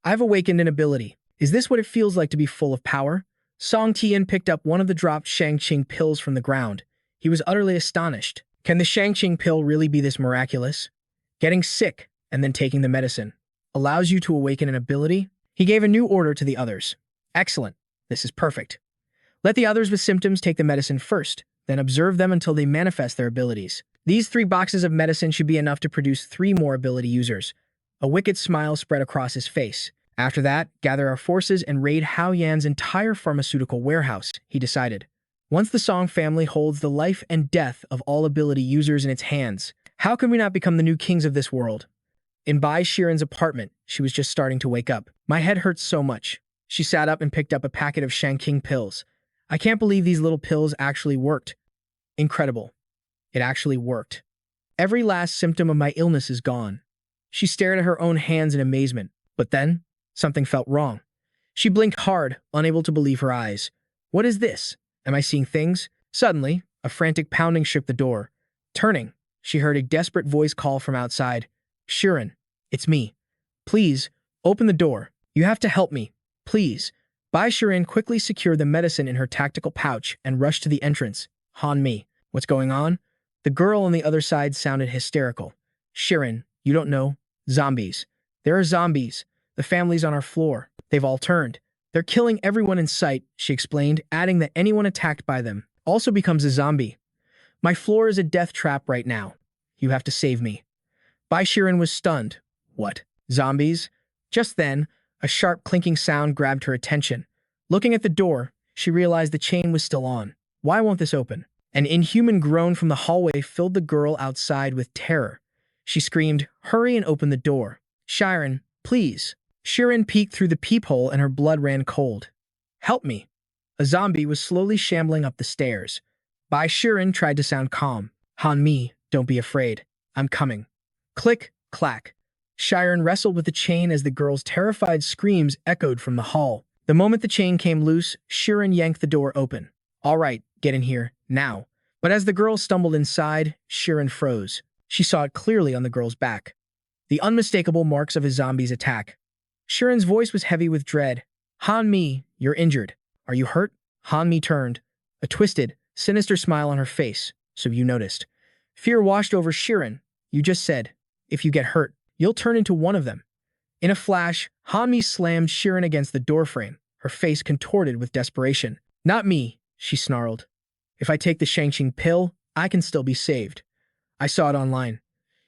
I've awakened an ability. Is this what it feels like to be full of power?" Song Tian picked up one of the dropped Shangqing pills from the ground. He was utterly astonished. Can the Shangqing pill really be this miraculous? Getting sick and then taking the medicine allows you to awaken an ability? He gave a new order to the others. "Excellent. This is perfect. Let the others with symptoms take the medicine first, then observe them until they manifest their abilities. These 3 boxes of medicine should be enough to produce 3 more ability users." A wicked smile spread across his face. "After that, gather our forces and raid Hao Yan's entire pharmaceutical warehouse," he decided. "Once the Song family holds the life and death of all ability users in its hands, how can we not become the new kings of this world?" In Bai Shiren's apartment, she was just starting to wake up. "My head hurts so much." She sat up and picked up a packet of Shangqing pills. "I can't believe these little pills actually worked. Incredible. It actually worked. Every last symptom of my illness is gone." She stared at her own hands in amazement. But then, something felt wrong. She blinked hard, unable to believe her eyes. "What is this? Am I seeing things?" Suddenly, a frantic pounding shook the door. Turning, she heard a desperate voice call from outside. "Shiren, it's me. Please, open the door. You have to help me. Please." Bai Shiren quickly secured the medicine in her tactical pouch and rushed to the entrance. "Han Mi, what's going on?" The girl on the other side sounded hysterical. "Shiren, you don't know. Zombies. There are zombies. The family's on our floor. They've all turned. They're killing everyone in sight, she explained, adding that anyone attacked by them also becomes a zombie. My floor is a death trap right now. You have to save me. Bai Shirin was stunned. What? Zombies? Just then, a sharp clinking sound grabbed her attention. Looking at the door, she realized the chain was still on. Why won't this open? An inhuman groan from the hallway filled the girl outside with terror. She screamed, "Hurry and open the door. Shirin, please." Shirin peeked through the peephole and her blood ran cold. Help me. A zombie was slowly shambling up the stairs. Bai Shirin tried to sound calm. Han Mi, don't be afraid. I'm coming. Click, clack. Shirin wrestled with the chain as the girl's terrified screams echoed from the hall. The moment the chain came loose, Shirin yanked the door open. All right, get in here, now. But as the girl stumbled inside, Shirin froze. She saw it clearly on the girl's back. The unmistakable marks of a zombie's attack. Shirin's voice was heavy with dread. Han Mi, you're injured. Are you hurt? Han Mi turned, a twisted, sinister smile on her face, so you noticed. Fear washed over Shirin. You just said, if you get hurt, you'll turn into one of them. In a flash, Han Mi slammed Shirin against the doorframe, her face contorted with desperation. Not me, she snarled. If I take the Shangqing pill, I can still be saved. I saw it online.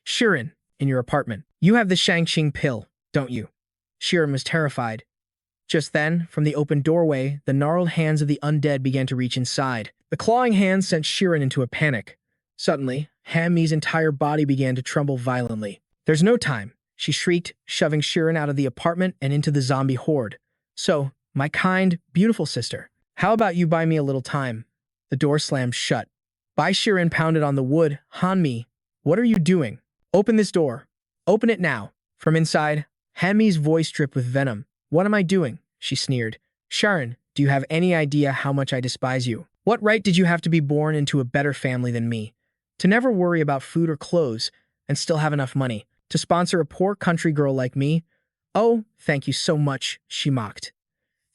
Shirin, in your apartment. You have the Shangqing pill, don't you? Shirin was terrified. Just then, from the open doorway, the gnarled hands of the undead began to reach inside. The clawing hands sent Shirin into a panic. Suddenly, Han Mi's entire body began to tremble violently. There's no time, she shrieked, shoving Shirin out of the apartment and into the zombie horde. So, my kind, beautiful sister, how about you buy me a little time? The door slammed shut. Bai Shirin pounded on the wood. Han Mi, what are you doing? Open this door. Open it now. From inside, Han Mi's voice dripped with venom. What am I doing? She sneered. Shirin, do you have any idea how much I despise you? What right did you have to be born into a better family than me? To never worry about food or clothes, and still have enough money to sponsor a poor country girl like me? Oh, thank you so much, she mocked.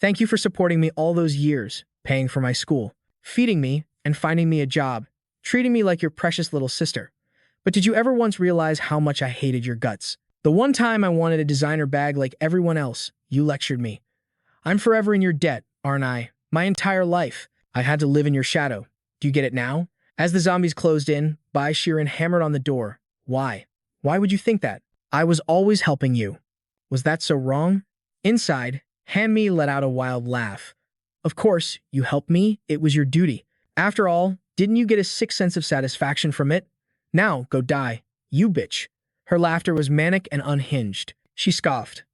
Thank you for supporting me all those years, paying for my school, feeding me, and finding me a job, treating me like your precious little sister. But did you ever once realize how much I hated your guts? The one time I wanted a designer bag like everyone else, you lectured me. I'm forever in your debt, aren't I? My entire life. I had to live in your shadow. Do you get it now? As the zombies closed in, Bai Shirin hammered on the door. Why? Why would you think that? I was always helping you. Was that so wrong? Inside, Han Mi let out a wild laugh. Of course, you helped me. It was your duty. After all, didn't you get a sick sense of satisfaction from it? Now, go die. You bitch. Her laughter was manic and unhinged. She scoffed.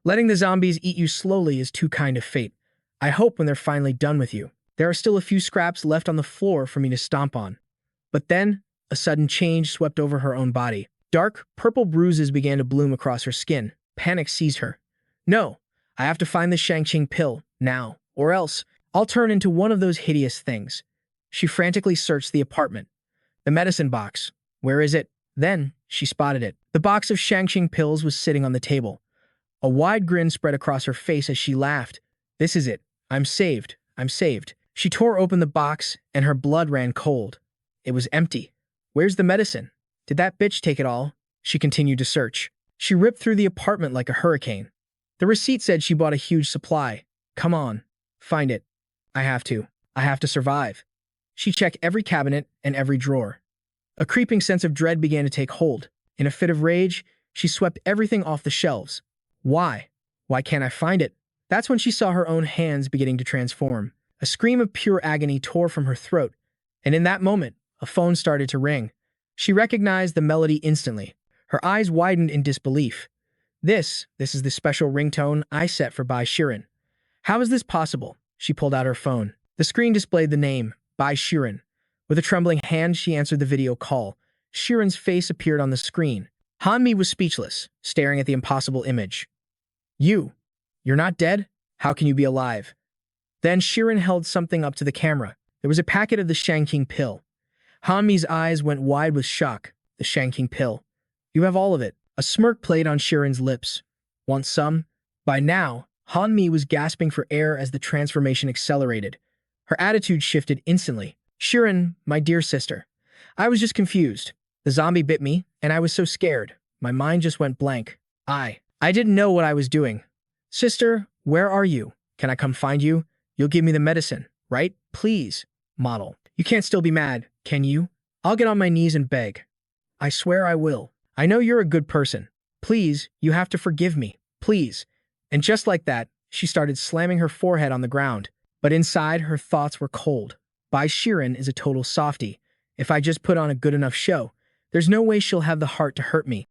Letting the zombies eat you slowly is too kind of fate. I hope when they're finally done with you. There are still a few scraps left on the floor for me to stomp on. But then, a sudden change swept over her own body. Dark, purple bruises began to bloom across her skin. Panic seized her. No, I have to find the Shangqing pill, now, or else I'll turn into one of those hideous things. She frantically searched the apartment. The medicine box. Where is it? Then, she spotted it. The box of Shangqing pills was sitting on the table. A wide grin spread across her face as she laughed. This is it. I'm saved. I'm saved. She tore open the box, and her blood ran cold. It was empty. Where's the medicine? Did that bitch take it all? She continued to search. She ripped through the apartment like a hurricane. The receipt said she bought a huge supply. Come on. Find it. I have to. I have to survive. She checked every cabinet and every drawer. A creeping sense of dread began to take hold. In a fit of rage, she swept everything off the shelves. Why? Why can't I find it? That's when she saw her own hands beginning to transform. A scream of pure agony tore from her throat, and in that moment, a phone started to ring. She recognized the melody instantly. Her eyes widened in disbelief. This is the special ringtone I set for Bai Shirin. How is this possible? She pulled out her phone. The screen displayed the name, Bai Shirin. With a trembling hand, she answered the video call. Shirin's face appeared on the screen. Han Mi was speechless, staring at the impossible image. You're not dead? How can you be alive? Then Shirin held something up to the camera. There was a packet of the Shangqing pill. Han Mi's eyes went wide with shock. The Shangqing pill. You have all of it. A smirk played on Shirin's lips. Want some? By now, Han Mi was gasping for air as the transformation accelerated. Her attitude shifted instantly. Shirin, my dear sister. I was just confused. The zombie bit me, and I was so scared. My mind just went blank. I didn't know what I was doing. Sister, where are you? Can I come find you? You'll give me the medicine, right? Please. Model. You can't still be mad, can you? I'll get on my knees and beg. I swear I will. I know you're a good person. Please, you have to forgive me. Please. And just like that, she started slamming her forehead on the ground. But inside, her thoughts were cold. Bai Shiren is a total softie. If I just put on a good enough show, there's no way she'll have the heart to hurt me.